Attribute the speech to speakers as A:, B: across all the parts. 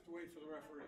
A: have to wait for the referee.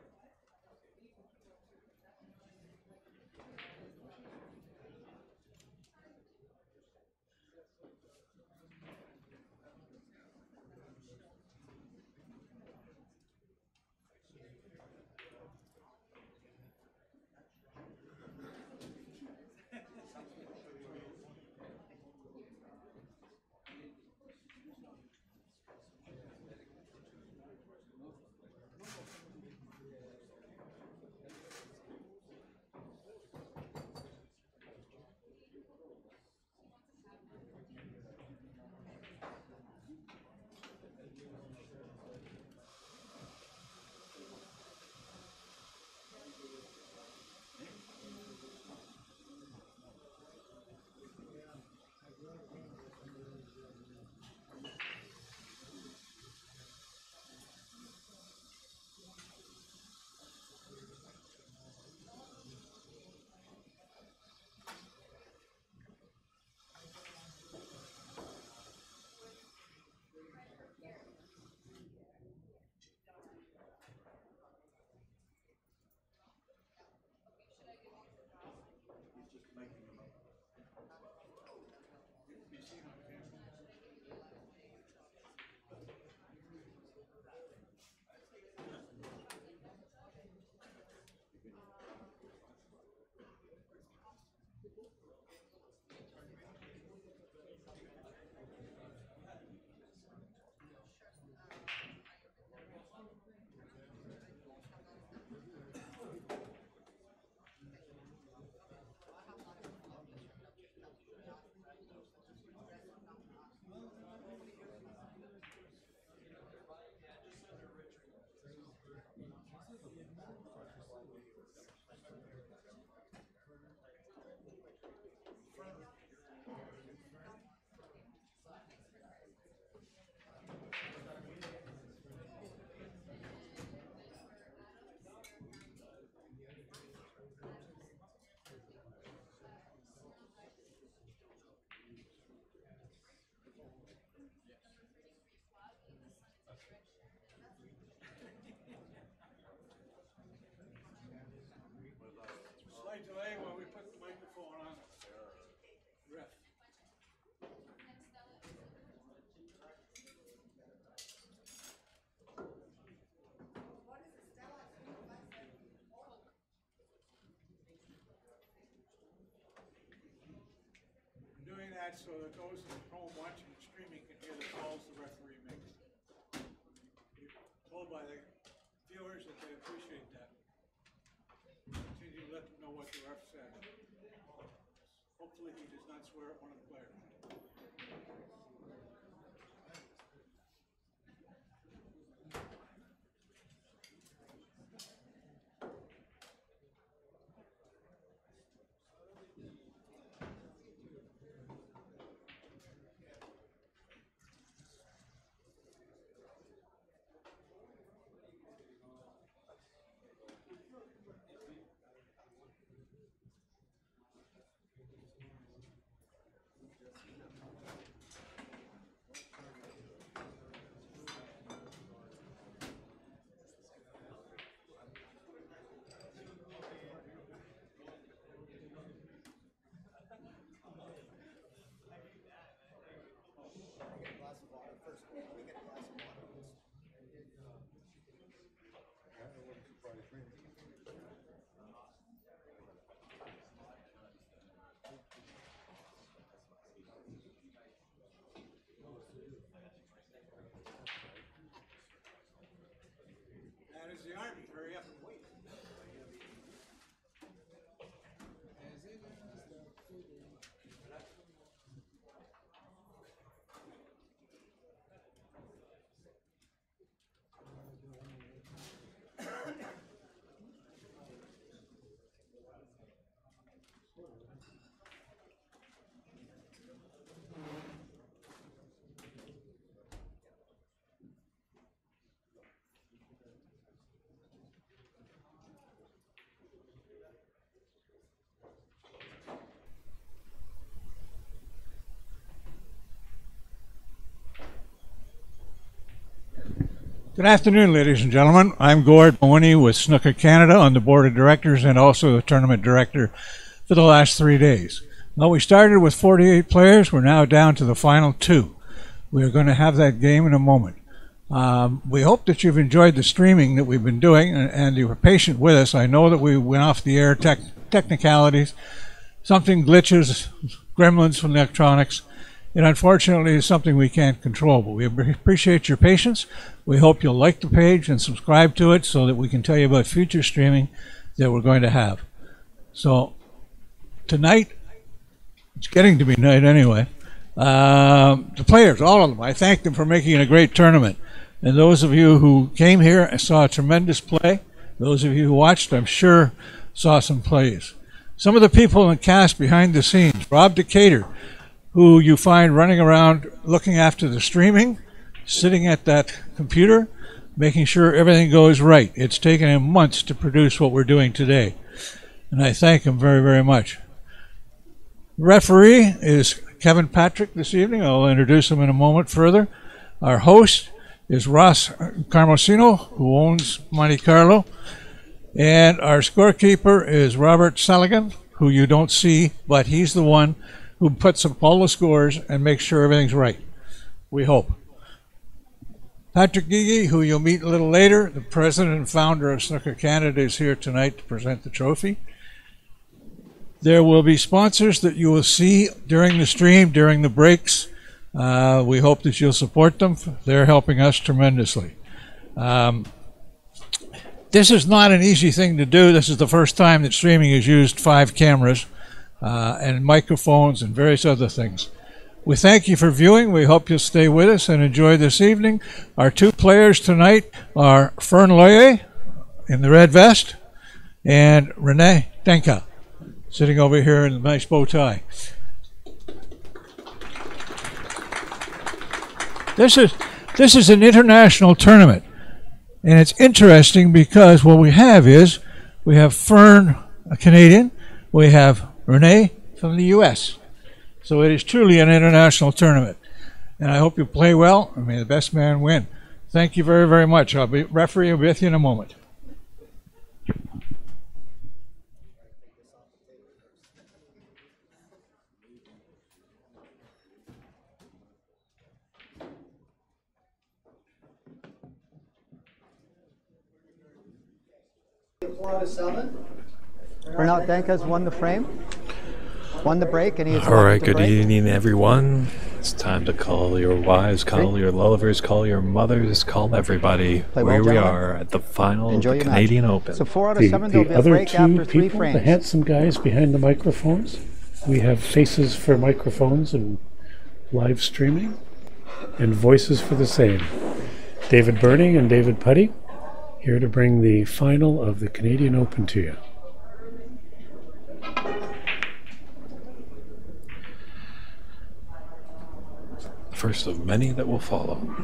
B: He's just making them up.
A: You see on camera. Slight delay while we put the microphone on. Ref.
C: What is it, Stella?
A: I'm doing that so that those at home watching the streaming can hear the calls the referee makes. You're told by the viewers that they appreciate that. Continue to let them know what the ref said. Hopefully he does not swear at one of the players.
D: I get a glass of water first. Let me get a glass of water.
B: That wouldn't surprise me.
A: Good afternoon, ladies and gentlemen. I'm Gord Mooney with Snooker Canada on the board of directors and also the tournament director for the last 3 days. Well, we started with 48 players. We're now down to the final 2. We are going to have that game in a moment. We hope that you've enjoyed the streaming that we've been doing and you were patient with us. I know that we went off the air, technicalities, something glitches, gremlins from electronics. It unfortunately is something we can't control, but we appreciate your patience. We hope you'll like the page and subscribe to it so that we can tell you about future streaming that we're going to have. So tonight, it's getting to be night anyway. The players, all of them, I thank them for making it a great tournament. And those of you who came here and saw a tremendous play, those of you who watched, I'm sure, saw some plays. Some of the people in the cast behind the scenes, Rob Decatur, who you find running around looking after the streaming, sitting at that computer, making sure everything goes right. It's taken him months to produce what we're doing today. And I thank him very, very much. The referee is Kevin Patrick this evening. I'll introduce him in a moment further. Our host is Ross Carmosino, who owns Monte Carlo. And our scorekeeper is Robert Saligan, who you don't see, but he's the one who puts up all the scores and makes sure everything's right. We hope. Patrick Gigi, who you'll meet a little later, the president and founder of Snooker Canada, is here tonight to present the trophy. There will be sponsors that you will see during the stream, during the breaks. We hope that you'll support them. They're helping us tremendously. This is not an easy thing to do. This is the first time that streaming has used 5 cameras and microphones and various other things. We thank you for viewing. We hope you'll stay with us and enjoy this evening. Our 2 players tonight are Fern Loyer in the red vest and Renee Denka, sitting over here in a nice bow tie. This is an international tournament, and it's interesting because what we have is we have Fern, a Canadian, we have Renee from the U.S. So it is truly an international tournament, and I hope you play well, and may the best man win. Thank you very, very much. I'll be refereeing with you in a moment.
D: Four out of 7. Bernard Denka's won the frame, won the break, and he has
E: all right, good evening, everyone. It's time to call your wives, call your lovers, call your mothers, call everybody. Where we are at the final of the Canadian Open.
D: So 4 out of 7, there'll be a break after 3 frames.
F: The handsome guys behind the microphones. We have faces for microphones and live streaming, and voices for the same. David Burning and David Putty, here to bring the final of the Canadian Open to you.
E: First of many that will follow.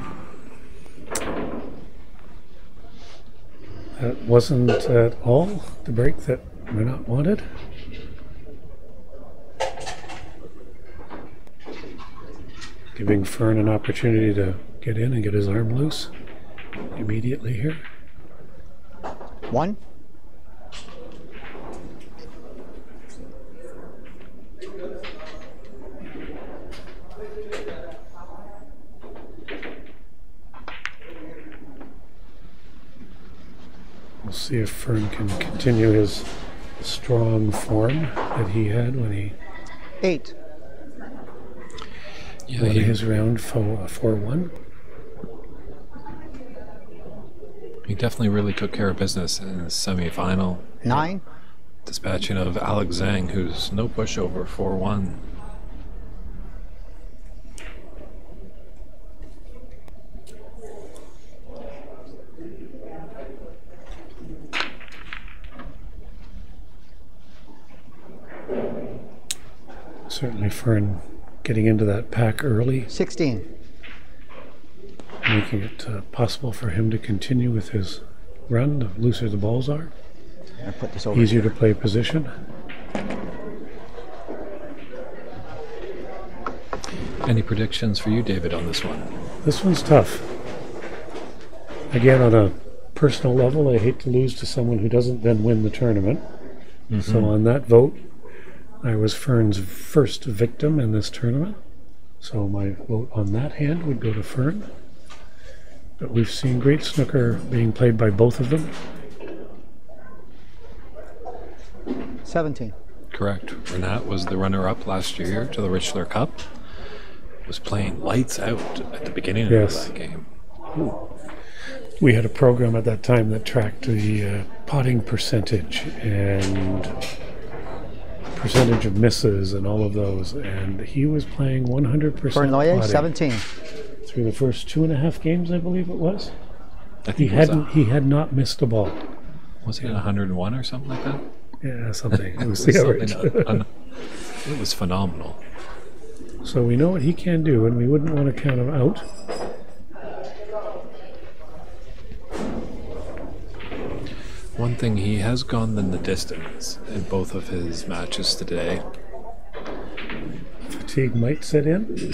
F: That wasn't at all the break that Renat wanted. Giving Fern an opportunity to get in and get his arm loose immediately here.
D: 1.
F: We'll see if Fern can continue his strong form that he had when he
D: 8.
E: Yeah,
F: won his round 4-1.
E: He definitely really took care of business in the semifinal.
D: 9.
E: Dispatching of Alex Zhang, who's no pushover, 4-1.
F: Certainly Fern getting into that pack early,
D: 16.
F: making it possible for him to continue with his run. The looser the balls are,
D: I put this over
F: easier
D: here.
F: to play position.
E: Any predictions for you, David, on this one?
F: This one's tough. Again, on a personal level, I hate to lose to someone who doesn't then win the tournament. So on that vote, I was Fern's first victim in this tournament. So my vote on that hand would go to Fern. But we've seen great snooker being played by both of them.
D: 17.
E: Correct. Renat was the runner-up last year to the Richler Cup. Was playing lights out at the beginning of that game.
F: We had a program at that time that tracked the potting percentage and percentage of misses and all of those, and he was playing 100%
D: Fern Loyer,
F: potting
D: 17.
F: through the first 2.5 games, I believe it was.
E: I think
F: He had not missed a ball.
E: Was he at 101 or something like that?
F: Yeah, something. It was
E: It
F: the
E: was
F: average.
E: it was phenomenal.
F: So we know what he can do, and we wouldn't want to count him out.
E: One thing, he has gone in the distance in both of his matches today.
F: Fatigue might set in,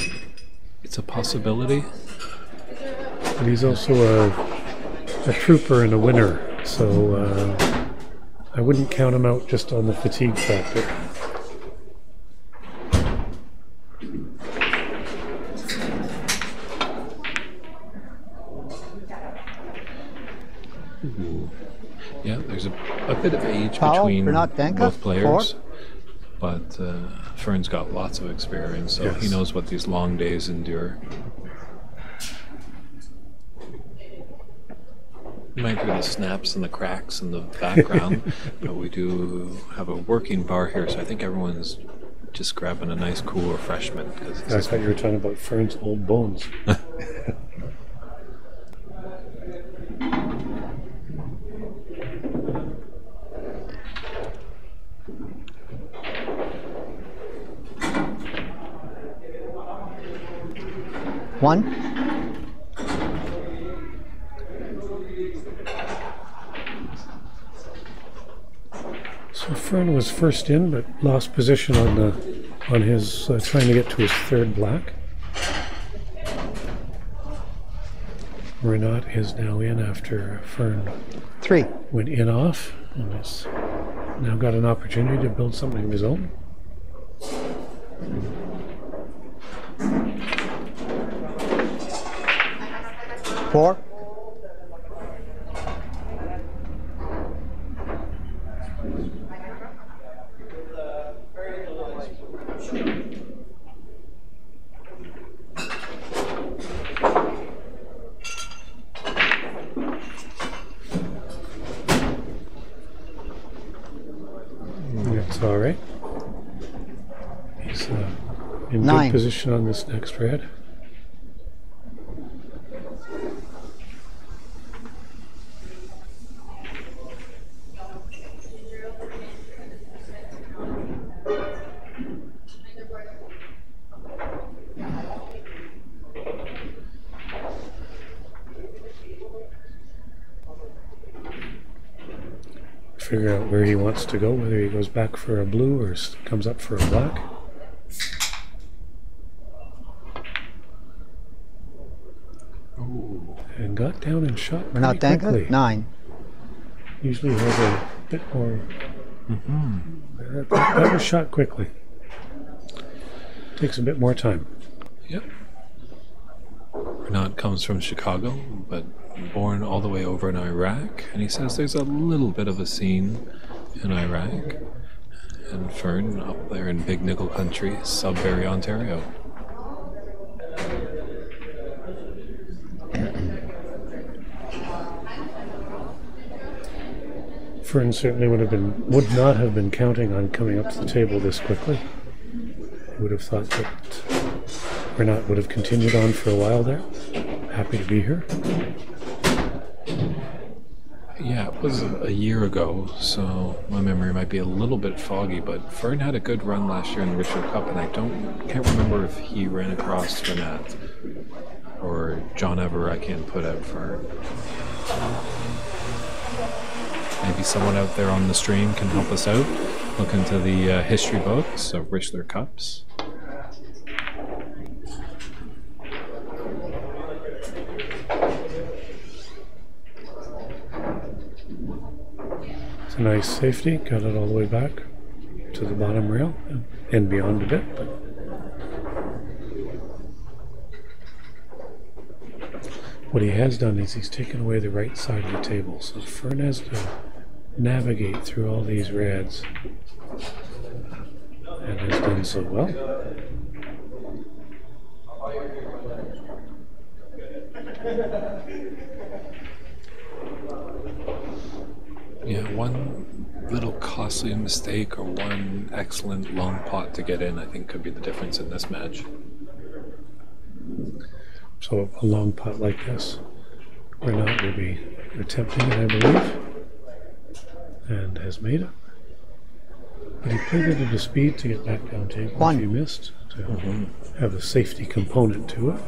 E: It's a possibility.
F: but he's also a trooper and a winner. So I wouldn't count him out just on the fatigue factor.
E: Yeah, there's a bit of age
D: Foul,
E: between
D: Renat Danka,
E: both players, but Fern's got lots of experience, so he knows what these long days endure. You might hear the snaps and the cracks in the background, but we do have a working bar here, so I think everyone's just grabbing a nice cool refreshment.
F: I thought you were talking about Fern's old bones.
D: One.
F: So Fern was first in, but lost position on his trying to get to his third black. Renat is now in after Fern
D: 3.
F: went in off, and has now got an opportunity to build something of his own.
D: Four.
F: That's all right. He's in
D: 9.
F: good position on this next red. Figure out where he wants to go, whether he goes back for a blue or comes up for a black.
E: Ooh.
F: And got down and shot
D: Renat
F: pretty quickly.
D: Danka, 9.
F: Usually has a bit more. That was shot quickly. Takes a bit more time.
E: Yep. Renat comes from Chicago, but born all the way over in Iraq, and he says there's a little bit of a scene in Iraq. And Fern up there in Big Nickel Country, Sudbury, Ontario.
F: Fern certainly would not have been counting on coming up to the table this quickly. He would have thought that Renat would have continued on for a while there. Happy to be here.
E: Yeah, it was a year ago, so my memory might be a little bit foggy, but Fern had a good run last year in the Richard Cup, and I can't remember if he ran across Renat or John Ever. I can't put out Fern. Maybe someone out there on the stream can help us out. Look into the history books of Richler Cups.
F: a nice safety, got it all the way back to the bottom rail and beyond a bit. But what he has done is he's taken away the right side of the table, so Fern has to navigate through all these reds, and has done so well.
E: Yeah, one little costly mistake or one excellent long pot to get in, I think, could be the difference in this match.
F: So a long pot like this, Renaud will be attempting it, I believe, and has made it. But he played it at a speed to get back down table if he missed, to have a safety component to it.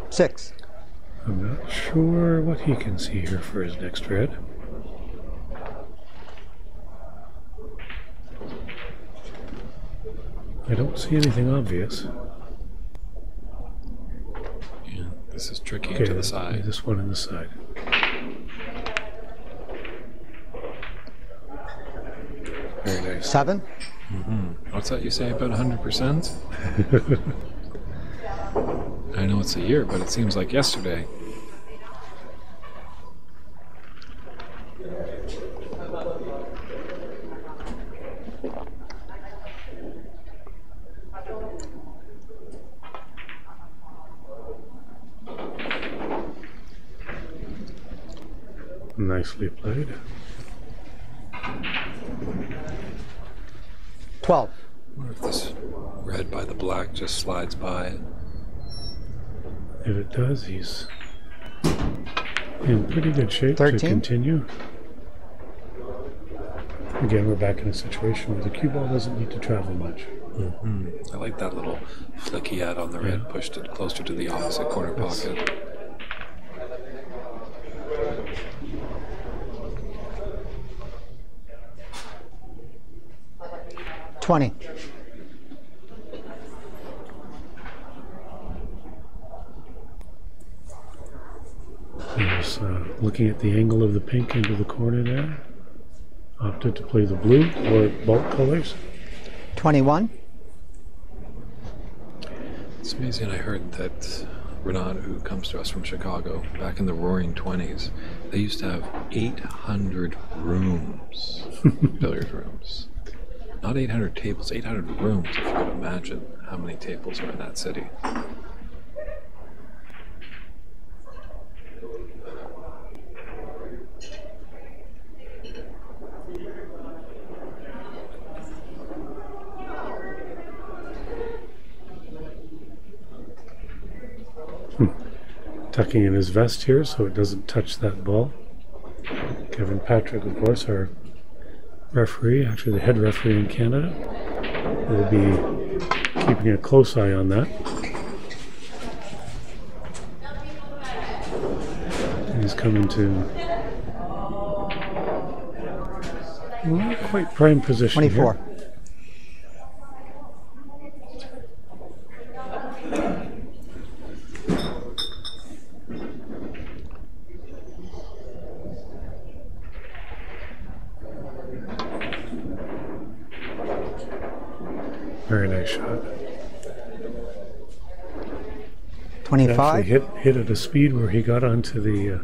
D: Six.
F: I'm not sure what he can see here for his next red. I don't see anything obvious.
E: Yeah, this is tricky to the side.
F: This one in the side. Very nice.
D: 7.
E: What's that you say about 100%? I know it's a year, but it seems like yesterday.
F: Nicely played.
D: 12.
E: I wonder if this red by the black just slides by it.
F: If it does, he's in pretty good shape
D: 13.
F: to continue. Again, we're back in a situation where the cue ball doesn't need to travel much.
E: I like that little flick he had on the red, pushed it closer to the opposite corner pocket.
D: $20.
F: He's looking at the angle of the pink into the corner there. Opted to play the blue or bulk colors.
D: 21.
E: It's amazing. I heard that Renaud, who comes to us from Chicago, back in the Roaring 20s, they used to have 800 rooms, billiard rooms. Not 800 tables, 800 rooms, if you could imagine how many tables are in that city.
F: Tucking in his vest here so it doesn't touch that ball. Kevin Patrick, of course, our referee, actually the head referee in Canada, will be keeping a close eye on that. And he's coming to not quite prime position
D: 24.
F: here. Very nice shot.
D: 25.
F: Actually hit at a speed where he got onto the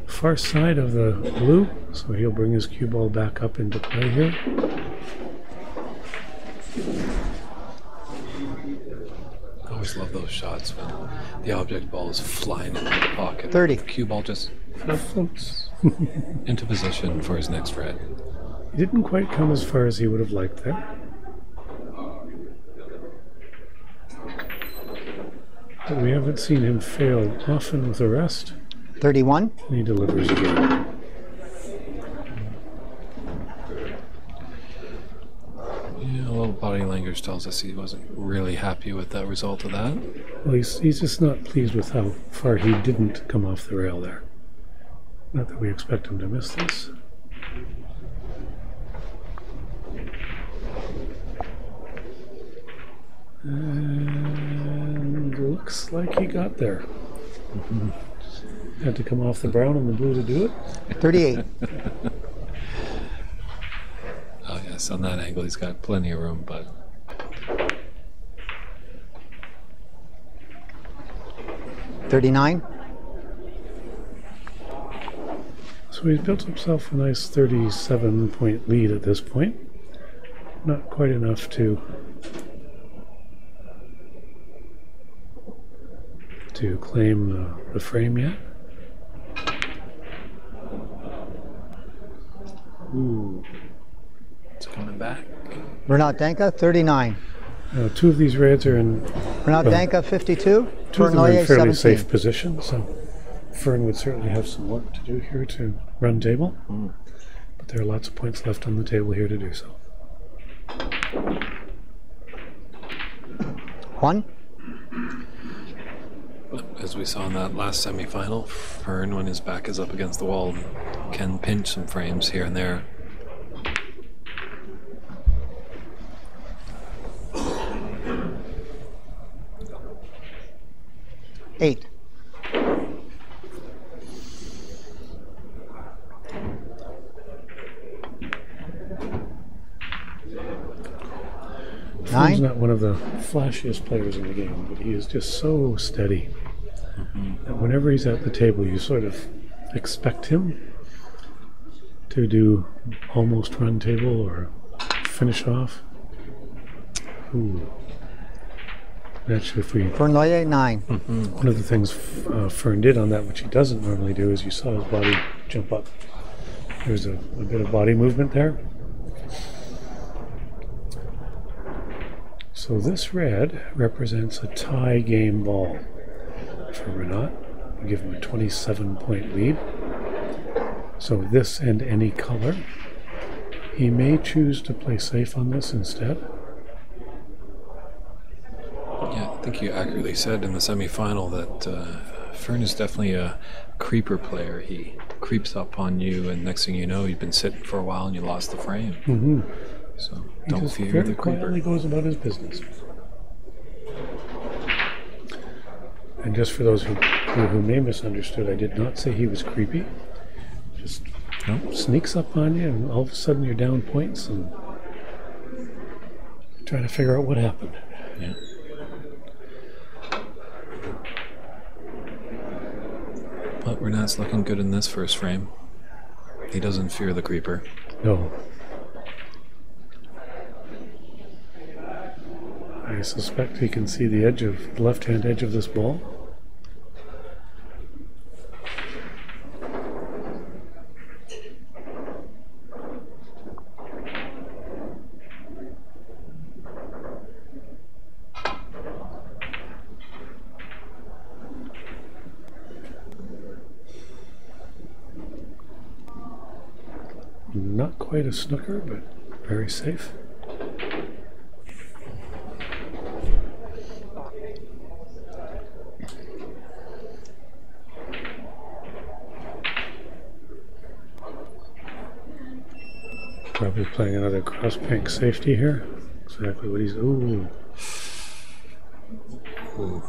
F: far side of the blue, so he'll bring his cue ball back up into play here.
E: I always love those shots when the object ball is flying into the pocket.
D: 30.
E: The cue ball just
F: Floats.
E: into position for his next red.
F: He didn't quite come as far as he would have liked there. But we haven't seen him fail often with the rest.
D: 31.
F: And he delivers again.
E: Yeah, a little body language Sanders tells us he wasn't really happy with that result of that.
F: Well, he's just not pleased with how far he didn't come off the rail there. Not that we expect him to miss this. And looks like he got there. Had to come off the brown and the blue to do it.
D: 38.
E: Oh yes, on that angle he's got plenty of room, but
D: 39.
F: So he's built himself a nice 37-point lead at this point. Not quite enough to claim the frame yet.
E: ooh, it's coming back.
D: Bernat Danka, 39.
F: Two of these reds are in
D: Bernat Danka, 52.
F: two of them are in
D: Bernoulli,
F: fairly
D: 17.
F: safe position, so Fern would certainly have some work to do here to run table. But there are lots of points left on the table here to do so.
D: 1.
E: As we saw in that last semifinal, Fern, when his back is up against the wall, can pinch some frames here and there.
D: Eight.
F: Fern's
D: Nine.
F: not one of the flashiest players in the game, but he is just so steady that whenever he's at the table, you sort of expect him to do almost run table or finish off. Ooh. Actually, if we
D: Bernoulli, 9.
F: one of the things Fern did on that, which he doesn't normally do, is you saw his body jump up. There's a bit of body movement there. So this red represents a tie game ball for Renat. We give him a 27-point lead. So this and any color. He may choose to play safe on this instead.
E: Yeah, I think you accurately said in the semifinal that Fern is definitely a creeper player. He creeps up on you, and next thing you know, you've been sitting for a while and you lost the frame. So
F: He
E: don't
F: just
E: fear
F: very
E: the creeper.
F: quietly goes about his business. And just for those who may misunderstood, I did not say he was creepy. Just sneaks up on you, and all of a sudden you're down points, and you're trying to figure out what happened.
E: Yeah. But Renat's looking good in this first frame. He doesn't fear the creeper.
F: No. I suspect he can see the edge of the left-hand edge of this ball. Not quite a snooker, but very safe. Probably playing another cross pink safety here. Exactly what he's. Ooh.
E: Ooh.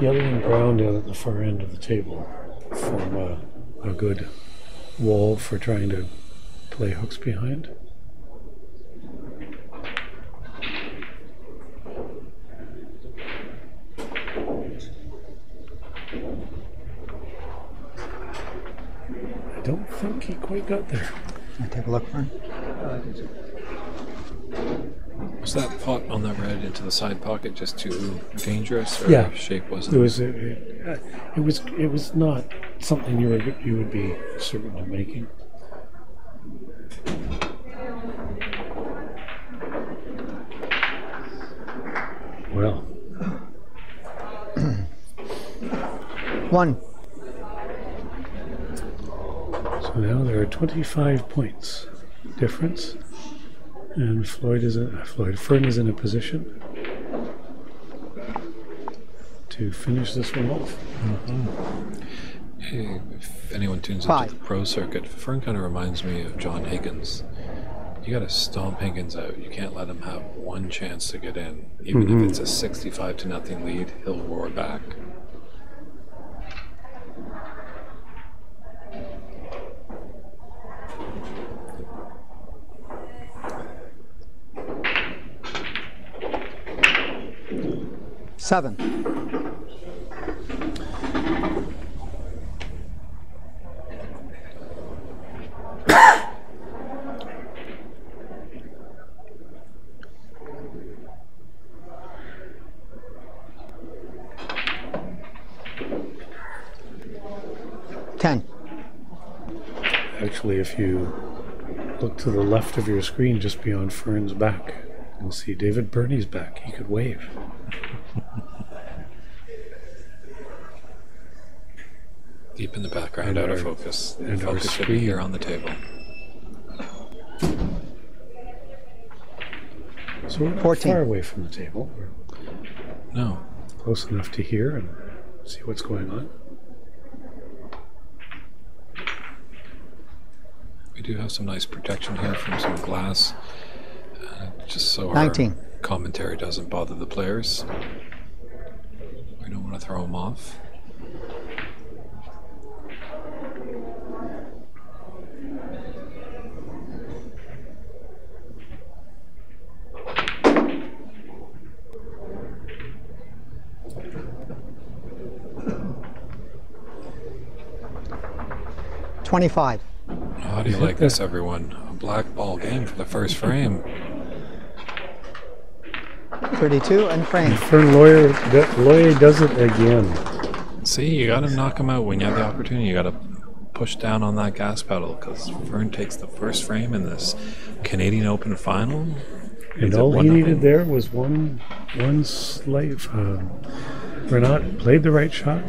F: Yellow and brown down at the far end of the table form a good wall for trying to play hooks behind. I don't think he quite got there.
D: I'll take a look, Fern.
E: Was that pot on that red into the side pocket just too dangerous, or
F: Yeah.
E: shape wasn't?
F: It was not something you would be certain of making.
D: 1.
F: So now there are 25 points difference, and Fern is in a position to finish this one off.
E: Hey, if anyone tunes
D: 5.
E: into the pro circuit, Fern kind of reminds me of John Higgins. You got to stomp Higgins out. You can't let him have one chance to get in. Even if it's a 65-0 lead, he'll roar back.
D: Seven.
F: Actually, if you look to the left of your screen, just beyond Fern's back, you'll see David Burney's back. He could wave.
E: Deep in the background, out of focus.
F: And our
E: Focus should be
F: screen.
E: here on the table.
F: So we're not
D: 14.
F: far away from the table. We're
E: No.
F: close enough to hear and see what's going on.
E: We do have some nice protection here from some glass, just so
D: 19.
E: our commentary doesn't bother the players. We don't want to throw them off.
D: $25.
E: How do you like this, everyone? A black ball game for the first frame.
D: 32 and frame.
F: Fern Loyer does it again.
E: See, you got to knock him out when you have the opportunity. You got to push down on that gas pedal because Fern takes the first frame in this Canadian Open final.
F: And
E: Leads
F: all
E: at
F: he
E: 1-0.
F: needed there was one slight. Renat played the right shot,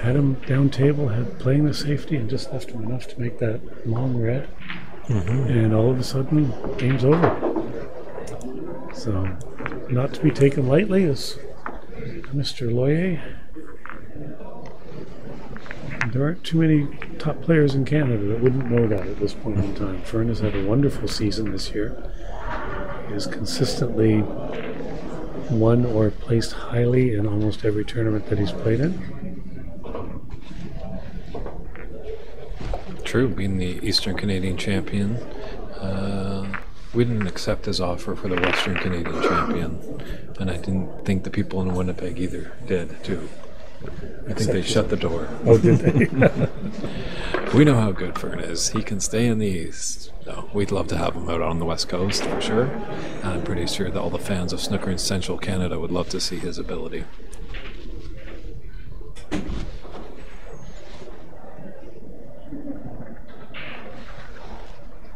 F: had him down table, had playing the safety, and just left him enough to make that long red. And all of a sudden, game's over. So, not to be taken lightly is Mr. Loyer. There aren't too many top players in Canada that wouldn't know that at this point in time. Fern has had a wonderful season this year. He has consistently won or placed highly in almost every tournament that he's played in.
E: True, being the Eastern Canadian champion. We didn't accept his offer for the Western Canadian champion, and I didn't think the people in Winnipeg either did, too. I think they shut the door.
F: Oh, did they?
E: We know how good Fern is. He can stay in the East. No, we'd love to have him out on the West Coast, for sure. And I'm pretty sure that all the fans of snooker in Central Canada would love to see his ability.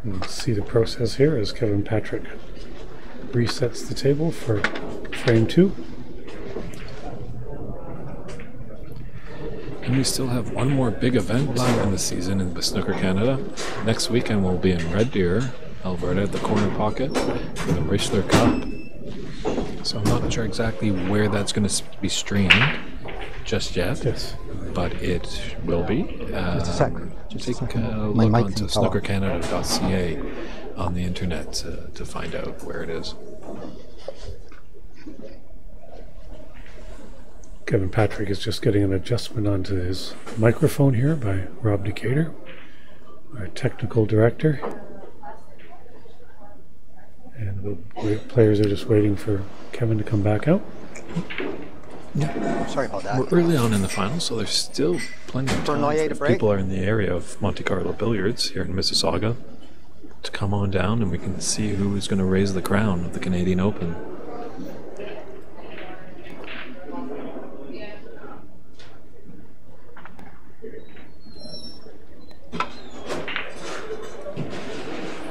F: Let's see the process here as Kevin Patrick resets the table for frame 2.
E: And we still have one more big event in the season in Snooker Canada. Next weekend we'll be in Red Deer, Alberta, at the Corner Pocket for the Richler Cup. So I'm not sure exactly where that's going to be streamed just yet,
F: Yes.
E: but it will be.
D: Just a sec.
E: Take a
D: My
E: look
D: mic
E: onto
D: thing fell off.
E: snookercanada.ca on the internet to find out where it is.
F: Kevin Patrick is just getting an adjustment onto his microphone here by Rob Decatur, our technical director. And the players are just waiting for Kevin to come back out.
D: Sorry about that.
E: We're early on in the final, so there's still plenty of time
D: Noyer to
E: if
D: break.
E: people are in the area of Monte Carlo Billiards here in Mississauga to come on down and we can see who is going to raise the crown of the Canadian Open.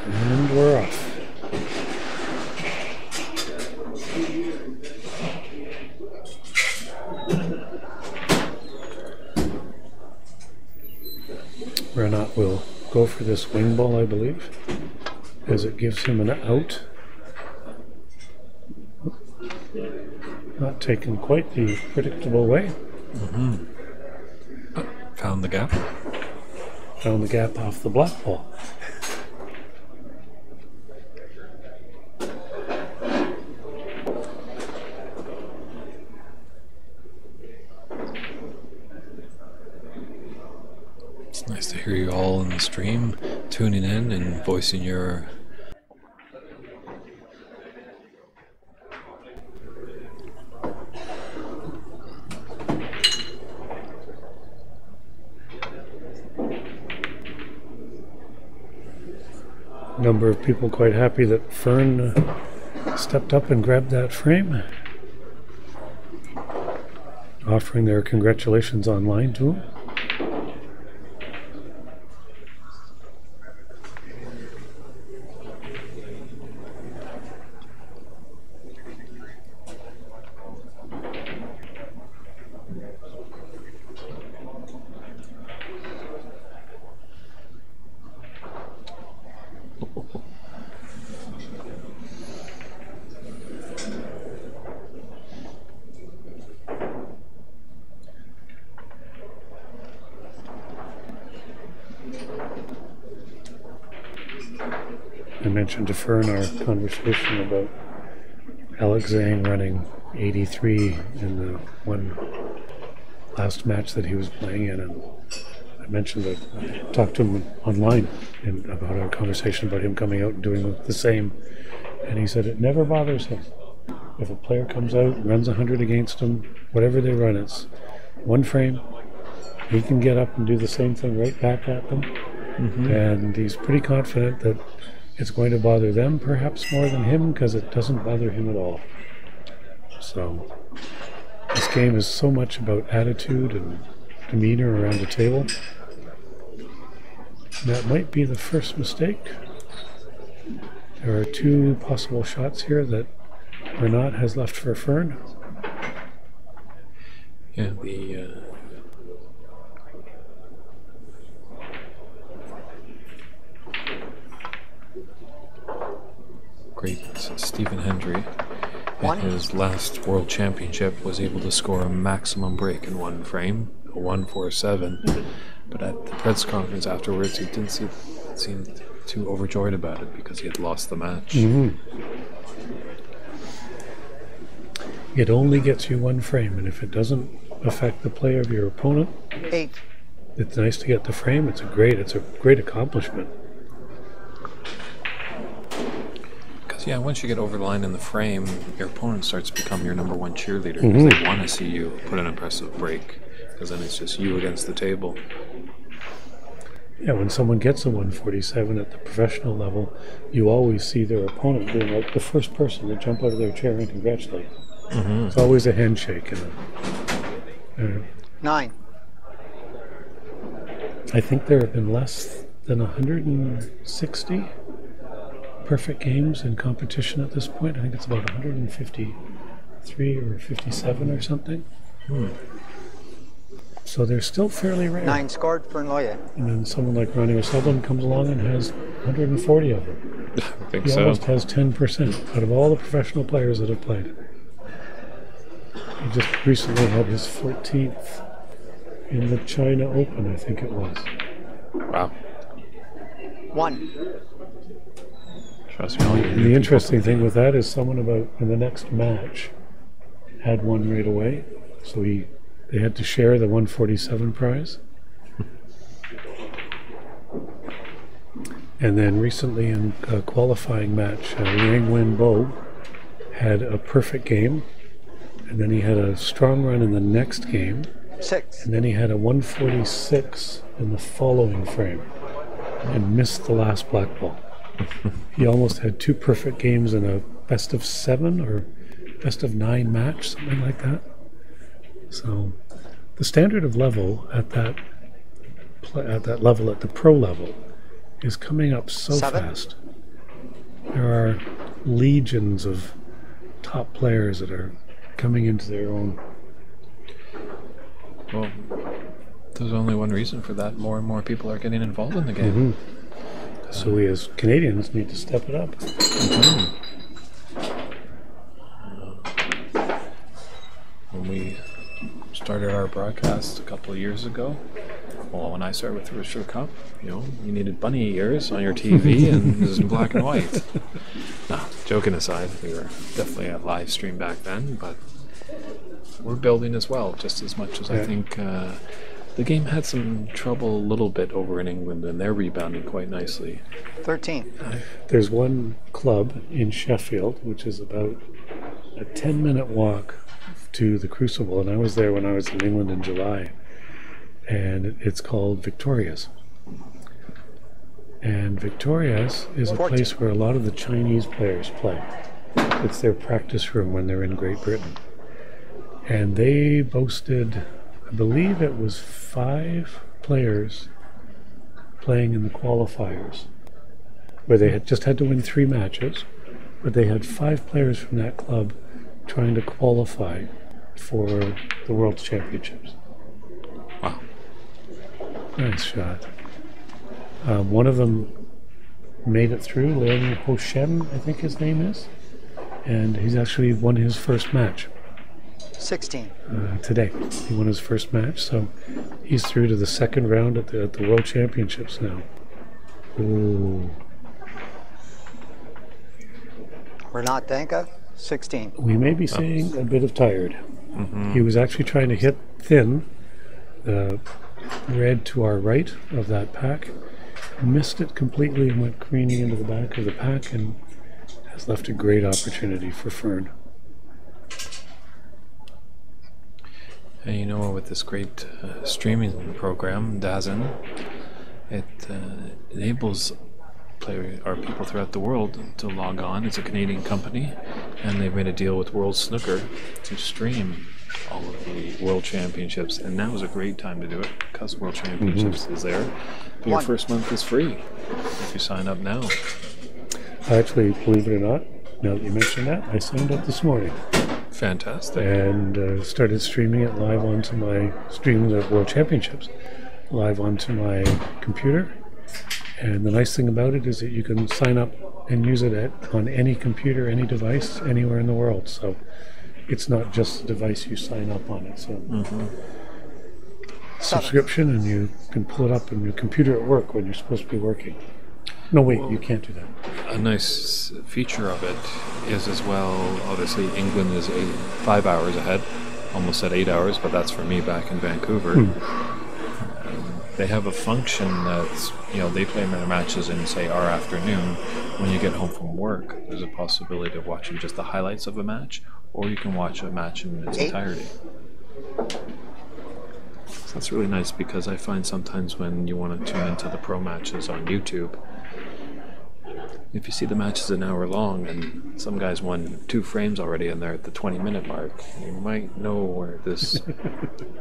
F: And we're off. go for this wing ball, I believe, as it gives him an out. Not taken quite the predictable way.
E: Found the gap.
F: Found the gap off the black ball.
E: It's nice to hear you all in the stream, tuning in and voicing your
F: Number of people quite happy that Fern stepped up and grabbed that frame, offering their congratulations online to him. I mentioned to Fern our conversation about Alex Zhang running 83 in the one last match that he was playing in, and I mentioned that I talked to him online and about our conversation about him coming out and doing the same, and he said it never bothers him. If a player comes out and runs 100 against him, whatever they run, it's one frame. He can get up and do the same thing right back at them, and he's pretty confident that it's going to bother them perhaps more than him, because it doesn't bother him at all. So this game is so much about attitude and demeanor around the table. That might be the first mistake. There are two possible shots here that Bernat has left for Fern.
E: yeah, the great Stephen Hendry in his last World Championship was able to score a maximum break in one frame, a 147. But at the press conference afterwards, he didn't seem too overjoyed about it because he had lost the match.
F: It only gets you one frame, and if it doesn't affect the play of your opponent,
D: 8.
F: it's nice to get the frame. It's a great accomplishment.
E: Yeah, once you get over the line in the frame, your opponent starts to become your number one cheerleader because they want to see you put an impressive break, because then it's just you against the table.
F: Yeah, when someone gets a 147 at the professional level, you always see their opponent being like the first person to jump out of their chair and congratulate them. It's always a handshake. And
D: 9.
F: I think there have been less than 160 perfect games in competition at this point. I think it's about 153 or 57 or something. So they're still fairly rare.
D: 9 scored for Loya.
F: And then someone like Ronnie O'Sullivan comes along and has 140 of them.
E: I think
F: He
E: so.
F: almost has 10% out of all the professional players that have played. He just recently had his 14th in the China Open, I think it was.
E: Wow.
D: 1.
E: Trust me, all you
F: And the interesting thing with that is someone about in the next match had one right away. So they had to share the 147 prize. And then recently in a qualifying match, Liang Wenbo had a perfect game. And then he had a strong run in the next game.
D: 6.
F: And then he had a 146 in the following frame and missed the last black ball. He almost had 2 perfect games in a best of 7 or best of 9 match, something like that. So the standard of level at that level, at the pro level, is coming up so
D: 7.
F: fast. There are legions of top players that are coming into their own.
E: Well, There's only one reason for that. More and more people are getting involved in the game.
F: So we as Canadians need to step it up.
E: When we started our broadcast a couple of years ago, well, when I started with the Richard Cup, you needed bunny ears on your TV and it was in black and white. No, joking aside, we were definitely a live stream back then, but we're building as well, just as much as I think the game had some trouble a little bit over in England, and they're rebounding quite nicely.
D: 13.
F: There's one club in Sheffield, which is about a 10-minute walk to the Crucible, and I was there when I was in England in July, and it's called Victoria's. And Victoria's is a place where a lot of the Chinese players play. It's their practice room when they're in Great Britain. And they boasted, I believe it was 5 players playing in the qualifiers, where they had just had to win 3 matches, but they had 5 players from that club trying to qualify for the World Championships.
E: Wow.
F: Nice shot. One of them made it through, Leon Hoshem, I think his name is, and he's actually won his first match.
D: 16.
F: Today. He won his first match, so he's through to the second round at the World Championships now. Ooh.
D: Renat Danka, 16.
F: We may be seeing a bit of tired. He was actually trying to hit thin, the red to our right of that pack, missed it completely and went careening into the back of the pack, and has left a great opportunity for Fern.
E: And with this great streaming program, DAZN, it enables people throughout the world to log on. It's a Canadian company, and they've made a deal with World Snooker to stream all of the World Championships. And now is a great time to do it because World Championships is there. But your first month is free if you sign up now.
F: Actually, believe it or not, now that you mention that, I signed up this morning.
E: Fantastic.
F: And started streaming it live onto my World Championships live onto my computer. And the nice thing about it is that you can sign up and use it on any computer, any device, anywhere in the world. So it's not just the device you sign up on. It's a subscription, and you can pull it up on your computer at work when you're supposed to be working. No, wait, you can't do that.
E: A nice feature of it is as well, obviously England is 5 hours ahead, almost at 8 hours, but that's for me back in Vancouver. They have a function that's, they play their matches in, say, our afternoon. When you get home from work, there's a possibility of watching just the highlights of a match, or you can watch a match in its entirety. So that's really nice, because I find sometimes when you want to tune into the pro matches on YouTube, if you see the match is an hour long and some guys won 2 frames already and they're at the 20-minute mark, you might know where this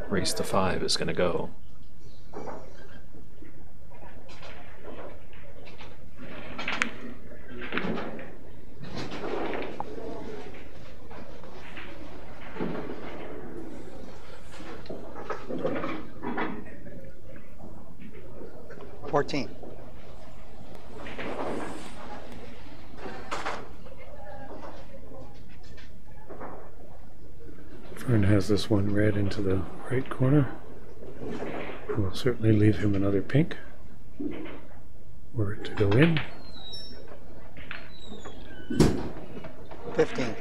E: race to 5 is going to go.
F: Fern has this one red into the right corner. We'll certainly leave him another pink for it to go in.
D: 15.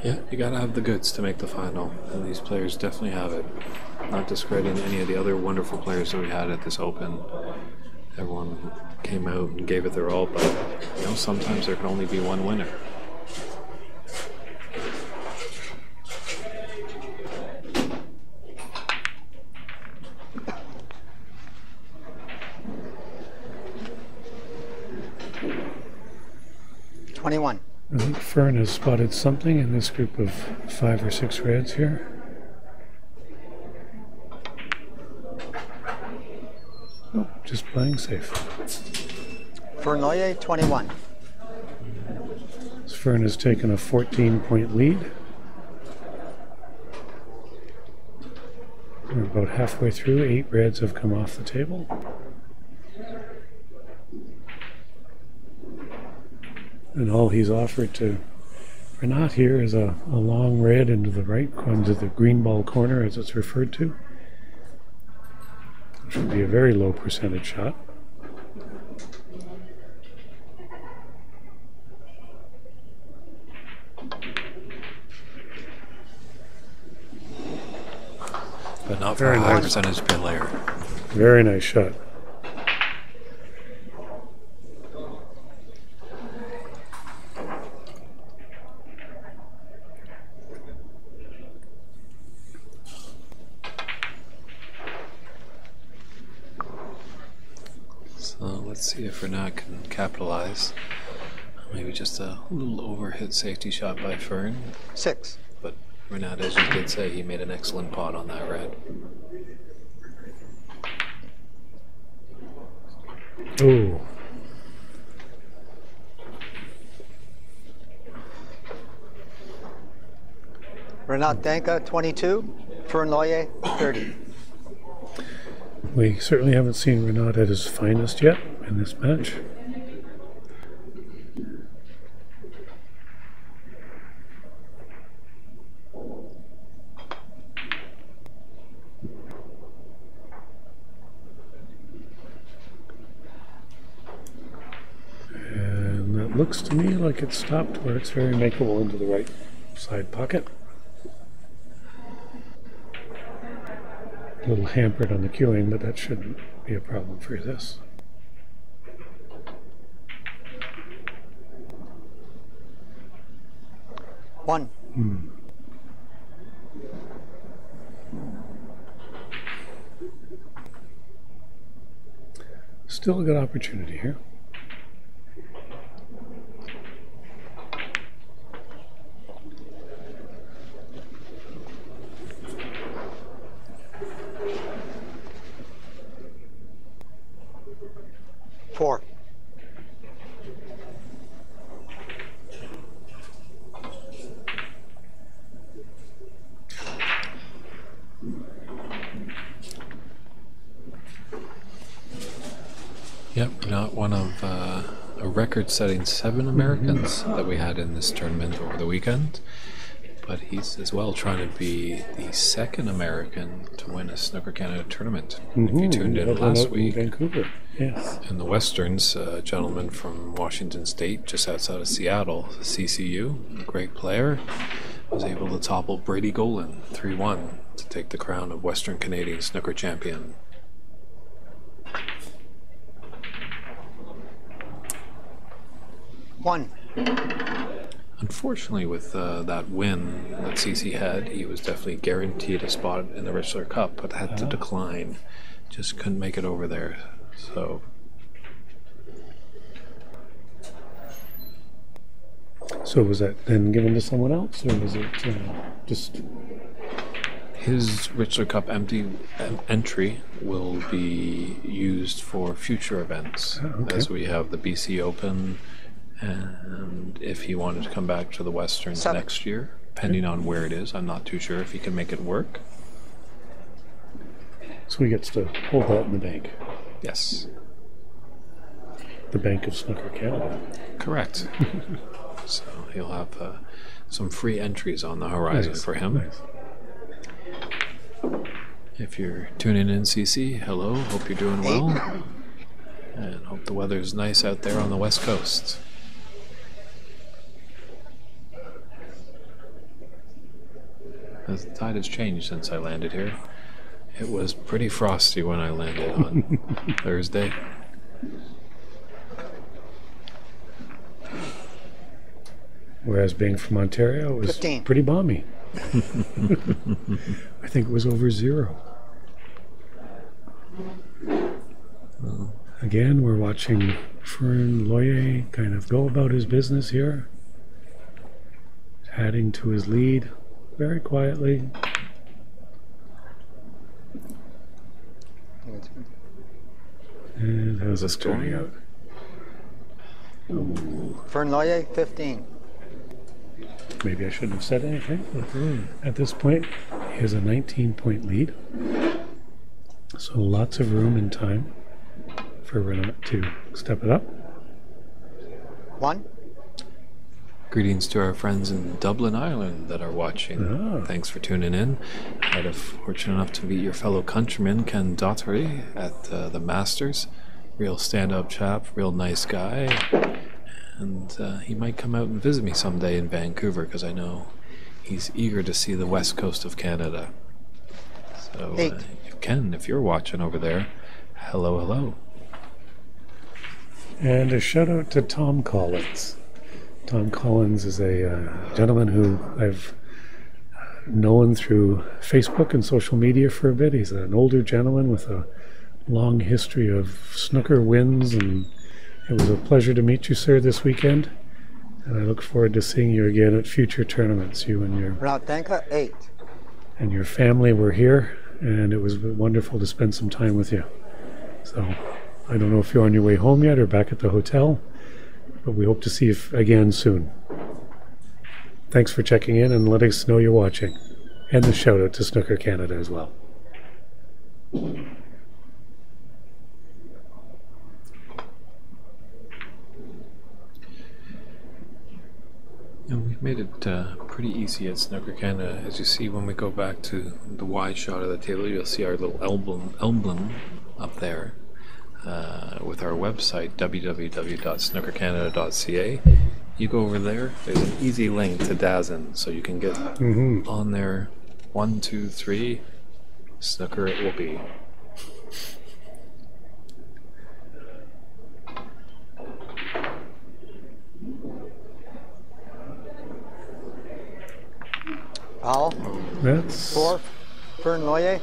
E: Yeah, you gotta have the goods to make the final, and these players definitely have it. Not discrediting any of the other wonderful players that we had at this Open. Everyone came out and gave it their all, but sometimes there can only be one winner.
F: I think Fern has spotted something in this group of 5 or 6 reds here. Oh, just playing safe.
D: Fernoye, 21.
F: Fern has taken a 14-point lead. We're about halfway through. 8 reds have come off the table. And all he's offered to Renat here is a long red into the right, into the green ball corner as it's referred to, which would be a very low percentage shot.
E: But not for
F: Very
E: a high
F: nice.
E: percentage pin layer.
F: Very nice shot.
E: So let's see if Renat can capitalize. Maybe just a little overhit safety shot by Fern.
D: 6.
E: But Renat, as you did say, he made an excellent pot on that red.
F: Oh,
D: Renat Danka, 22. Fern Loyer, 30.
F: we certainly haven't seen Renat at his finest yet in this match. And that looks to me like it's stopped where it's very makeable into the right side pocket. A little hampered on the queuing, but that shouldn't be a problem for this.
D: One.
F: Still a good opportunity here.
D: Four.
E: Yep, not one of a record-setting 7 Americans that we had in this tournament over the weekend. But he's as well trying to be the 2nd American to win a Snooker Canada tournament. If you tuned in last week,
F: Vancouver. Yes.
E: in the Westerns, a gentleman from Washington State, just outside of Seattle, CCU, a great player, was able to topple Brady Golan 3-1 to take the crown of Western Canadian Snooker Champion.
D: One.
E: Unfortunately, with that win that CC had, he was definitely guaranteed a spot in the Richler Cup, but had to decline. Just couldn't make it over there. So
F: So was that then given to someone else, or was it just?
E: his Richler Cup entry will be used for future events,
F: okay.
E: as we have the BC Open, and if he wanted to come back to the Westerns
D: 7.
E: next year, depending on where it is, I'm not too sure if he can make it work.
F: So he gets to hold that in the bank,
E: Yes,
F: the Bank of Snooker Canada.
E: correct. So he'll have some free entries on the horizon
F: Nice,
E: for him.
F: nice.
E: If you're tuning in, CC, hello. Hope you're doing well, and hope the weather's nice out there on the West Coast. The tide has changed since I landed here. It was pretty frosty when I landed on Thursday.
F: Whereas being from Ontario, it was
D: 15.
F: pretty balmy. I think it was over 0. Again, we're watching Fern Loyer kind of go about his business here, adding to his lead very quietly. And how's this turning out?
D: Fern Loyer, 15.
F: maybe I shouldn't have said anything. At this point, he has a 19-point lead. So lots of room and time for Renat to step it up.
D: 1.
E: Greetings to our friends in Dublin, Ireland that are watching. Thanks for tuning in. I had a fortune enough to meet your fellow countryman, Ken Daugherty, at the Masters. Real stand-up chap, real nice guy. And he might come out and visit me someday in Vancouver, because I know he's eager to see the west coast of Canada. So, Ken, if you're watching over there, hello, hello.
F: And a shout out to Tom Collins. Tom Collins is a gentleman who I've known through Facebook and social media for a bit. He's an older gentleman with a long history of snooker wins, and it was a pleasure to meet you, sir, this weekend. And I look forward to seeing you again at future tournaments. You and your
D: Renat 8.
F: And your family were here, and it was wonderful to spend some time with you. So I don't know if you're on your way home yet or back at the hotel, but we hope to see you again soon. Thanks for checking in and letting us know you're watching. And a shout out to Snooker Canada as well.
E: And we've made it pretty easy at Snooker Canada. As you see, when we go back to the wide shot of the table, you'll see our little emblem up there with our website, www.snookercanada.ca. You go over there, there's an easy link to DAZN, so you can get on there 1, 2, 3, snooker it will be.
D: Powell.
F: That's
D: 4. Fern Loyer.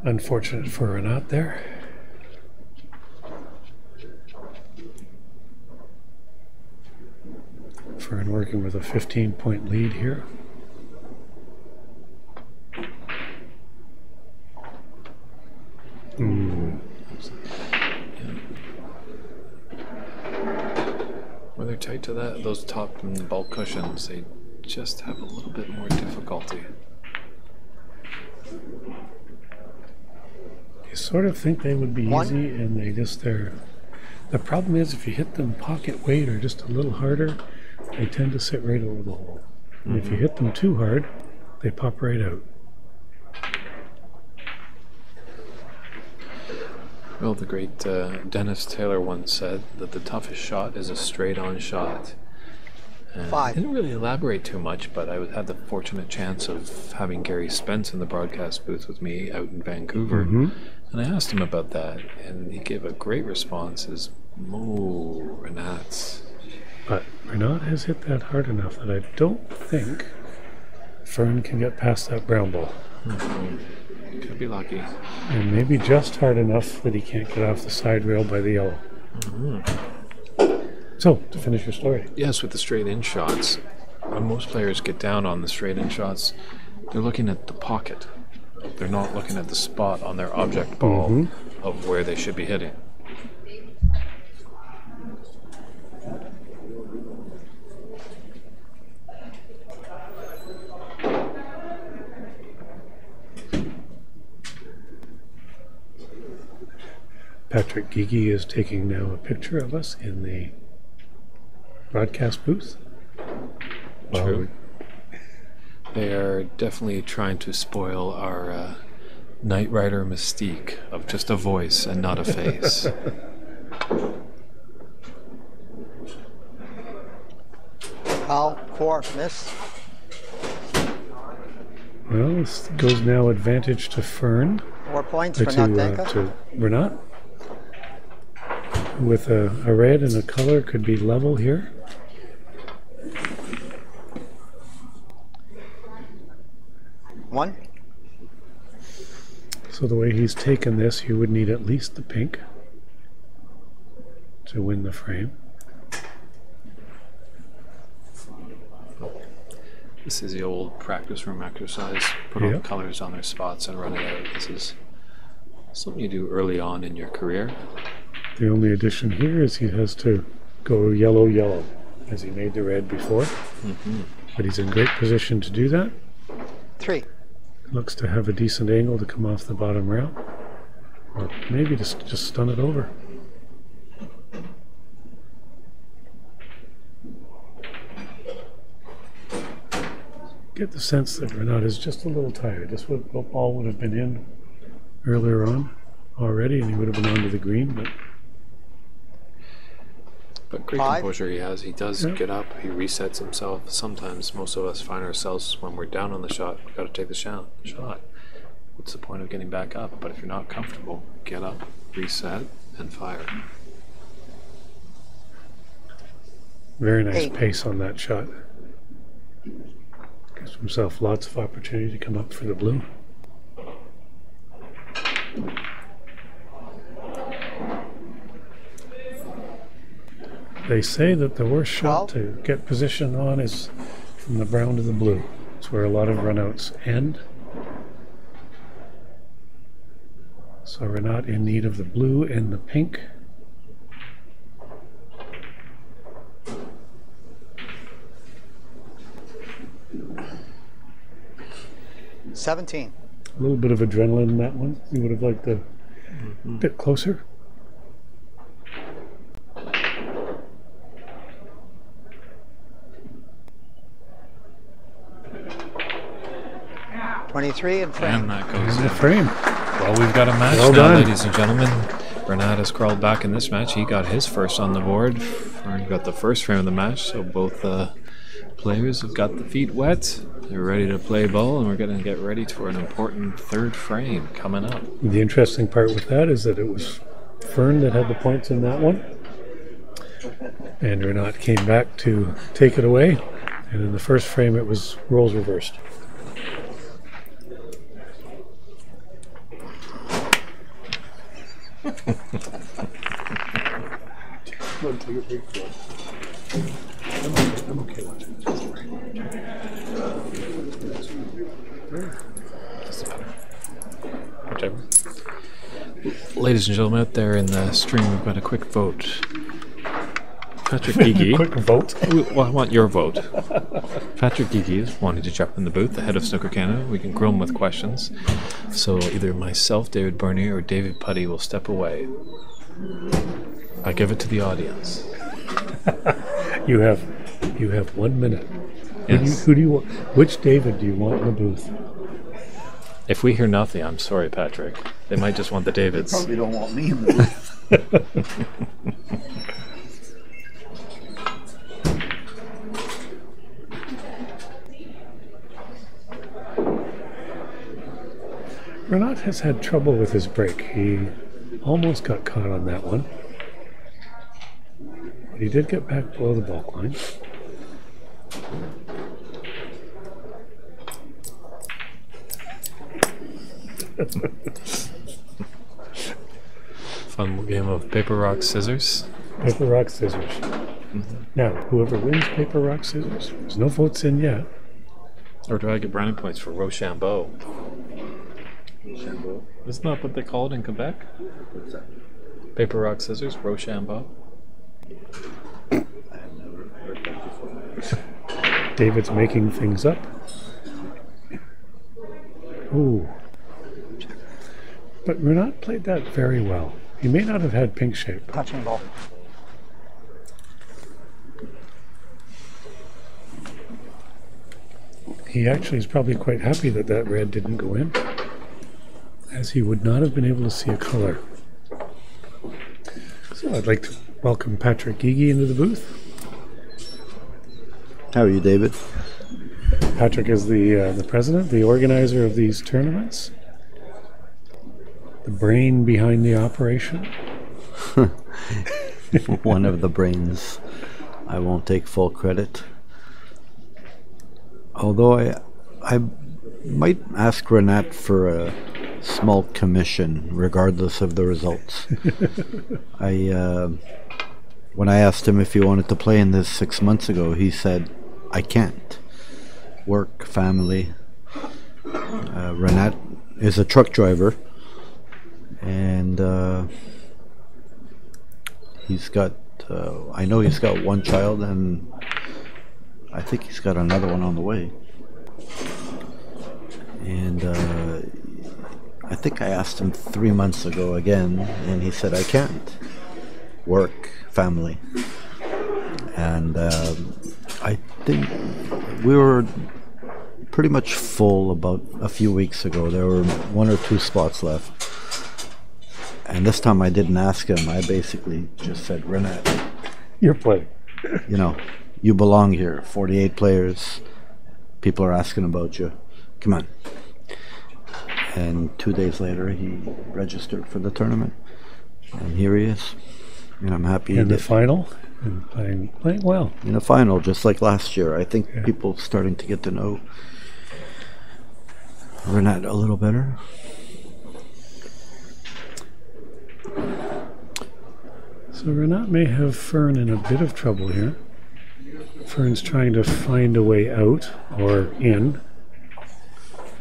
F: unfortunate for Renat there. Fern working with a 15-point lead here.
E: When they're tight to those top and bulk cushions, they just have a little bit more difficulty.
F: You sort of think they would be easy, and they just are. The problem is if you hit them pocket weight or just a little harder, they tend to sit right over the hole. And if you hit them too hard, they pop right out.
E: Well, the great Dennis Taylor once said that the toughest shot is a straight-on shot. I didn't really elaborate too much, but I had the fortunate chance of having Gary Spence in the broadcast booth with me out in Vancouver. And I asked him about that, and he gave a great response, is, "Oh, Renat."
F: But Renat has hit that hard enough that I don't think Fern can get past that brown ball.
E: Could be lucky.
F: And maybe just hard enough that he can't get off the side rail by the yellow. So, to finish your story.
E: Yes, with the straight-in shots, when most players get down on the straight-in shots, they're looking at the pocket. They're not looking at the spot on their object ball of where they should be hitting.
F: Patrick Gigi is taking now a picture of us in the broadcast booth.
E: True. They are definitely trying to spoil our Knight Rider mystique of just a voice and not a face.
D: Foul, 4, miss.
F: Well, this goes now advantage to Fern.
D: 4 points
F: To
D: for Natenka.
F: Renat. With a red and a color could be level here.
D: One.
F: So the way he's taken this, you would need at least the pink to win the frame.
E: This is the old practice room exercise. Put all the colors on their spots and run it out. This is something you do early on in your career.
F: The only addition here is he has to go yellow, as he made the red before. But he's in great position to do that.
D: 3.
F: Looks to have a decent angle to come off the bottom rail. Or maybe just stun it over. Get the sense that Renat is just a little tired. This ball would have been in earlier on already, and he would have been onto the green.
E: But great
D: 5.
E: composure he has. He does get up. He resets himself. Sometimes most of us find ourselves when we're down on the shot, we've got to take the shot. What's the point of getting back up? But if you're not comfortable, get up, reset, and fire.
F: Very nice
D: 8.
F: pace on that shot. Gives himself lots of opportunity to come up for the blue. They say that the worst shot
D: 12.
F: to get position on is from the brown to the blue. It's where a lot of runouts end. So we're not in need of the blue and the pink.
D: $17.
F: A little bit of adrenaline in that one. You would have liked a bit closer.
D: $23 and frame.
E: And that goes
F: In the
E: in.
F: frame.
E: Well, we've got a match
F: Well
E: now,
F: done.
E: ladies and gentlemen. Renat has crawled back in this match. He got his first on the board. Fern got the first frame of the match, so both players have got the feet wet. They're ready to play ball, and we're going to get ready for an important third frame coming up.
F: The interesting part with that is that it was Fern that had the points in that one. And Renat came back to take it away. And in the first frame, it was roles reversed. I'm okay with
E: Whichever. Ladies and gentlemen, out there in the stream, we've got a quick vote. Patrick Gigi.
F: Quick vote.
E: Well, I want your vote. Patrick Gigi is wanting to jump in the booth, the head of Snooker Canada. We can grill him with questions. So either myself, David Bernier, or David Putty will step away. I give it to the audience.
F: You have 1 minute.
E: Yes.
F: Who do you want? Which David do you want in the booth?
E: If we hear nothing, I'm sorry, Patrick. They might just want the Davids.
B: Probably don't want me in the booth.
F: Renat has had trouble with his break. He almost got caught on that one. But he did get back below the balk line.
E: Fun game of paper, rock, scissors.
F: Paper, rock, scissors. Now, whoever wins paper, rock, scissors, there's no votes in yet.
E: Or do I get brownie points for Rochambeau? Rochambeau. Isn't that what they call it in Quebec?
B: What's that?
E: Paper, rock, scissors, Rochambeau.
B: I've never heard that before.
F: David's making things up. Ooh. But Renat played that very well. He may not have had pink shape.
D: Touching ball.
F: He actually is probably quite happy that that red didn't go in, as he would not have been able to see a color. So I'd like to welcome Patrick Gigi into the booth.
B: How are you, David?
F: Patrick is the president, the organizer of these tournaments, the brain behind the operation.
G: One of the brains. I won't take full credit. Although I might ask Renat for a small commission, regardless of the results. When I asked him if he wanted to play in this 6 months ago, he said, "I can't. Work, family." Renat is a truck driver, and He's got, I know he's got one child, and I think he's got another one on the way. And I think I asked him 3 months ago again, and he said, I can't. Work, family. And I think we were pretty much full about a few weeks ago. There were 1 or 2 spots left. And this time I didn't ask him. I basically just said, Renat,
F: You're playing.
G: you know, you belong here. 48 players. People are asking about you. Come on. And 2 days later, he registered for the tournament. And here he is. And I'm happy he
F: In the
G: did.
F: final, and playing well.
G: In the final, just like last year. I think people starting to get to know Renat a little better.
F: So Renat may have Fern in a bit of trouble here. Fern's trying to find a way out or in.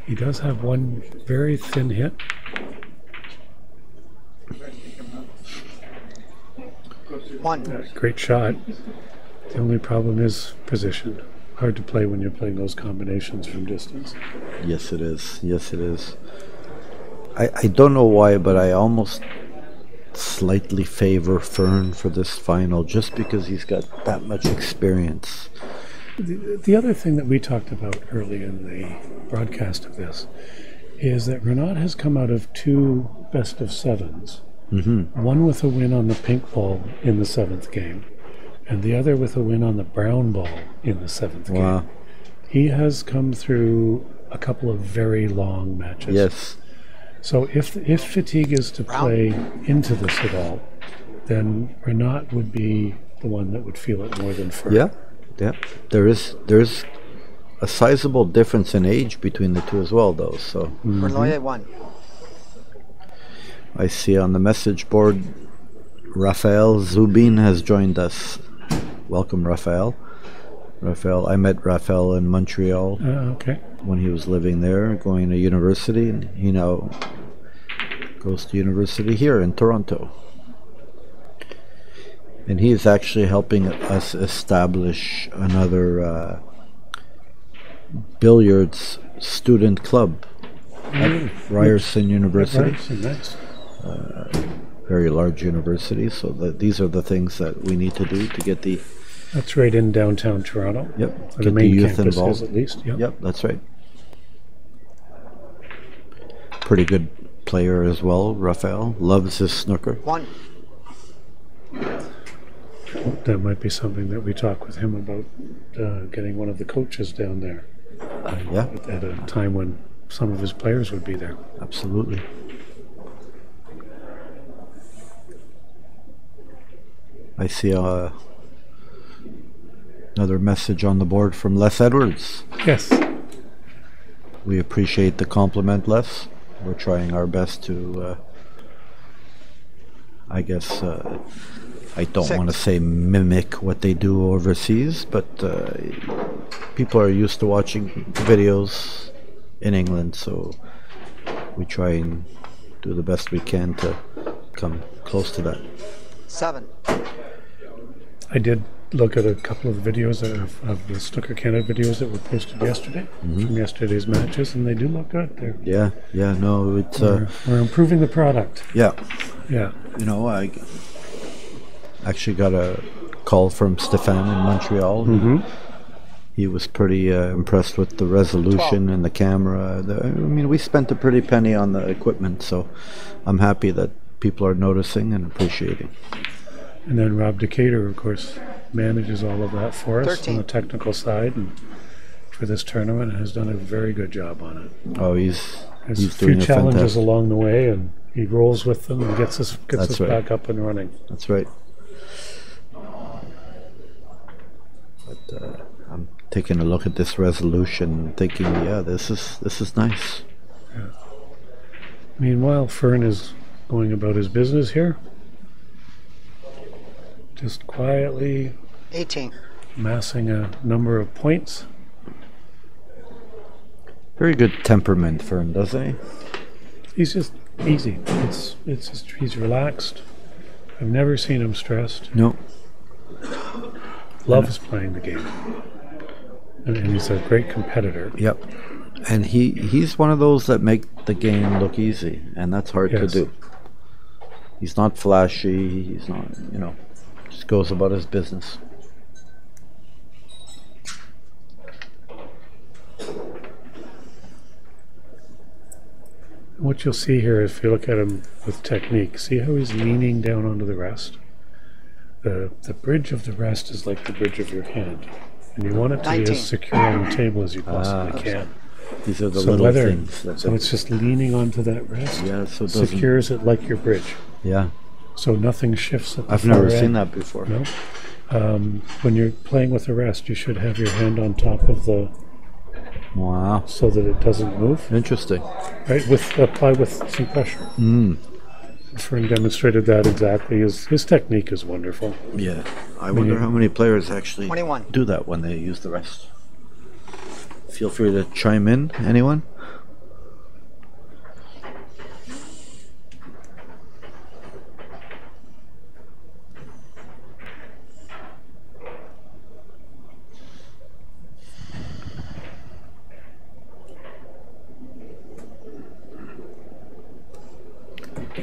F: He does have one very thin hit.
D: One.
F: Great shot. The only problem is position. Hard to play when you're playing those combinations from distance.
G: Yes, it is. Yes, it is. I don't know why, but I almost slightly favor Fern for this final just because he's got that much experience.
F: The other thing that we talked about early in the broadcast of this is that Renat has come out of 2 best of 7s. One with a win on the pink ball in the 7th game, and the other with a win on the brown ball in the 7th
G: Wow.
F: game. He has come through a couple of very long matches.
G: Yes.
F: So if fatigue is to play into this at all, then Renat would be the one that would feel it more than Fern.
G: Yeah. Yeah. There's a sizable difference in age between the two as well, though. So
D: Berloye one.
G: I see on the message board, Rafael Zubin has joined us. Welcome, Rafael. I met Rafael in Montreal
F: Okay.
G: when he was living there, going to university, and he now goes to university here in Toronto. And he is actually helping us establish another billiards student club at Ryerson University.
F: Nice.
G: Very large university, so these are the things that we need to do to get the
F: That's right in downtown Toronto.
G: Yep.
F: Or
G: Get
F: the
G: the
F: main
G: youth
F: campus
G: involved.
F: is at least. Yep.
G: Yep, that's right. Pretty good player as well, Rafael. Loves his snooker.
D: One.
F: That might be something that we talk with him about, getting one of the coaches down there
G: Yeah,
F: at a time when some of his players would be there.
G: absolutely. I see another message on the board from Les Edwards.
F: Yes.
G: We appreciate the compliment, Les. We're trying our best to, I guess, I don't want to say mimic what they do overseas, but people are used to watching videos in England, so we try and do the best we can to come close to that.
D: 7.
F: I did look at a couple of videos of the Snooker Canada videos that were posted yesterday from yesterday's matches, and they do look good.
G: No, it's
F: We're improving the product.
G: yeah.
F: Yeah.
G: You know, I actually got a call from Stefan in Montreal. He was pretty impressed with the resolution and the camera. I mean, we spent a pretty penny on the equipment, so I'm happy that people are noticing and appreciating.
F: And then Rob Decatur, of course, manages all of that for us
D: 13.
F: on the technical side, and for this tournament has done a very good job on it.
G: Oh, he's
F: There's a few
G: doing a
F: challenges
G: fantastic.
F: along the way, and he rolls with them and gets us
G: That's right.
F: back up and running.
G: That's right. But I'm taking a look at this resolution, and thinking, yeah, this is nice.
F: Meanwhile, Fern is going about his business here, just quietly
D: 18.
F: amassing a number of points.
G: Very good temperament for him, doesn't he?
F: He's just easy. It's just, he's relaxed. I've never seen him stressed.
G: No.
F: Loves playing the game. And he's a great competitor.
G: Yep. And he's one of those that make the game look easy, and that's hard to
F: Yes.
G: do. He's not flashy. He's not, just goes about his business.
F: What you'll see here, if you look at him with technique, see how he's leaning down onto the rest? The bridge of the rest is like the bridge of your hand. And you want it to be
D: 19.
F: as secure on the table as you possibly can.
G: These are the
F: So
G: little
F: whether,
G: things.
F: so it's just leaning onto that rest,
G: Yeah, so it doesn't.
F: secures it like your bridge.
G: Yeah,
F: So nothing shifts at the
G: I've
F: far
G: never
F: end.
G: seen that before.
F: No. When you're playing with the rest, you should have your hand on top of the,
G: Wow,
F: so that it doesn't move.
G: interesting.
F: Right, apply with some pressure. Fern demonstrated that exactly. His technique is wonderful.
G: Yeah, I wonder how many players actually
D: 21.
G: do that when they use the rest. Feel free to chime in, anyone?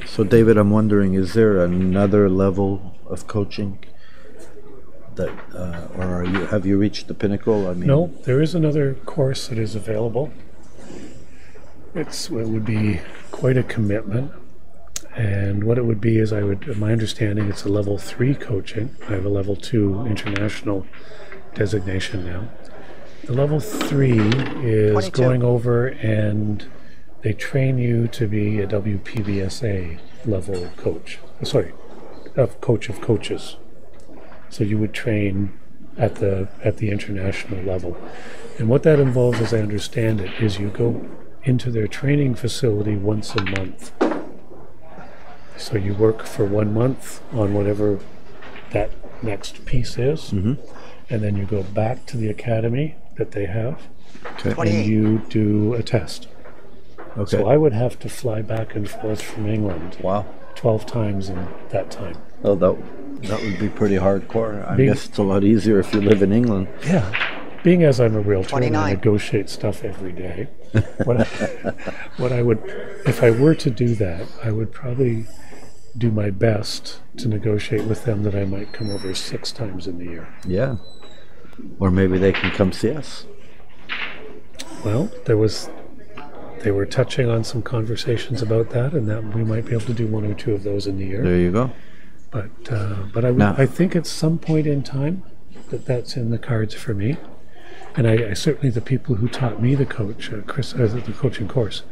G: So, David, I'm wondering, is there another level of coaching that, or have you reached the pinnacle? I mean,
F: No, there is another course that is available. It would be quite a commitment, and what it would be is my understanding, it's a level 3 coaching. I have a level 2 international designation now. The level 3 is
D: 22.
F: going over and they train you to be a WPBSA level coach. Sorry, a coach of coaches. So you would train at the international level. And what that involves, as I understand it, is you go into their training facility once a month. So you work for 1 month on whatever that next piece is, and then you go back to the academy that they have,
G: okay.
D: 28.
F: and you do a test.
G: Okay.
F: So I would have to fly back and forth from England
G: Wow.
F: 12 times in that time.
G: Oh, that would be pretty hardcore. I
F: Being-
G: guess it's a lot easier if you live in England.
F: Yeah. Being as I'm a realtor and I
D: 29.
F: negotiate stuff every day, what I would, if I were to do that, I would probably do my best to negotiate with them that I might come over 6 times in the year.
G: Yeah. Or maybe they can come see us.
F: Well, they were touching on some conversations about that, and that we might be able to do 1 or 2 of those in the year.
G: There you go.
F: But
G: Now-
F: I think at some point in time that's in the cards for me. And I certainly, the people who taught me the coach, Chris, the coaching course,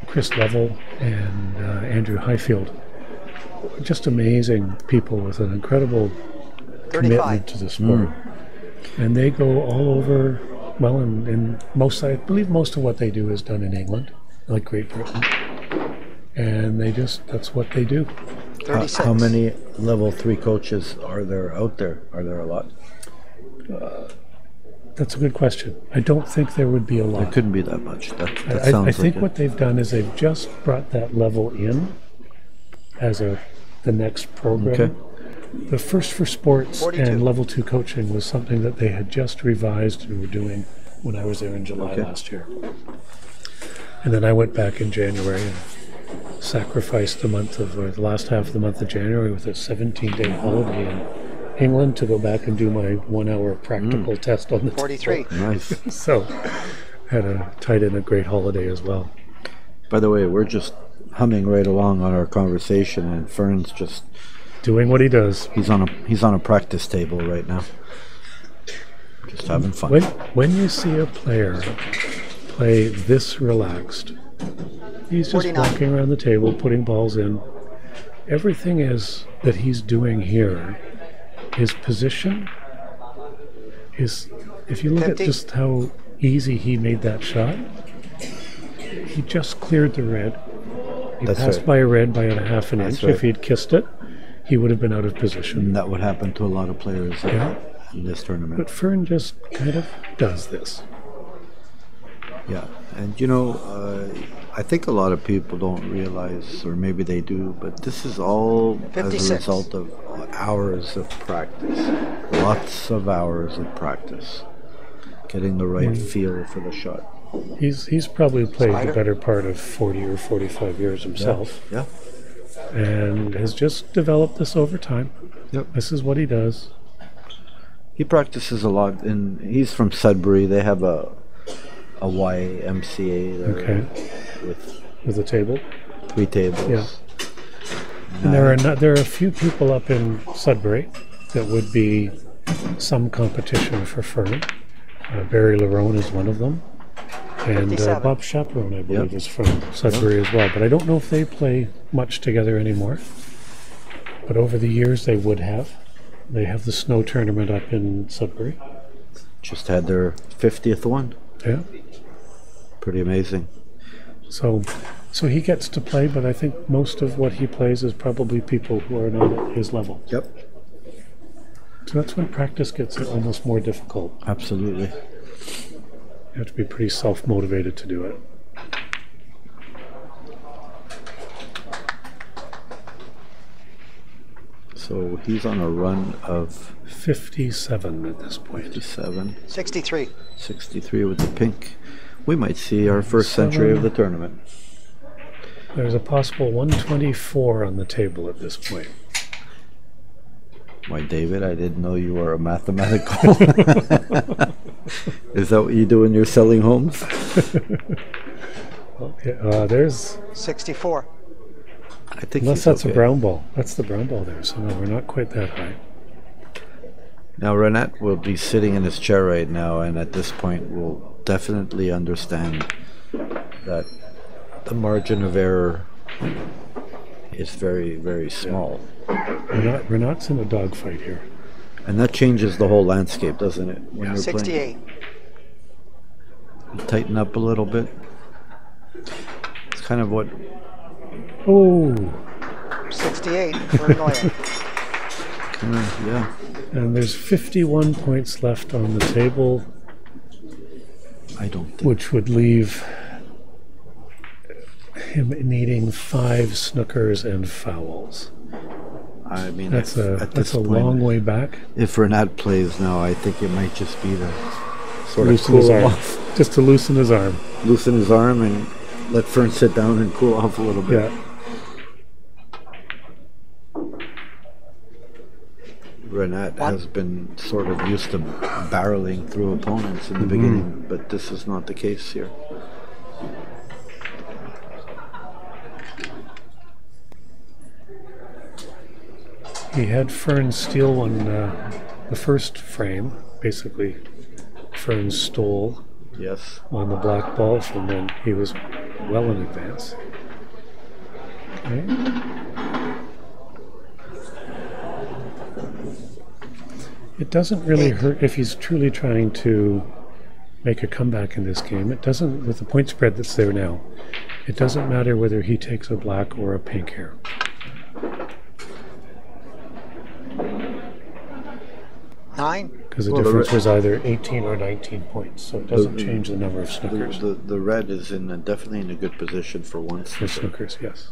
F: Chris Lovell and Andrew Highfield, just amazing people with an incredible
D: 35.
F: commitment to the sport. And they go all over. Well, in most, I believe most of what they do is done in England, like Great Britain. And that's what they do.
D: 36.
G: How many level 3 coaches are there out there? Are there a lot?
F: That's a good question. I don't think there would be a
G: There
F: lot.
G: couldn't be that much. That
F: I
G: sounds
F: think
G: like
F: what they've done is they've just brought that level in as the next program.
G: Okay.
F: The First for Sports
D: 42.
F: and Level 2 coaching was something that they had just revised and were doing when I was there in July last year. And then I went back in January and sacrificed the last half of the month of January with a 17-day holiday in England to go back and do my 1-hour practical test on the
D: 43.
G: nice.
F: So tied in a great holiday as well.
G: By the way, we're just humming right along on our conversation, and Fern's just
F: Doing what he does.
G: he's on a practice table right now, just having fun.
F: When you see a player play this relaxed, he's just
D: 49.
F: walking around the table, putting balls in. Everything is that he's doing here, his position is, if you look
D: 50.
F: at just how easy he made that shot, he just cleared the red. He
G: That's
F: passed
G: right.
F: by a red by a half an
G: That's
F: inch.
G: right.
F: If he'd kissed it, he would have been out of position.
G: And that would happen to a lot of players
F: Yeah.
G: in this tournament.
F: But Fern just kind of does this.
G: Yeah, and I think a lot of people don't realize, or maybe they do, but this is all as a
D: 56.
G: result of hours of practice. Lots of hours of practice. Getting the right feel for the shot.
F: He's probably played
D: Spider.
F: the better part of 40 or 45 years himself,
G: Yeah.
F: and has just developed this over time.
G: Yep.
F: This is what he does.
G: He practices a lot, and he's from Sudbury. They have a YMCA there
F: Okay. With a table.
G: 3 tables.
F: Yeah. And there are a few people up in Sudbury that would be some competition for Fern. Barry Larone is one of them. And
D: 57.
F: Bob Chaperone, I believe,
G: Yep.
F: is from Sudbury as well. But I don't know if they play much together anymore. But over the years, they would have. They have the snow tournament up in Sudbury.
G: Just had their 50th one.
F: Yeah.
G: Pretty amazing.
F: So he gets to play, but I think most of what he plays is probably people who are not at his level.
G: Yep.
F: So that's when practice gets almost more difficult.
G: Absolutely.
F: You have to be pretty self-motivated to do it.
G: So he's on a run of
F: 57 at this point.
G: 57,
D: 63.
G: 63 with the pink. We might see our first century of the tournament.
F: There's a possible 124 on the table at this point.
G: Why, David, I didn't know you were a mathematical. Is that what you do when you're selling homes?
F: There's,
D: 64.
G: I think
F: unless
G: he's
F: that's a
G: okay.
F: brown ball. That's the brown ball there. So no, we're not quite that high.
G: Now, Renat will be sitting in his chair right now, and at this point will definitely understand that the margin of error is very, very small.
F: Renat's in a dogfight here.
G: And that changes the whole landscape, doesn't it? When you're
D: 68.
G: playing. Tighten up a little bit. It's kind of what...
F: Oh,
D: 68 for Neuer.
G: Yeah.
F: and there's 51 points left on the table,
G: I don't think...
F: which would leave him needing 5 snookers and fouls.
G: I mean,
F: That's
G: at this
F: a
G: point,
F: long way back.
G: if Renat plays now, I think it might just be to sort of
F: Loosen his
G: cool him
F: arm.
G: off.
F: Just to loosen his arm.
G: Loosen his arm and let Fern sit down and cool off a little bit.
F: Yeah.
G: Renat has been sort of used to barreling through opponents in the beginning, but this is not the case here.
F: He had Fern steal the first frame. Basically, Fern stole
G: Yes.
F: on the black ball, and then he was well in advance. Okay. It doesn't really hurt if he's truly trying to make a comeback in this game. It doesn't, with the point spread that's there now, it doesn't matter whether he takes a black or a pink here. Because the
G: Well, the
F: difference
G: re-
F: was either 18 or 19 points, so it doesn't change the number of snookers.
G: The red is definitely in a good position for once.
F: For snookers, yes.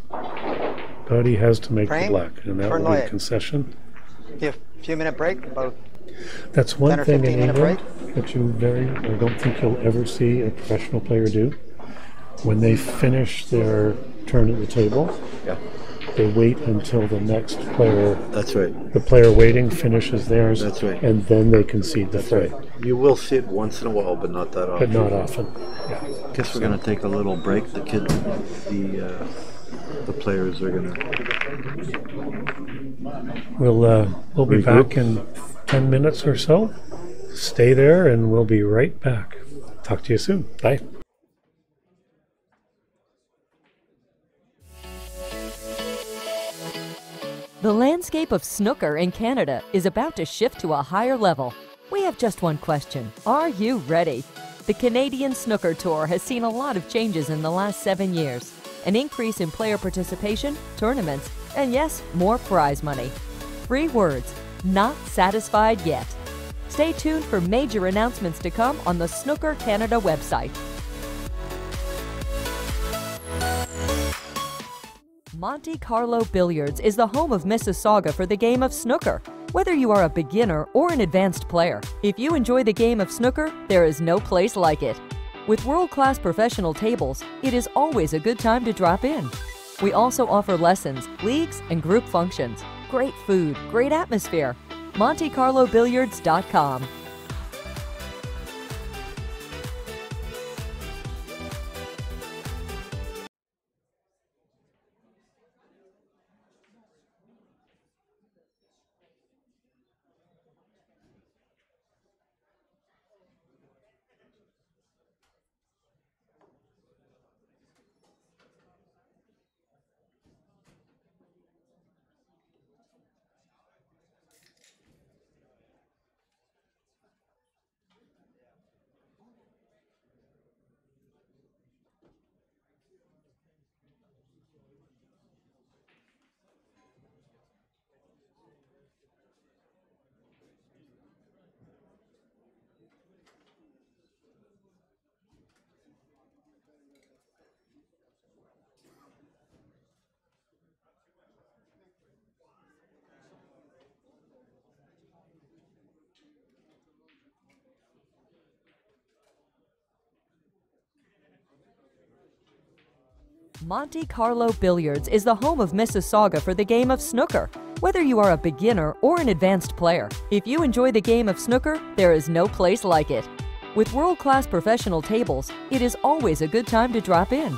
F: But he has to make the
D: Frame
F: black, and that
D: for
F: will be a
D: Lloyd.
F: concession.
D: Give a few minute break, about
F: That's one
D: 10 or
F: thing in
D: 15 minute
F: England that I don't think you'll ever see a professional player do. When they finish their turn at the table,
G: Yeah,
F: they wait until the next player,
G: that's right.
F: the player waiting, finishes theirs,
G: That's right.
F: and then they concede the
G: That's
F: third.
G: right. You will see it once in a while, but not that
F: But
G: often.
F: not often. Yeah.
G: Guess we're gonna take a little break. The players are gonna.
F: We'll be
G: Regroup.
F: back in 10 minutes or so. Stay there, and we'll be right back. Talk to you soon. Bye.
H: The landscape of snooker in Canada is about to shift to a higher level. We have just one question. Are you ready? The Canadian Snooker Tour has seen a lot of changes in the last 7 years. An increase in player participation, tournaments, and yes, more prize money. 3 words, not satisfied yet. Stay tuned for major announcements to come on the Snooker Canada website. Monte Carlo Billiards is the home of Mississauga for the game of snooker. Whether you are a beginner or an advanced player, if you enjoy the game of snooker, there is no place like it. With world-class professional tables, it is always a good time to drop in. We also offer lessons, leagues, and group functions. Great food, great atmosphere. MonteCarloBilliards.com. Monte Carlo Billiards is the home of Mississauga for the game of snooker. Whether you are a beginner or an advanced player, if you enjoy the game of snooker, there is no place like it. With world-class professional tables, it is always a good time to drop in.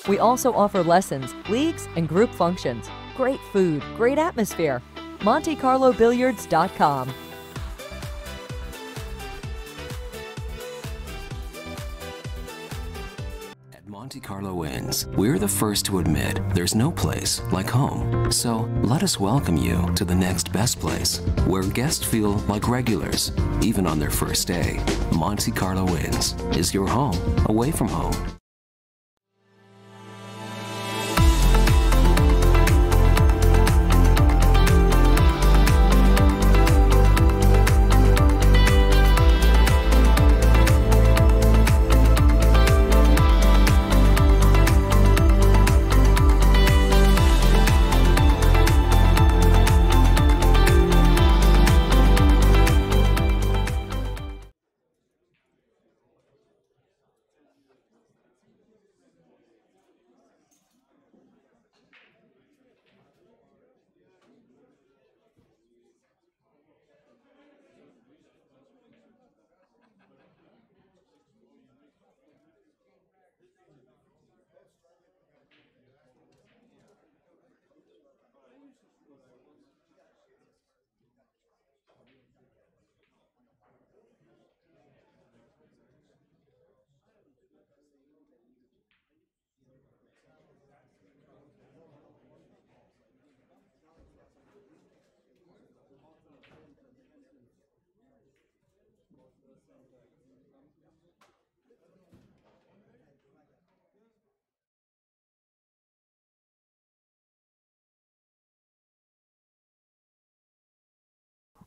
H: We also offer lessons, leagues, and group functions. Great food, great atmosphere. MonteCarloBilliards.com.
I: Monte Carlo Inns, we're the first to admit there's no place like home. So let us welcome you to the next best place, where guests feel like regulars, even on their first day. Monte Carlo Inns is your home away from home.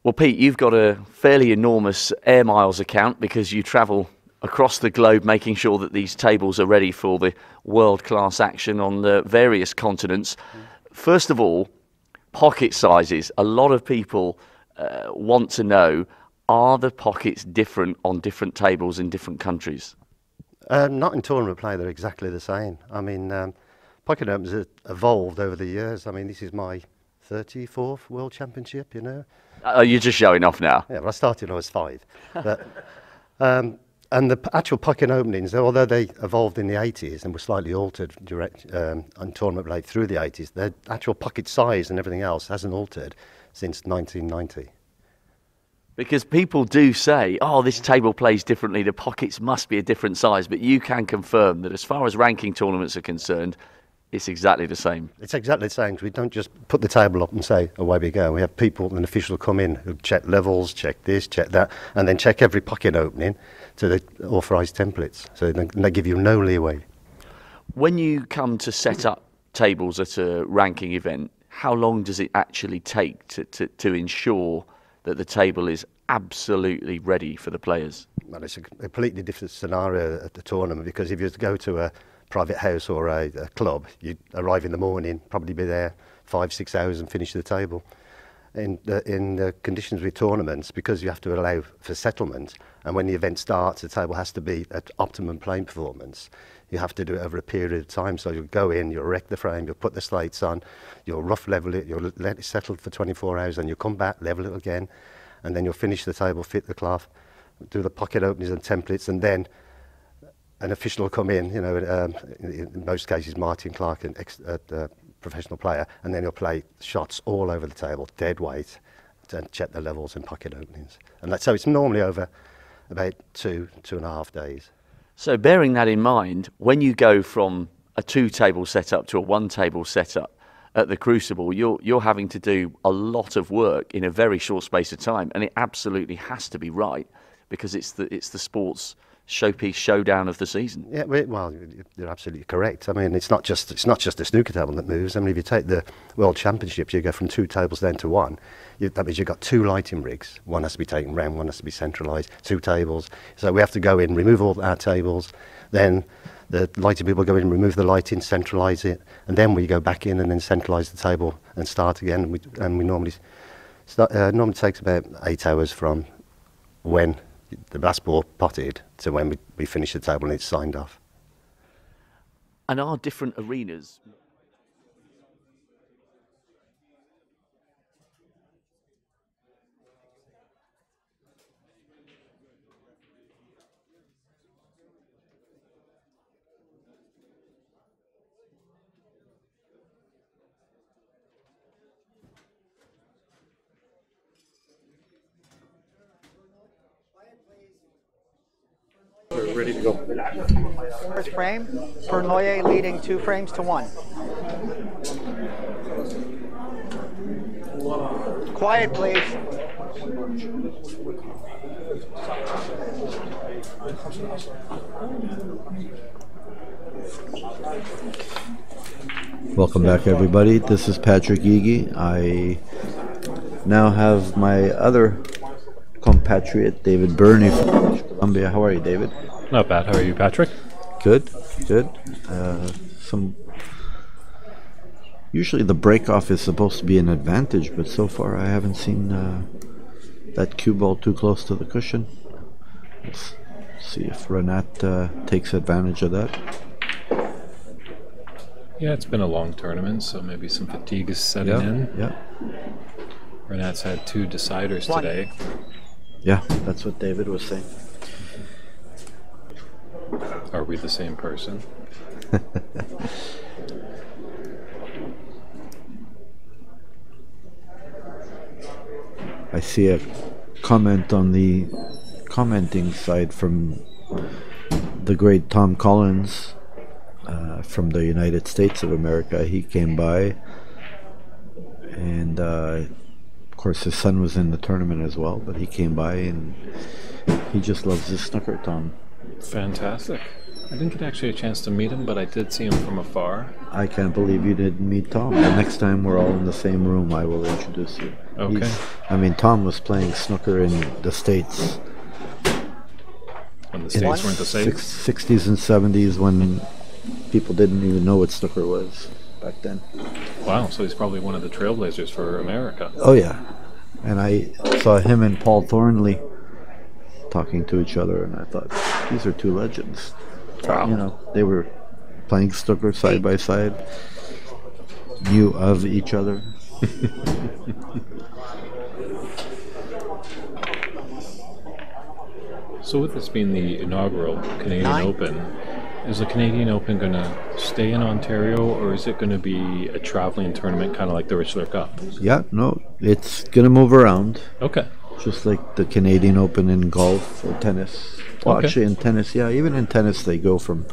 J: Well, Pete, you've got a fairly enormous air miles account because you travel across the globe making sure that these tables are ready for the world-class action on the various continents. First of all, pocket sizes. A lot of people want to know, are the pockets different on different tables in different countries?
K: Not in tournament play, they're exactly the same. I mean, pocket openers have evolved over the years. I mean, this is my 34th World Championship, you know.
J: You're just showing off now.
K: Yeah, well, I started when I was 5. But, and the actual pocket openings, although they evolved in the 80s and were slightly altered on tournament play through the 80s, their actual pocket size and everything else hasn't altered since 1990.
J: Because people do say, oh, this table plays differently, the pockets must be a different size, but you can confirm that as far as ranking tournaments are concerned, it's exactly the same.
K: It's exactly the same, because we don't just put the table up and say, away we go. We have people and officials come in who check levels, check this, check that, and then check every pocket opening to the authorised templates. So they give you no leeway.
J: When you come to set up tables at a ranking event, how long does it actually take to ensure that the table is absolutely ready for the players?
K: Well, it's a completely different scenario at the tournament, because if you go to a private house or a club, you'd arrive in the morning, probably be there 5-6 hours and finish the table. In the conditions with tournaments, because you have to allow for settlement, and when the event starts, the table has to be at optimum playing performance. You have to do it over a period of time. So you'll go in, you'll erect the frame, you'll put the slates on, you'll rough level it, you'll let it settle for 24 hours, and you'll come back, level it again, and then you'll finish the table, fit the cloth, do the pocket openings and templates, and then an official will come in, you know, in most cases Martin Clark, a professional player, and then he'll play shots all over the table, dead weight, and check the levels and pocket openings. And so it's normally over about 2.5 days.
J: So bearing that in mind, when you go from a 2-table setup to a 1-table setup at the Crucible, you're having to do a lot of work in a very short space of time, and it absolutely has to be right, because it's the sport's showpiece showdown of the season.
K: Yeah, well, you're absolutely correct. I mean, it's not just the snooker table that moves. I mean, if you take the World Championships, you go from 2 tables down to 1. That means you've got 2 lighting rigs. One has to be taken round, one has to be centralised. 2 tables. So we have to go in, remove all our tables, then the lighting people go in, remove the lighting, centralise it, and then we go back in and then centralise the table and start again. And we normally start. Normally takes about 8 hours from when the last ball potted to when we finish the table and it's signed off.
J: And are different arenas...
F: We're ready to go.
D: First frame, Bernoulli leading 2 frames to 1. Quiet, please.
B: Welcome back, everybody. This is Patrick Igi. I now have my other compatriot, David Burney from British Columbia. How are you, David?
E: Not bad. How are you, Patrick?
B: Good, good. Usually the break-off is supposed to be an advantage, but so far I haven't seen that cue ball too close to the cushion. Let's see if Renat takes advantage of that.
E: Yeah, it's been a long tournament, so maybe some fatigue is setting in.
B: Yeah.
E: Renat's had 2 deciders today.
B: Yeah, that's what David was saying.
E: Are we the same person?
B: I see a comment on the commenting side from the great Tom Collins from the United States of America. He came by, and of course his son was in the tournament as well, but he came by and he just loves his snooker, Tom.
E: Fantastic. I didn't get actually a chance to meet him, but I did see him from afar.
B: I can't believe you didn't meet Tom. The next time we're all in the same room, I will introduce you.
E: Okay.
B: Tom was playing snooker in the States.
E: When the States weren't the States?
B: 60s and 70s, when people didn't even know what snooker was back then.
E: Wow, so he's probably one of the trailblazers for America.
B: Oh, yeah. And I saw him and Paul Thornley talking to each other, and I thought, these are 2 legends.
E: Wow.
B: You know, they were playing snooker side by side, knew of each other.
E: So with this being the inaugural Canadian Open, is the Canadian Open going to stay in Ontario, or is it going to be a traveling tournament kind of like the Richler Cup?
B: Yeah, no, it's going to move around.
E: Okay.
B: Just like the Canadian Open in golf or tennis. Well,
E: Okay.
B: actually in tennis, yeah, even in tennis they go from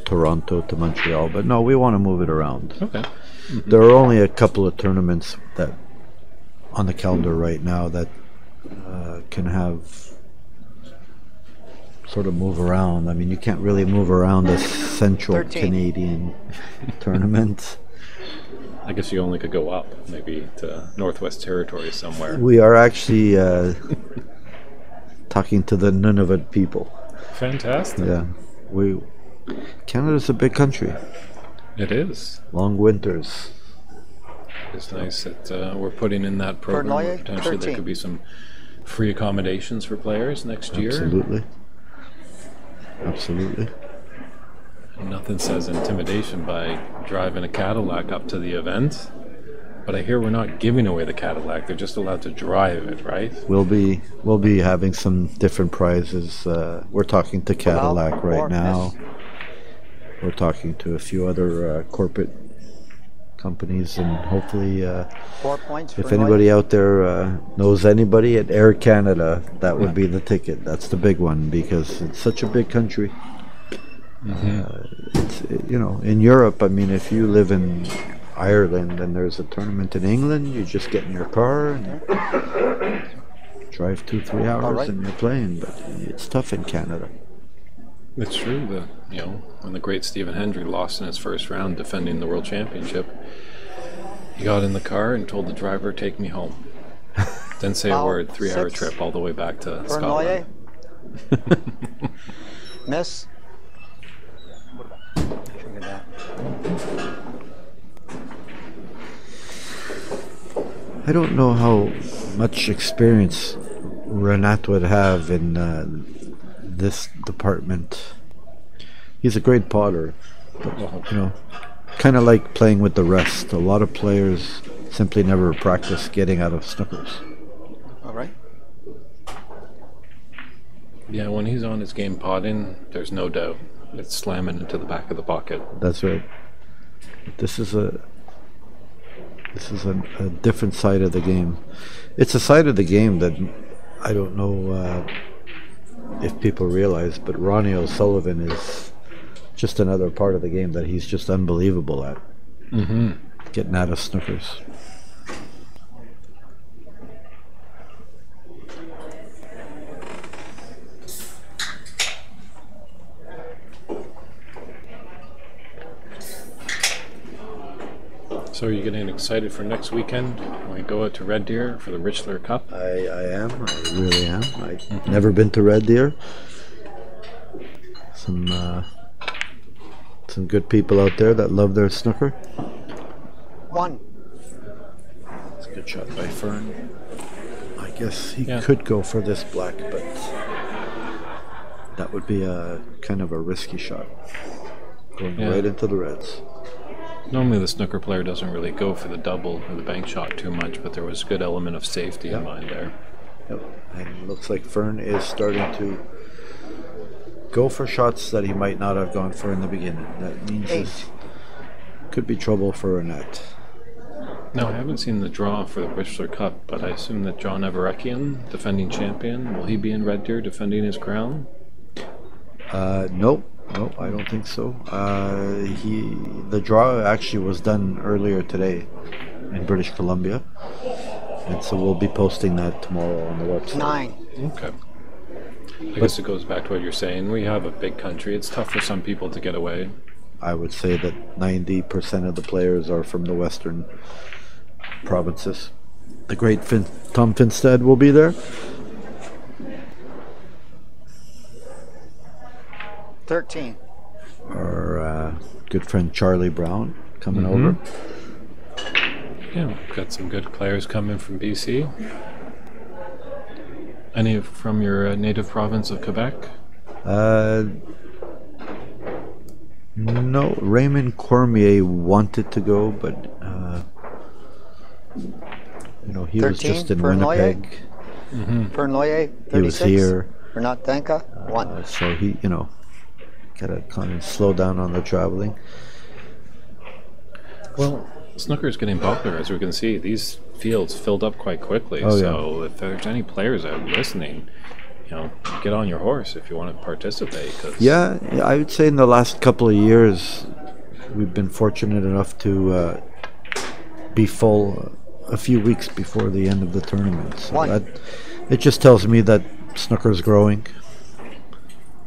B: Toronto to Montreal. But no, we want to move it around.
E: Okay. Mm-hmm.
B: There are only a couple of tournaments that on the calendar right now that can have sort of move around. I mean, you can't really move around a central
D: 13.
B: Canadian tournament.
E: I guess you only could go up, maybe to Northwest Territories somewhere.
B: We are actually talking to the Nunavut people.
E: Fantastic.
B: Yeah, we Canada's a big country.
E: It is.
B: Long winters.
E: It's nice that we're putting in that program where potentially there could be some free accommodations for players next year.
B: Absolutely. Absolutely.
E: And nothing says intimidation by driving a Cadillac up to the event. But I hear we're not giving away the Cadillac; they're just allowed to drive it, right?
B: We'll be having some different prizes. We're talking to Cadillac right now. We're talking to a few other corporate companies, and hopefully,
D: 4 points.
B: if anybody out there knows anybody at Air Canada, that would be the ticket. That's the big one because it's such a big country. It's in Europe. I mean, if you live in Ireland and there's a tournament in England, you just get in your car and drive 2-3 hours and you're playing. But it's tough in Canada.
E: It's true that when the great Stephen Hendry lost in his first round defending the World Championship, he got in the car and told the driver, "Take me home." Didn't say a word. 3-hour trip all the way back to Scotland.
D: Miss.
B: I don't know how much experience Renat would have in this department. He's a great potter, but kind of like playing with the rest. A lot of players simply never practice getting out of snookers.
D: All right.
E: Yeah, when he's on his game potting, there's no doubt it's slamming into the back of the pocket.
B: That's right. This is a different side of the game. It's a side of the game that I don't know if people realize, but Ronnie O'Sullivan is just another part of the game that he's just unbelievable at. Getting out of snookers.
E: So are you getting excited for next weekend when we go out to Red Deer for the Richler Cup?
B: I am. I really am. I've never been to Red Deer. Some good people out there that love their snooker.
D: One.
B: It's a good shot by Fern. I guess he could go for this black, but that would be a kind of a risky shot. Going right into the reds.
E: Normally the snooker player doesn't really go for the double or the bank shot too much, but there was a good element of safety in mind there.
B: Yep. And it looks like Fern is starting to go for shots that he might not have gone for in the beginning. That means it could be trouble for a net.
E: Now, I haven't seen the draw for the Richler Cup, but I assume that John Evereckian, defending champion, will he be in Red Deer defending his crown?
B: Nope. No, I don't think so. The draw actually was done earlier today in British Columbia, and so we'll be posting that tomorrow on the website.
D: 9.
E: Okay. I guess it goes back to what you're saying. We have a big country. It's tough for some people to get away.
B: I would say that 90% of the players are from the western provinces. The great Tom Finstead will be there.
D: 13.
B: Our good friend Charlie Brown coming over.
E: Yeah, we've got some good players coming from BC. Any from your native province of Quebec?
B: No, Raymond Cormier wanted to go, but he was just in Winnipeg.
D: Fernloyer, 36.
B: He was here.
D: Renat Danka, 1.
B: So he, gotta kind of slow down on the traveling.
E: Well, snooker is getting popular, as we can see. These fields filled up quite quickly. So if there's any players out listening, get on your horse if you want to participate.
B: Yeah, I would say in the last couple of years, we've been fortunate enough to be full a few weeks before the end of the tournament. So it just tells me that snooker is growing.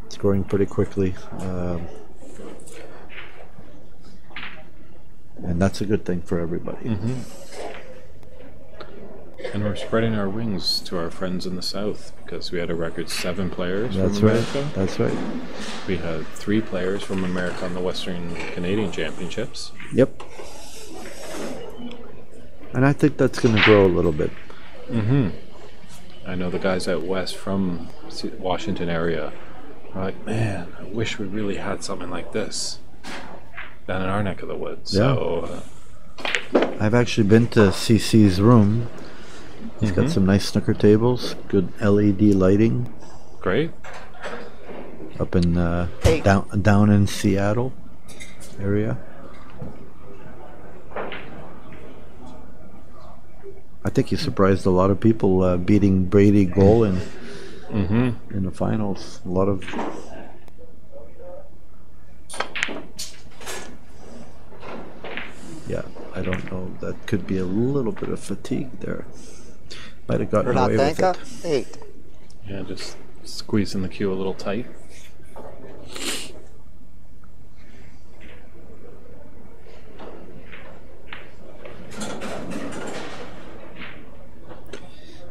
B: It's growing pretty quickly. And that's a good thing for everybody.
E: And we're spreading our wings to our friends in the South because we had a record 7 players
B: That's
E: from
B: right.
E: America.
B: That's right.
E: We had 3 players from America on the Western Canadian Championships.
B: Yep. And I think that's going to grow a little bit.
E: I know the guys out west from Washington area are like, man, I wish we really had something like this down in our neck of the woods.
B: Yeah.
E: So
B: I've actually been to CC's room. He's got some nice snooker tables, good LED lighting.
E: Great.
B: Up in down in Seattle area. I think he surprised a lot of people beating Brady Golin in the finals. A lot of I don't know. That could be a little bit of fatigue there. Might have gotten away with it.
D: 8.
E: Yeah, just squeezing the cue a little tight.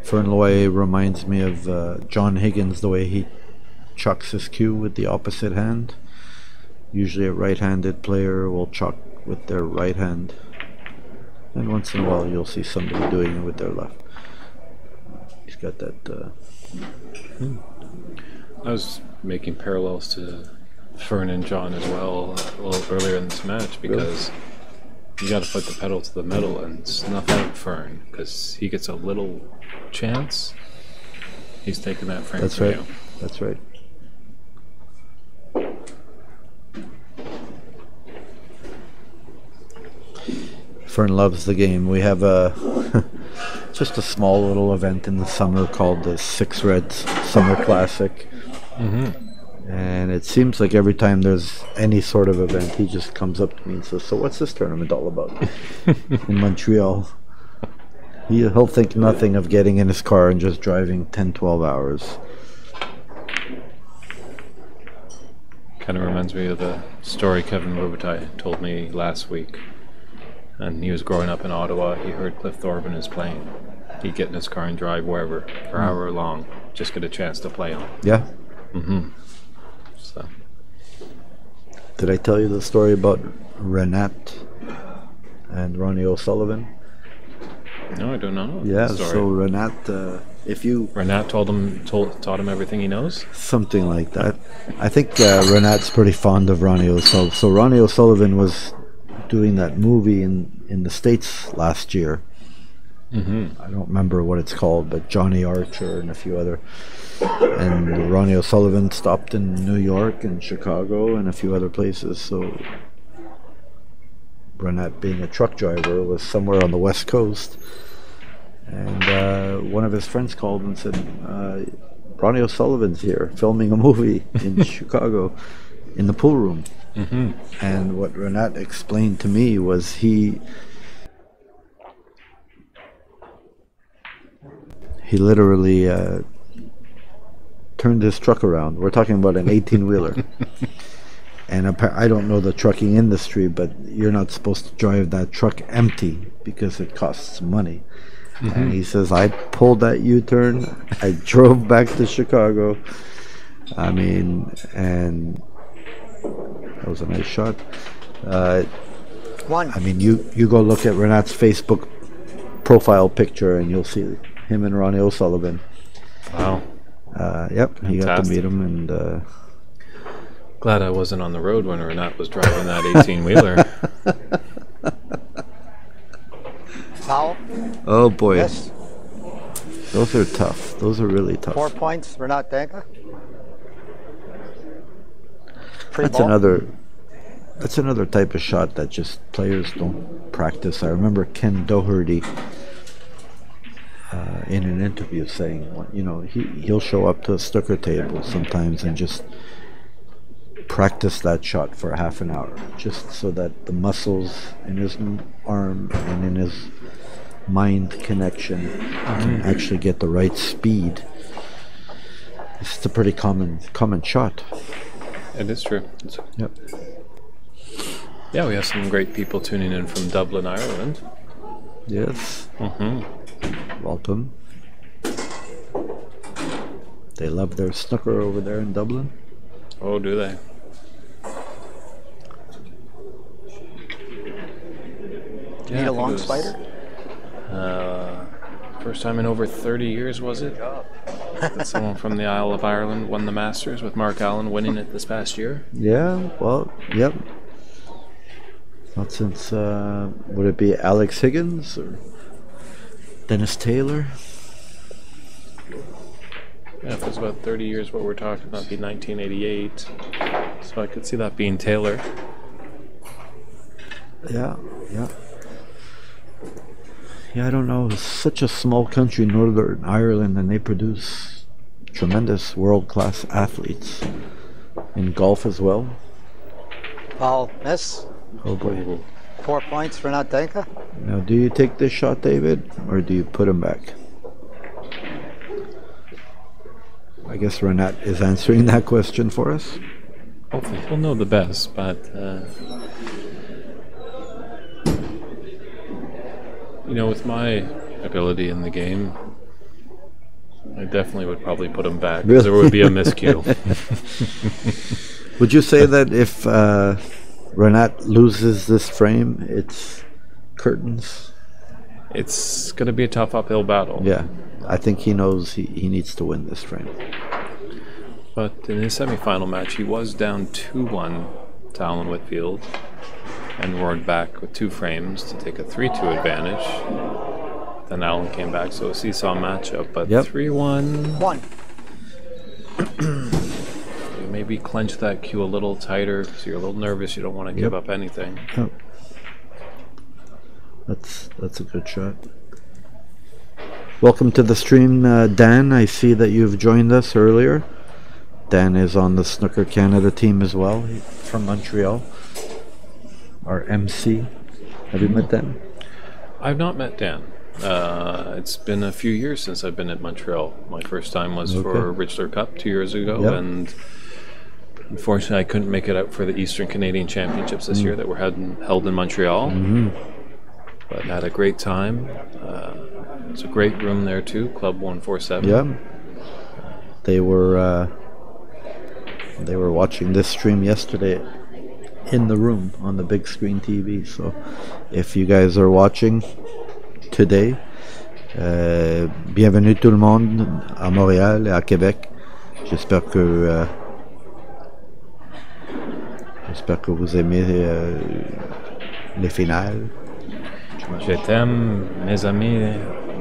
B: Fern Loy reminds me of John Higgins, the way he chucks his cue with the opposite hand. Usually a right-handed player will chuck with their right hand. And once in a while you'll see somebody doing it with their left. He's got that...
E: I was making parallels to Fern and John as well a little earlier in this match because you got to put the pedal to the metal and snuff out Fern because he gets a little chance. He's taking that frame
B: That's
E: for
B: right.
E: you.
B: That's right. Fern loves the game. We have a just a small little event in the summer called the Six Reds Summer Classic. And it seems like every time there's any sort of event, he just comes up to me and says, "So what's this tournament all about?" In Montreal. He'll think nothing of getting in his car and just driving 10-12 hours.
E: Kind of reminds me of the story Kevin Robitaille told me last week. And he was growing up in Ottawa. He heard Cliff Thorburn is playing. He'd get in his car and drive wherever for however long, just get a chance to play him.
B: Yeah.
E: So.
B: Did I tell you the story about Renat and Ronnie O'Sullivan?
E: No, I don't know.
B: Yeah,
E: the story.
B: so Renat, if you...
E: Renat taught him everything he knows?
B: Something like that. I think Renat's pretty fond of Ronnie O'Sullivan. So Ronnie O'Sullivan was doing that movie in the States last year. I don't remember what it's called, but Johnny Archer and a few other. And Ronnie O'Sullivan stopped in New York and Chicago and a few other places. So Renat, being a truck driver, was somewhere on the West Coast. And one of his friends called and said, Ronnie O'Sullivan's here filming a movie in Chicago in the pool room. And what Renat explained to me was he literally turned his truck around. We're talking about an 18-wheeler. And I don't know the trucking industry, but you're not supposed to drive that truck empty because it costs money. And he says, I pulled that U-turn, I drove back to Chicago. I mean, and that was a nice shot. I mean, you go look at Renat's Facebook profile picture and you'll see him and Ronnie O'Sullivan.
E: Wow.
B: Yep,
E: Fantastic.
B: he got to meet him and...
E: Glad I wasn't on the road when Renat was driving that 18-wheeler.
D: Foul?
B: Oh boy.
D: Yes.
B: Those are tough. Those are really tough.
D: 4 points, Renat Danka.
B: That's another type of shot that just players don't practice. I remember Ken Doherty in an interview saying, you know, he'll show up to a snooker table sometimes and just practice that shot for half an hour, just so that the muscles in his arm and in his mind connection can actually get the right speed. It's a pretty common shot.
E: It is true.
B: Yep.
E: Yeah, we have some great people tuning in from Dublin, Ireland.
B: Yes. Welcome. They love their snooker over there in Dublin.
E: Oh, do they?
D: Need a long spider?
E: First time in over 30 years, was it? That someone from the Isle of Ireland won the Masters, with Mark Allen winning it this past year.
B: Yeah, well, yep. Not since, would it be Alex Higgins or Dennis Taylor?
E: Yeah, if it's about 30 years what we're talking about, it'd be 1988. So I could see that being Taylor.
B: Yeah, yeah. Yeah, I don't know. It's such a small country, Northern Ireland, and they produce tremendous world-class athletes in golf as well.
D: Paul, miss.
B: Oh boy.
D: 4 points for Nadenka.
B: Now, do you take this shot, David, or do you put him back? I guess Renat is answering that question for us.
E: Hopefully he'll know the best, but you know, with my ability in the game, I definitely would probably put him back, because there would be a miscue.
B: Would you say that if Renat loses this frame, it's curtains?
E: It's going to be a tough uphill battle.
B: Yeah, I think he knows he needs to win this frame.
E: But in his semi-final match, he was down 2-1 to Alan Whitfield and roared back with 2 frames to take a 3-2 advantage. Then Alan came back, so a seesaw matchup, but 3-1.
D: 1.
E: You maybe clench that cue a little tighter because you're a little nervous. You don't want to give up anything.
B: Oh. That's a good shot. Welcome to the stream, Dan. I see that you've joined us earlier. Dan is on the Snooker Canada team as well. He's from Montreal. Our MC. Have you met Dan?
E: I've not met Dan. It's been a few years since I've been at Montreal. My first time was for Richler Cup 2 years ago, and unfortunately I couldn't make it out for the Eastern Canadian Championships this year that were held in Montreal. But had a great time. It's a great room there too, Club 147.
B: Yeah. They were watching this stream yesterday in the room on the big screen TV. So if you guys are watching today, bienvenue tout le monde à Montréal et à Québec. J'espère que vous aimez les finales.
E: Je t'aime, mes amis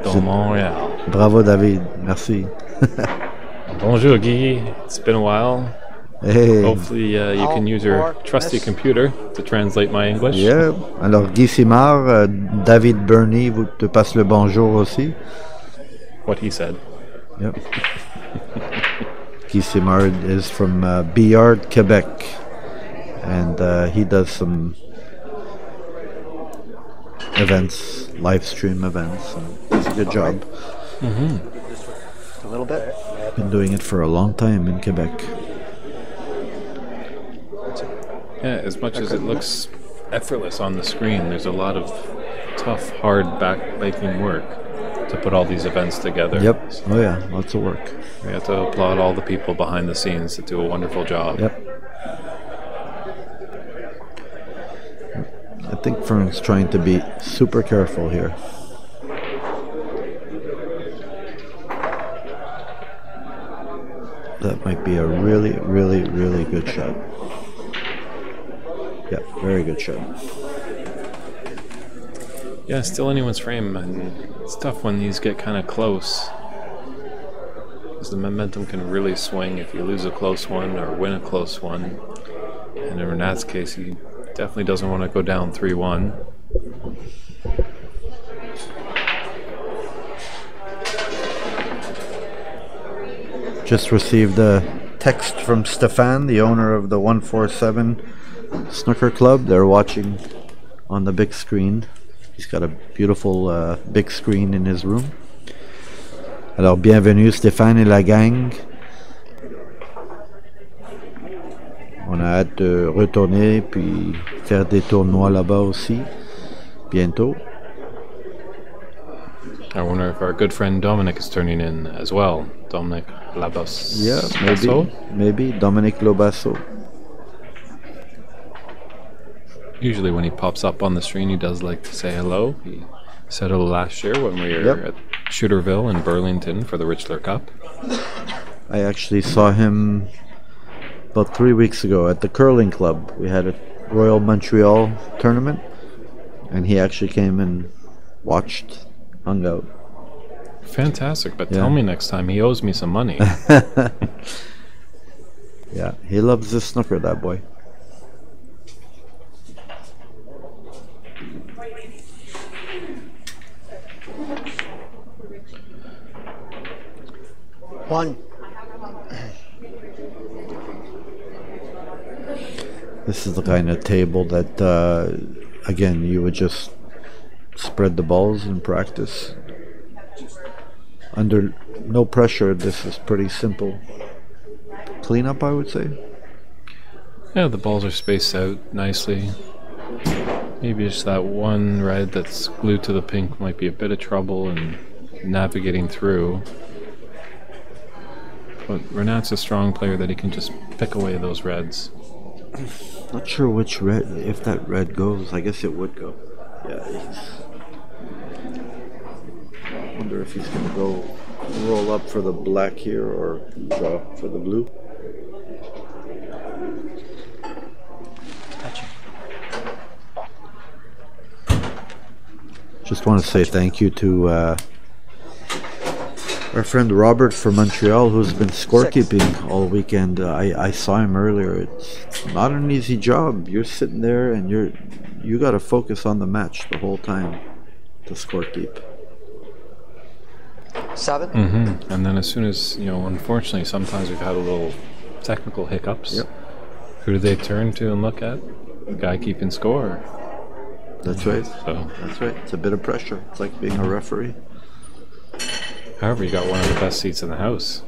E: de Montréal.
B: Bravo, David. Merci.
E: Bonjour, Guy. It's been a while.
B: Hey.
E: Hopefully you can use your trusty computer to translate my English.
B: Yeah. Alors, Guy Simard, David Burney te passe le bonjour aussi.
E: What he said.
B: Yep. Guy Simard is from Billard, Quebec. And he does some events, live stream events. Does a good job.
D: Just a little bit.
B: Been doing it for a long time in Quebec.
E: Yeah, as much as it looks effortless on the screen, there's a lot of tough, hard back-making work to put all these events together.
B: Yep. Oh yeah, lots of work.
E: We have to applaud all the people behind the scenes that do a wonderful job.
B: Yep. I think Fern's trying to be super careful here. That might be a really, really, really good shot. Yeah, very good shot.
E: Yeah, still anyone's frame, and it's tough when these get kind of close, because the momentum can really swing if you lose a close one or win a close one. And in Renat's case, he definitely doesn't want to go down 3-1.
B: Just received a text from Stefan, the owner of the 147 Snooker Club. They're watching on the big screen. He's got a beautiful big screen in his room. Alors, bienvenue Stéphane et la gang. On a hâte de retourner puis faire des tournois là-bas aussi, bientôt.
E: I wonder if our good friend Dominic is turning in as well. Dominic Labos.
B: Yeah, maybe Dominic Lobasso.
E: Usually when he pops up on the screen, he does like to say hello. He said hello last year when we were at Shooterville in Burlington for the Richler Cup.
B: I actually saw him about 3 weeks ago at the curling club. We had a Royal Montreal tournament, and he actually came and watched, hung out.
E: Fantastic, but tell me next time, he owes me some money.
B: Yeah, he loves the snooker, that boy.
D: One.
B: This is the kind of table that, again, you would just spread the balls and practice. Under no pressure, this is pretty simple. Cleanup, I would say.
E: Yeah, the balls are spaced out nicely. Maybe just that one red that's glued to the pink might be a bit of trouble in navigating through. But Renat's a strong player that he can just pick away those reds.
B: Not sure which red, if that red goes. I guess it would go. Yeah. I wonder if he's going to go roll up for the black here or draw for the blue. Just want to say thank you to our friend Robert from Montreal, who's been scorekeeping all weekend. I saw him earlier. It's not an easy job. You're sitting there and you got to focus on the match the whole time to scorekeep.
D: 7.
E: Mm-hmm. And then as soon as, unfortunately, sometimes we've had a little technical hiccups.
B: Yep.
E: Who do they turn to and look at? The guy keeping score.
B: That's right.
E: So
B: that's right. It's a bit of pressure. It's like being a referee.
E: However, you got one of the best seats in the house.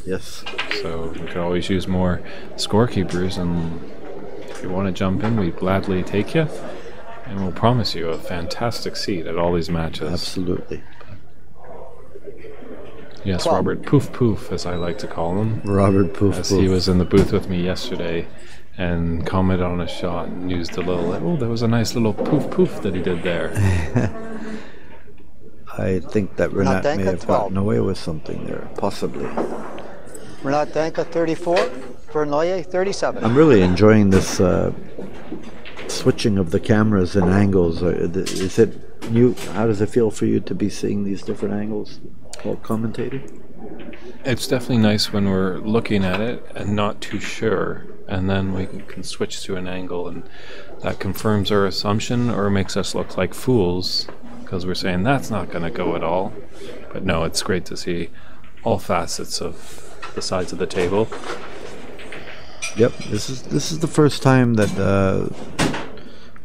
B: Yes.
E: So we could always use more scorekeepers, and if you want to jump in, we'd gladly take you. And we'll promise you a fantastic seat at all these matches.
B: Absolutely.
E: Yes, Robert Poof Poof, as I like to call him.
B: Robert Poof
E: as
B: Poof.
E: He was in the booth with me yesterday and commented on a shot and used a little, there was a nice little poof poof that he did there.
B: I think that Renat may have gotten away with something there, possibly.
D: Renat Danka 34, Vernoye 37.
B: I'm really enjoying this switching of the cameras and angles. Is it new? How does it feel for you to be seeing these different angles while commentating?
E: It's definitely nice when we're looking at it and not too sure, and then we can switch to an angle, and that confirms our assumption or makes us look like fools because we're saying that's not going to go at all. But no, it's great to see all facets of the sides of the table.
B: Yep, this is the first time that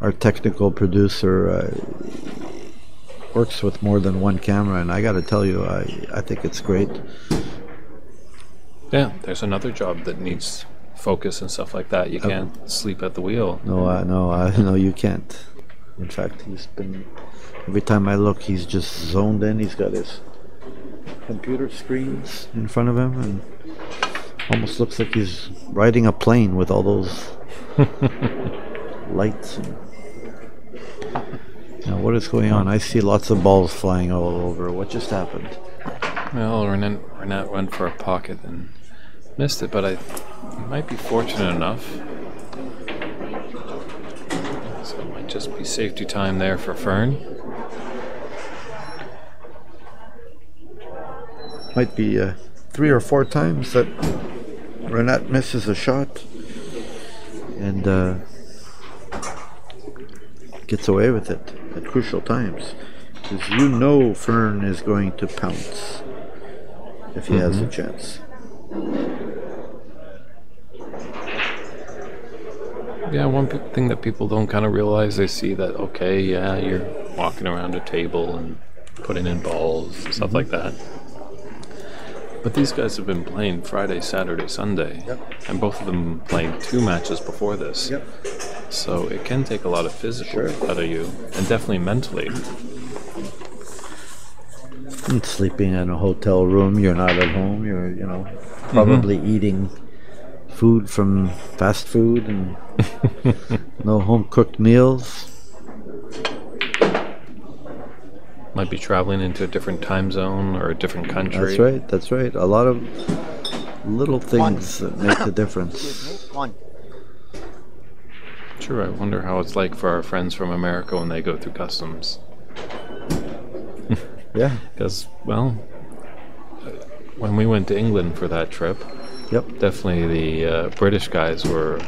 B: our technical producer works with more than one camera, and I got to tell you, I think it's great.
E: Yeah, there's another job that needs focus and stuff like that. You can't sleep at the wheel.
B: No, you can't. In fact, he's been, every time I look, he's just zoned in. He's got his computer screens in front of him, and almost looks like he's riding a plane with all those lights. And now, what is going on? I see lots of balls flying all over. What just happened?
E: Well, Renat went for a pocket and missed it, but I might be fortunate enough. So it might just be safety time there for Fern.
B: Might be 3 or 4 times that Renat misses a shot and gets away with it at crucial times. Because you know Fern is going to pounce if he has a chance.
E: Yeah, one thing that people don't kind of realize, they see that, okay, yeah, you're walking around a table and putting in balls and stuff like that. But these guys have been playing Friday, Saturday, Sunday, and both of them playing 2 matches before this. So it can take a lot of physical out of you, and definitely mentally.
B: And sleeping in a hotel room, you're not at home. You're, probably eating food from fast food and no home cooked meals.
E: Might be traveling into a different time zone or a different country.
B: That's right. A lot of little things that make the difference.
D: One.
E: Sure, I wonder how it's like for our friends from America when they go through customs.
B: Yeah.
E: Because, well, when we went to England for that trip, definitely the British guys were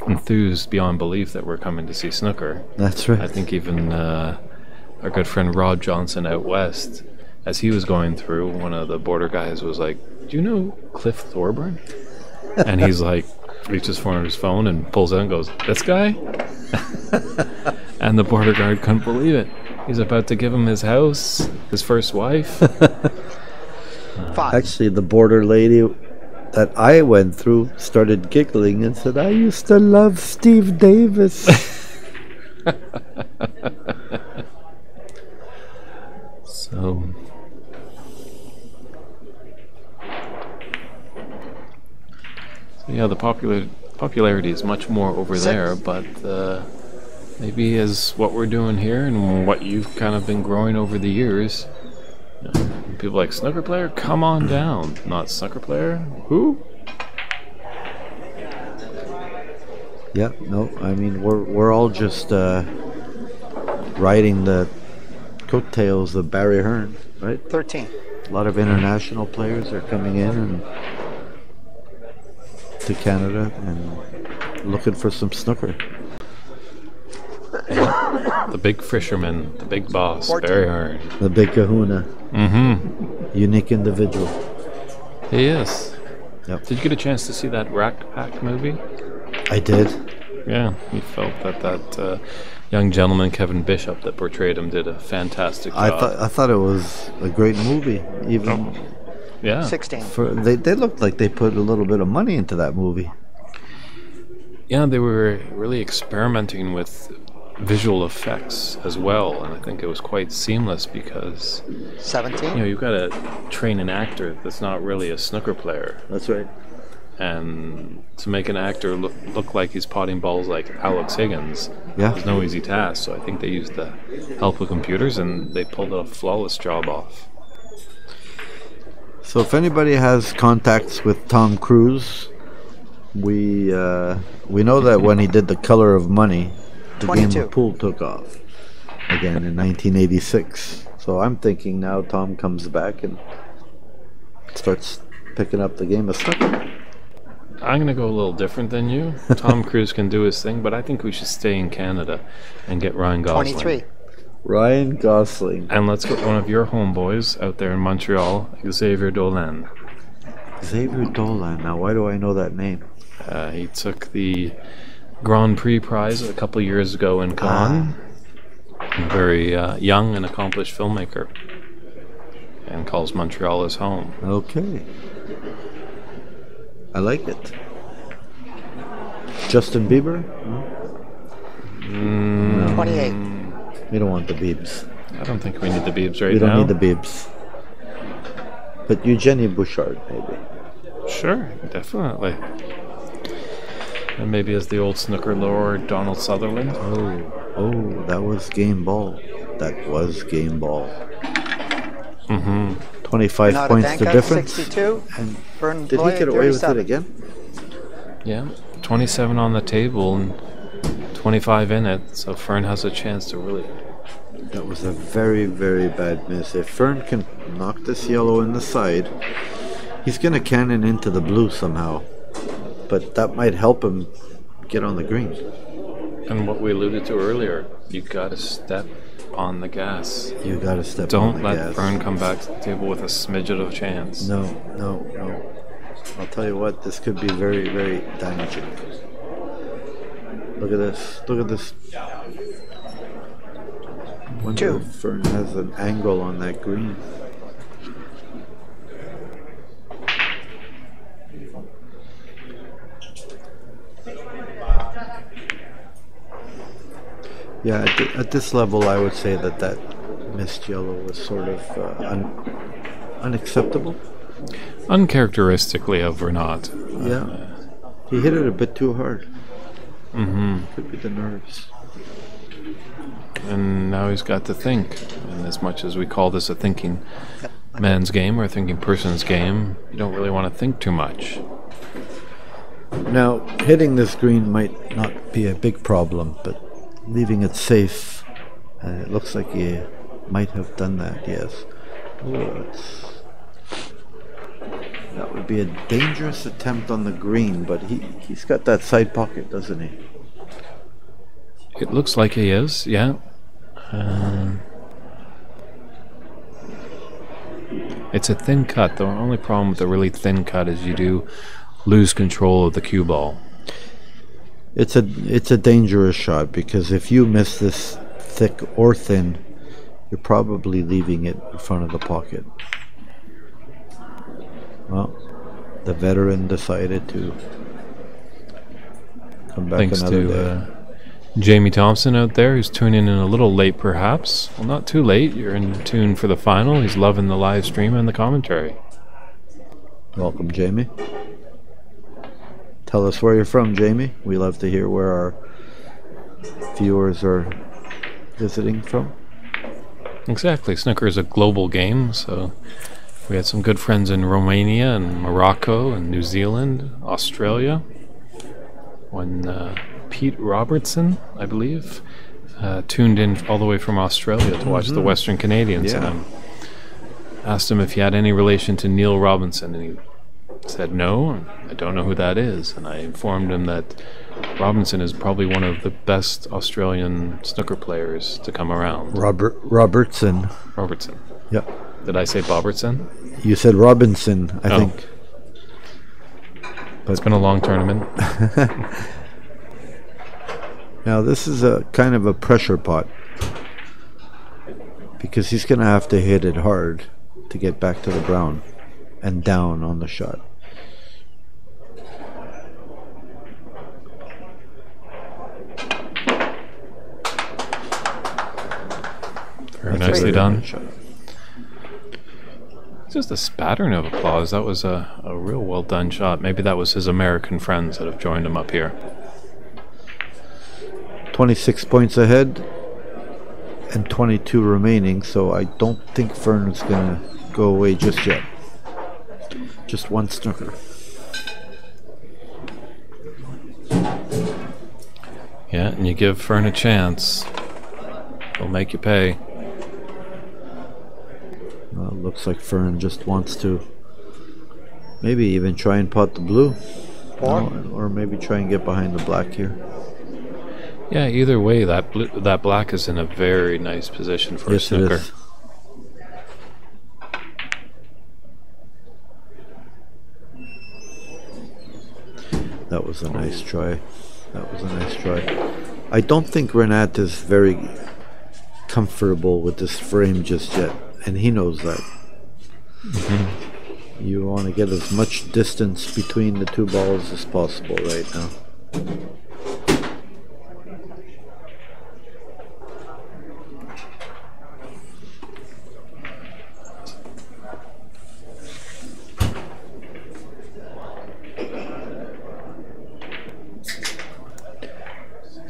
E: enthused beyond belief that we're coming to see snooker.
B: That's right.
E: I think even our good friend Rob Johnson out west, as he was going through, one of the border guys was like, "Do you know Cliff Thorburn?" And he's like, reaches for his phone and pulls out and goes, "This guy?" And the border guard couldn't believe it. He's about to give him his house, his first wife.
B: Actually, the border lady that I went through started giggling and said, "I used to love Steve Davis."
E: So yeah, the popularity is much more over there, but maybe as what we're doing here and what you've kind of been growing over the years, people like snooker player, come on down. Not snooker player, who?
B: Yeah, no, I mean we're all just riding the coattails of Barry Hearn, right?
D: 13.
B: A lot of international players are coming in and to Canada and looking for some snooker.
E: The big fisherman, the big boss,
D: 14.
E: Barry Hearn.
B: The big kahuna.
E: Mm-hmm.
B: Unique individual.
E: He is.
B: Yep.
E: Did you get a chance to see that Rack Pack movie?
B: I did.
E: Yeah, he felt that young gentleman, Kevin Bishop, that portrayed him did a fantastic job.
B: I thought it was a great movie. Even
E: yeah.
D: 16.
B: They looked like they put a little bit of money into that movie.
E: Yeah, they were really experimenting with visual effects as well, and I think it was quite seamless because
D: 17.
E: you've got to train an actor that's not really a snooker player.
B: That's right.
E: And to make an actor look like he's potting balls like Alex Higgins is no easy task. So I think they used the help of computers and they pulled a flawless job off.
B: So if anybody has contacts with Tom Cruise, we know that when he did The Color of Money, the
D: 22.
B: game of pool took off again in 1986. So I'm thinking now Tom comes back and starts picking up the game of snooker.
E: I'm going to go a little different than you. Tom Cruise can do his thing, but I think we should stay in Canada and get Ryan Gosling.
D: 23.
B: Ryan Gosling.
E: And let's get one of your homeboys out there in Montreal, Xavier Dolan.
B: Xavier Dolan. Now, why do I know that name?
E: He took the Grand Prix prize a couple of years ago in Cannes. A very young and accomplished filmmaker. And calls Montreal his home.
B: Okay. I like it. Justin Bieber? No.
D: 28.
B: We don't want the Biebs.
E: I don't think we need the Biebs right now.
B: We don't need the Biebs. But Eugenie Bouchard, maybe.
E: Sure, definitely. And maybe as the old snooker lord, Donald Sutherland.
B: Oh, that was game ball. That was game ball.
E: Mm-hmm.
B: 25
D: Renata
B: points
D: Danka,
B: the difference.
D: 62.
B: And
D: Vern
B: did he
D: Bloy,
B: get away
D: 37.
B: with it again?
E: Yeah, 27 on the table and 25 in it, so Fern has a chance to really...
B: That was a very, very bad miss. If Fern can knock this yellow in the side, he's going to cannon into the blue somehow. But that might help him get on the green.
E: And what we alluded to earlier, you got to step on the gas.
B: You got to step
E: Don't
B: on the gas.
E: let Fern come back to the table with a smidget of a chance.
B: No. I'll tell you what, this could be very, very damaging. Look at this. Look at this. I wonder if Fern has an angle on that green. Yeah, at this level, I would say that missed yellow was sort of unacceptable.
E: Uncharacteristically of Renat.
B: Yeah. He hit it a bit too hard.
E: Mm-hmm.
B: Could be the nerves.
E: And now he's got to think. And as much as we call this a thinking man's game or a thinking person's game, you don't really want to think too much.
B: Now, hitting this green might not be a big problem, but leaving it safe, it looks like he might have done that, yes. Oh, that would be a dangerous attempt on the green, but he's got that side pocket, doesn't he?
E: It looks like he is, yeah. It's a thin cut. The only problem with a really thin cut is you do lose control of the cue ball.
B: It's a dangerous shot, because if you miss this thick or thin, you're probably leaving it in front of the pocket. Well, the veteran decided to come back
E: Thanks
B: another
E: to
B: day.
E: Jamie Thompson out there, who's tuning in a little late perhaps. Well, not too late. You're in tune for the final. He's loving the live stream and the commentary.
B: Welcome, Jamie. Tell us where you're from, Jamie. We love to hear where our viewers are visiting from.
E: Exactly. Snooker is a global game, so we had some good friends in Romania and Morocco and New Zealand, Australia. When Pete Robertson, I believe, tuned in all the way from Australia to watch the Western Canadians.
B: Yeah.
E: And I asked him if he had any relation to Neil Robinson, and he said no, I don't know who that is. And I informed him that Robinson is probably one of the best Australian snooker players to come around.
B: Robertson.
E: Robertson.
B: Yep.
E: Did I say Bobertson?
B: You said Robinson, I think.
E: But it's been a long tournament.
B: Now this is a kind of a pressure pot, because he's going to have to hit it hard to get back to the brown and down on the shot.
E: Very nicely done. Just a spattering of applause. That was a real well done shot. Maybe that was his American friends that have joined him up here.
B: 26 points ahead and 22 remaining, so I don't think Fern's going to go away just yet. Just one snooker.
E: Yeah, and you give Fern a chance, he'll make you pay.
B: Well, it looks like Fern just wants to maybe even try and pot the blue. Or maybe try and get behind the black here.
E: Yeah, either way, that black is in a very nice position for a snooker.
B: It is. That was a nice try. That was a nice try. I don't think Renat is very comfortable with this frame just yet, and he knows that. You want to get as much distance between the two balls as possible right now.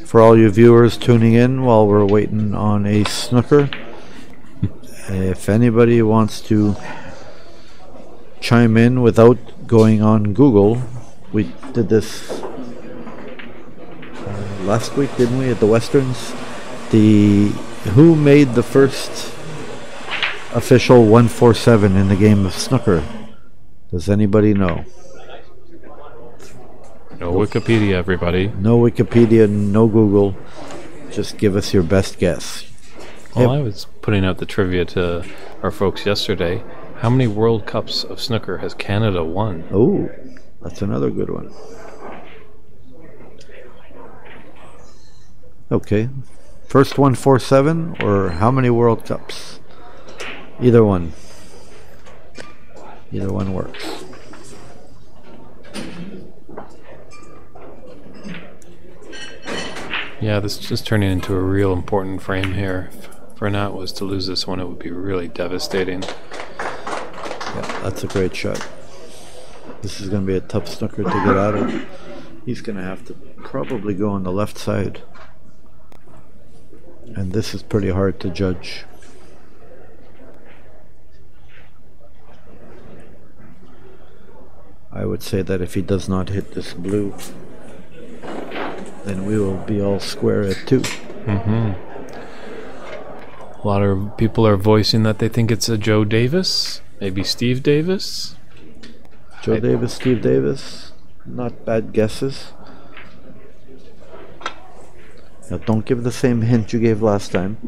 B: For all you viewers tuning in while we're waiting on a snooker, if anybody wants to chime in without going on Google, we did this last week, didn't we, at the Westerns? Who made the first official 147 in the game of snooker? Does anybody know?
E: No Wikipedia, everybody.
B: No Wikipedia, no Google. Just give us your best guess.
E: Well, I was putting out the trivia to our folks yesterday. How many World Cups of snooker has Canada won?
B: Oh, that's another good one. Okay. First 147 or how many World Cups? Either one. Either one works.
E: Yeah, this is just turning into a real important frame here. Bernat was to lose this one, it would be really devastating.
B: Yeah, that's a great shot. This is going to be a tough snooker to get out of. He's going to have to probably go on the left side. And this is pretty hard to judge. I would say that if he does not hit this blue, then we will be all square at 2.
E: A lot of people are voicing that they think it's a Joe Davis, maybe Steve Davis.
B: Joe Davis, Steve Davis, not bad guesses. Now don't give the same hint you gave last time.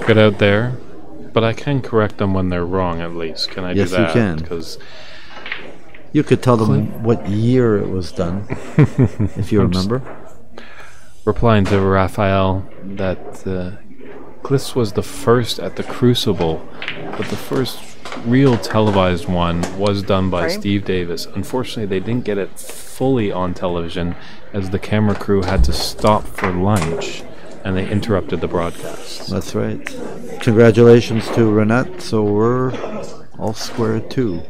E: Good out there. But I can correct them when they're wrong, at least. Can I do that?
B: Yes, you can.
E: Because
B: you could tell them what year it was done, if you remember.
E: Replying to Raphael that this was the first at the Crucible, but the first real televised one was done by Steve Davis. Unfortunately, they didn't get it fully on television as the camera crew had to stop for lunch and they interrupted the broadcast.
B: That's right. Congratulations to Renat. So we're all square at 2.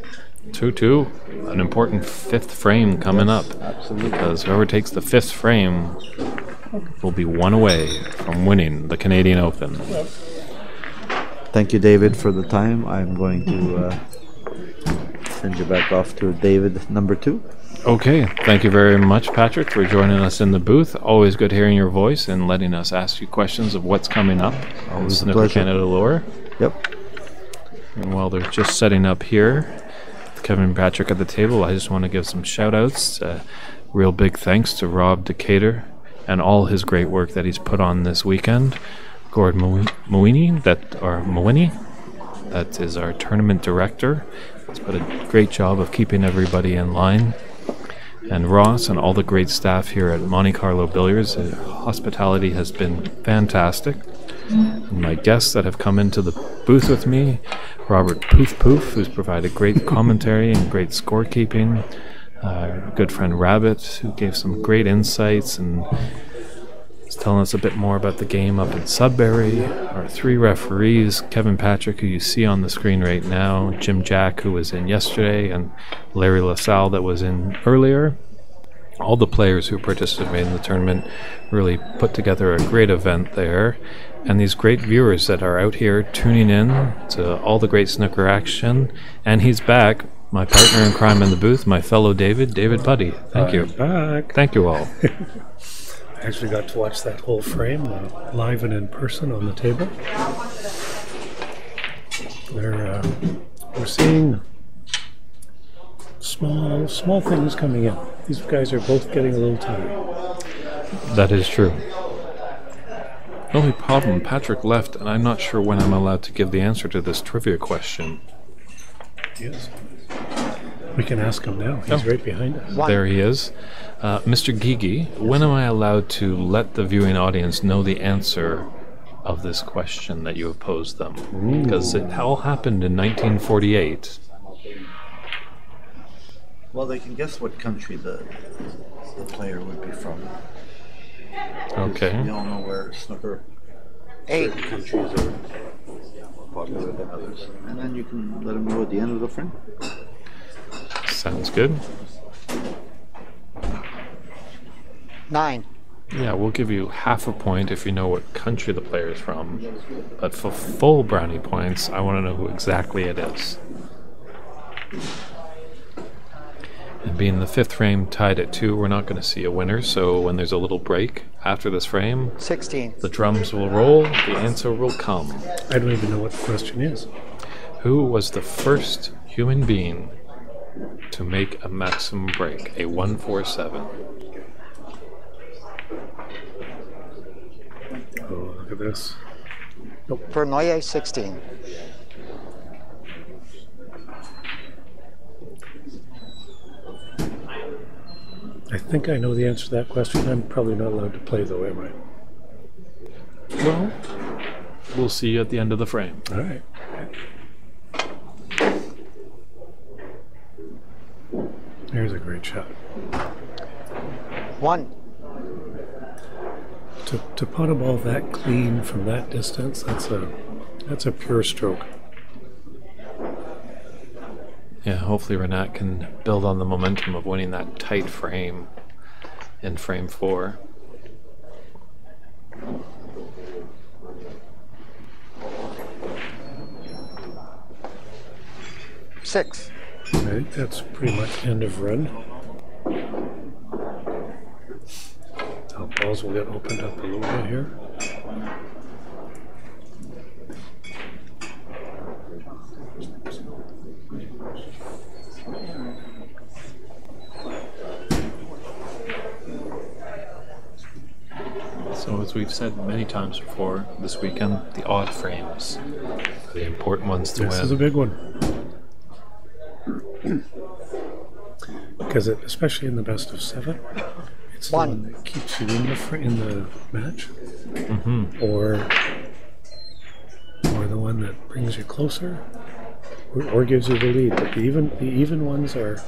E: 2-2. An important 5th frame coming up.
B: Absolutely.
E: Because whoever takes the 5th frame will be one away from winning the Canadian Open.
B: Thank you, David, for the time. I'm going to send you back off to David number 2.
E: Okay, thank you very much, Patrick, for joining us in the booth. Always good hearing your voice and letting us ask you questions of what's coming up.
B: Always a
E: Snooker
B: pleasure.
E: Canada Lore.
B: Yep.
E: And while they're just setting up here, Kevin and Patrick at the table, I just want to give some shout-outs. Real big thanks to Rob Decatur and all his great work that he's put on this weekend. Gord Moini, that is our tournament director. He's put a great job of keeping everybody in line. And Ross and all the great staff here at Monte Carlo Billiards. Hospitality has been fantastic. And my guests that have come into the booth with me, Robert Poof Poof, who's provided great commentary and great scorekeeping. Our good friend Rabbit, who gave some great insights and is telling us a bit more about the game up in Sudbury. Our 3 referees, Kevin Patrick, who you see on the screen right now, Jim Jack, who was in yesterday, and Larry LaSalle, that was in earlier. All the players who participated in the tournament really put together a great event there. And these great viewers that are out here tuning in to all the great snooker action. And he's back, my partner in crime in the booth, my fellow David Putty. Thank you.
F: Back.
E: Thank you all.
F: I actually got to watch that whole frame live and in person on the table. We're seeing small things coming in. These guys are both getting a little tired.
E: That is true. The only problem, Patrick left, and I'm not sure when I'm allowed to give the answer to this trivia question.
F: Yes. We can ask him now. He's right behind us.
E: There he is. Mr. Gigi, when am I allowed to let the viewing audience know the answer of this question that you have posed them? Because it all happened in 1948.
B: Well, they can guess what country the player would be from.
E: Okay.
B: We all know where snooker certain countries are more popular than others. And then you can let them know at the end of the frame.
E: Sounds good.
D: 9.
E: Yeah, we'll give you half a point if you know what country the player is from. But for full brownie points, I want to know who exactly it is. And being the 5th frame tied at 2, we're not going to see a winner. So when there's a little break after this frame,
D: 16.
E: the drums will roll, the answer will come.
F: I don't even know what the question is.
E: Who was the first human being to make a maximum break, a 147?
F: Oh, look at this.
D: Vernoye, 16.
F: I think I know the answer to that question. I'm probably not allowed to play though, am I?
E: Well, we'll see you at the end of the frame.
F: All right. Here's a great shot.
D: 1.
F: To pot a ball that clean from that distance, that's a pure stroke.
E: Yeah, hopefully Renat can build on the momentum of winning that tight frame in frame 4.
D: Six.
F: I think that's pretty much end of run. Now balls will get opened up a little bit here.
E: So as we've said many times before this weekend, the odd frames are the important ones to win.
F: This is a big one. Because especially in the best of 7, it's the one that keeps you in the match, or the one that brings you closer, or gives you the lead. But the even ones are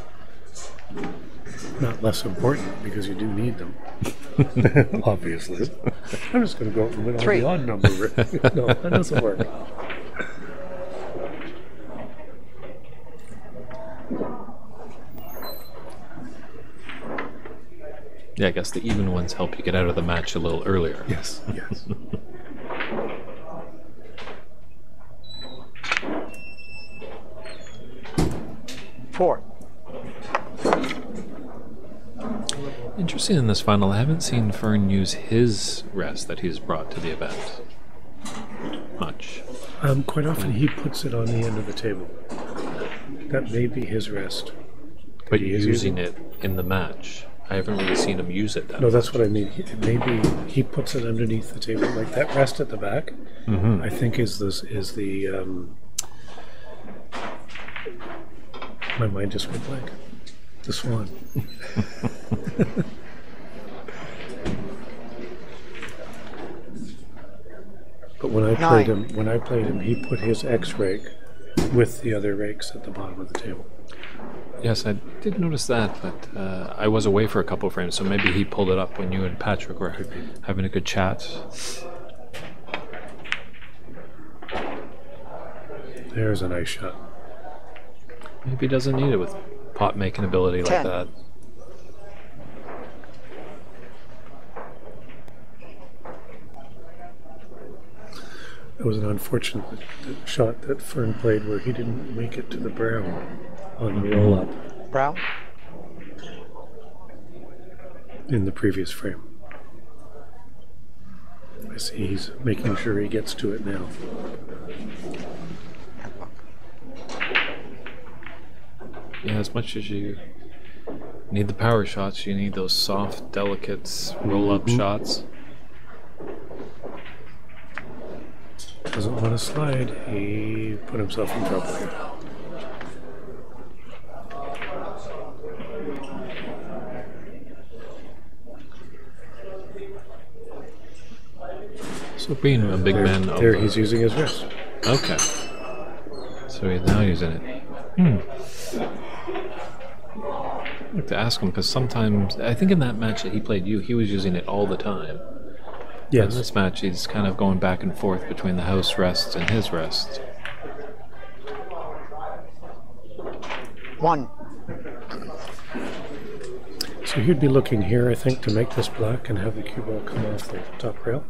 F: not less important because you do need them. Obviously, I'm just going to go out and win all the odd number. No, that doesn't work.
E: Yeah, I guess the even ones help you get out of the match a little earlier.
F: Yes, yes.
D: Four.
E: Interesting in this final, I haven't seen Fern use his rest that he's brought to the event much.
F: Quite often he puts it on the end of the table. That may be his rest.
E: But using it in the match. I haven't really seen him use it that
F: No, that's what I mean. Maybe he puts it underneath the table. Like that rest at the back, I think is the my mind just went blank. The swan. But when I played him, he put his X rake with the other rakes at the bottom of the table.
E: Yes, I did notice that, but I was away for a couple of frames, so maybe he pulled it up when you and Patrick were having a good chat.
F: There's a nice shot.
E: Maybe he doesn't need it with pot making ability like that.
F: It was an unfortunate shot that Fern played where he didn't make it to the brown on the roll up.
D: Brown?
F: In the previous frame. I see he's making sure he gets to it now.
E: Yeah, as much as you need the power shots, you need those soft, delicate roll-up shots.
F: Doesn't want to slide. He put himself in trouble here.
E: So being a big man...
F: There he's using his wrist.
E: Okay. So he's now using it. I'd like to ask him, because sometimes... I think in that match that he played you, he was using it all the time.
F: Yes.
E: In this match, he's kind of going back and forth between the house rests and his rest.
D: One.
F: So he'd be looking here, I think, to make this black and have the cue ball come off the top rail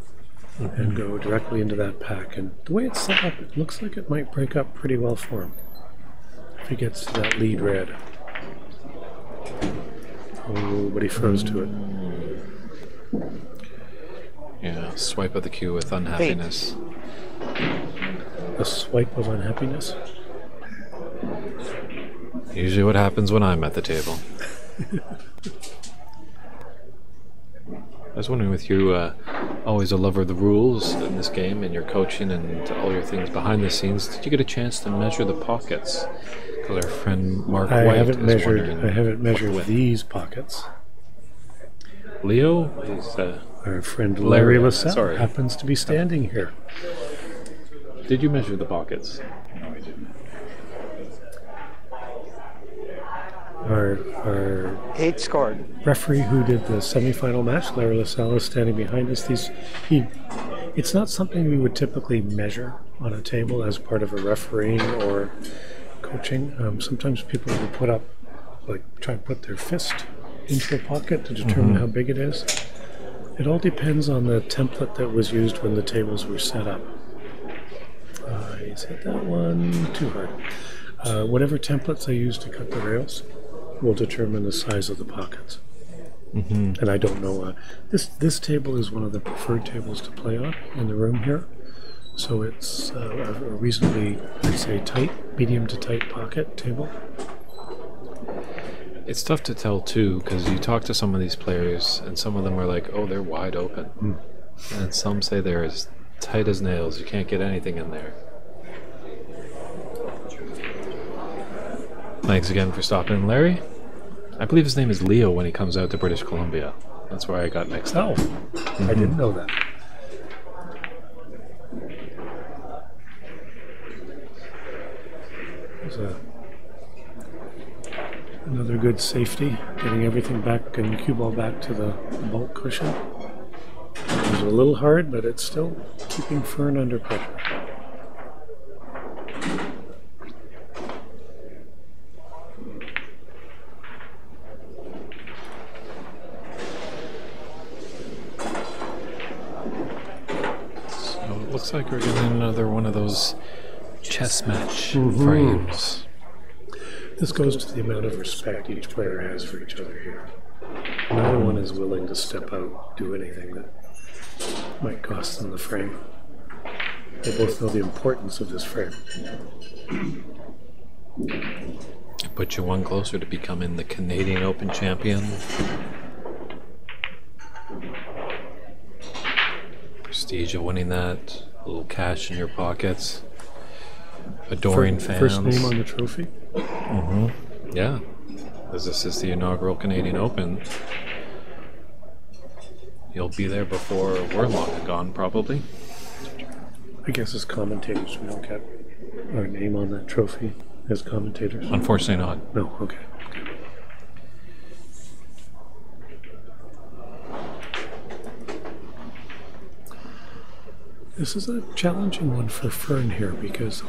F: and go directly into that pack. And the way it's set up, it looks like it might break up pretty well for him if he gets to that lead red. Oh, but he froze to it.
E: Yeah, swipe of the cue with unhappiness.
F: A swipe of unhappiness?
E: Usually what happens when I'm at the table. I was wondering, with you always a lover of the rules in this game and your coaching and all your things behind the scenes, did you get a chance to measure the pockets? Because our friend Mark White
F: I haven't
E: is
F: measured these pockets.
E: Leo is
F: our friend Larry LaSalle happens to be standing here.
E: Did you measure the pockets?
F: our
D: 8 scored.
F: referee who did the semifinal match, Larry LaSalle, is standing behind us. It's not something we would typically measure on a table as part of a refereeing or coaching. Sometimes people will put up, try and put their fist into a pocket to determine how big it is. It all depends on the template that was used when the tables were set up. He's hit that one too hard. Whatever templates they use to cut the rails will determine the size of the pockets. And I don't know. This table is one of the preferred tables to play on in the room here. So it's a reasonably, I'd say, tight, medium to tight pocket table.
E: It's tough to tell too, because you talk to some of these players, and some of them are like, "Oh, they're wide open," and some say they're as tight as nails. You can't get anything in there. Thanks again for stopping in, Larry. I believe his name is Leo when he comes out to British Columbia. That's where I got mixed up.
F: I didn't know that. There's another good safety, getting everything back and cue ball back to the bulk cushion. It was a little hard, but it's still keeping Fern under pressure.
E: Looks like we're getting another one of those chess match frames.
F: This goes to the amount of respect each player has for each other here. Neither one is willing to step out, do anything that might cost them the frame. They both know the importance of this frame.
E: Put you one closer to becoming the Canadian Open champion. Prestige of winning that. A little cash in your pockets. Adoring fans.
F: First name on the trophy?
E: Yeah. As this is the inaugural Canadian Open, you'll be there before we're long and gone, probably.
F: I guess as commentators, we don't get our name on that trophy as commentators.
E: Unfortunately not.
F: No, okay. This is a challenging one for Fern here because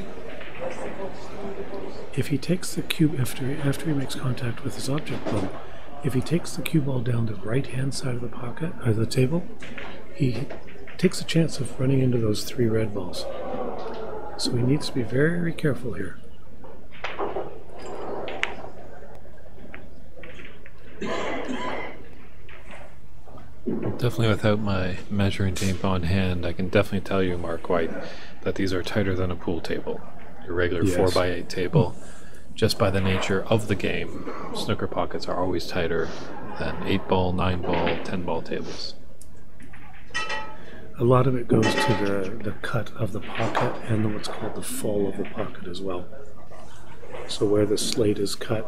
F: if he takes the cue after he makes contact with his object ball, if he takes the cue ball down the right-hand side of the pocket or the table, he takes a chance of running into those 3 red balls. So he needs to be very careful here.
E: Definitely without my measuring tape on hand, I can definitely tell you, Mark White, that these are tighter than a pool table. Your regular 4x8 table. Just by the nature of the game, snooker pockets are always tighter than 8-ball, 9-ball, 10-ball tables.
F: A lot of it goes to the cut of the pocket and what's called the fall of the pocket as well. So where the slate is cut,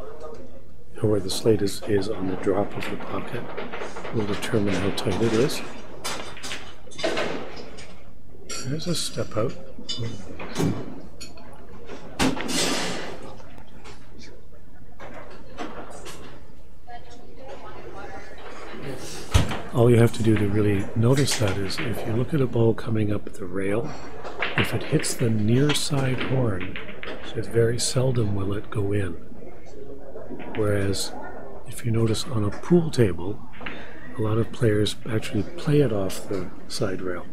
F: or where the slate is on the drop of the pocket, will determine how tight it is. There's a step out. All you have to do to really notice that is if you look at a ball coming up the rail, if it hits the near side horn, it very seldom will it go in. Whereas if you notice on a pool table, a lot of players actually play it off the side rail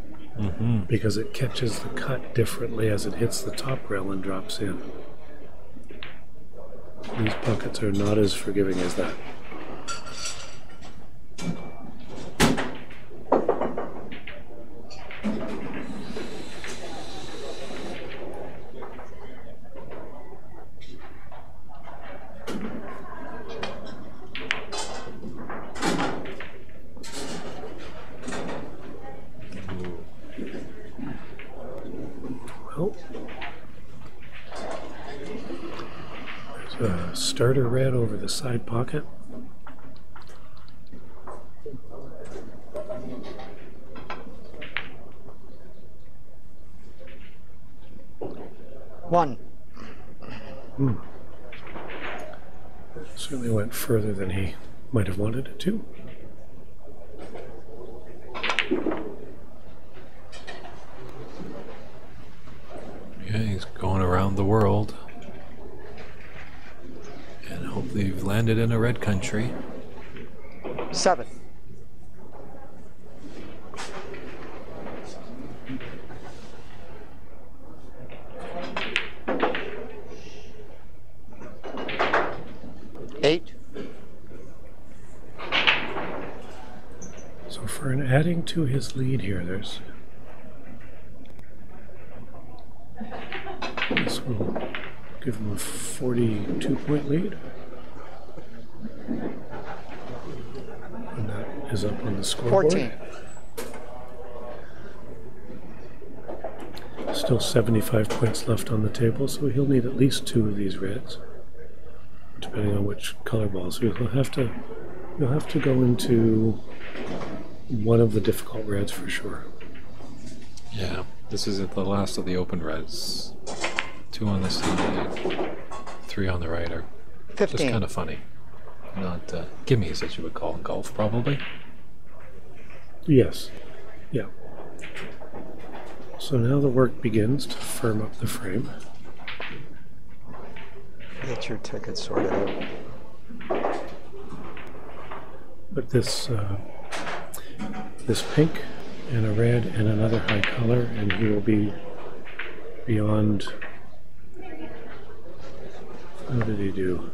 F: because it catches the cut differently as it hits the top rail and drops in. These pockets are not as forgiving as that. There's a starter red over the side pocket. Certainly went further than he might have wanted it to.
E: Yeah, he's going around the world. And hopefully you've landed in a red country.
D: 7. Eight.
F: So for an adding to his lead here, this will give him a 42-point lead. And that is up on the scoreboard.
D: 14.
F: Still 75 points left on the table, so he'll need at least 2 of these reds, depending on which color balls. So you'll have to go into one of the difficult reds for sure.
E: Yeah, this is the last of the open reds. 2 on the CD, 3 on the right are
D: 15.
E: just kind of funny. Not gimmies, as you would call in golf, probably.
F: Yes. Yeah. So now the work begins to firm up the frame.
D: Get your ticket sorted out.
F: But this pink and a red and another high color, and he will be beyond. How did he do?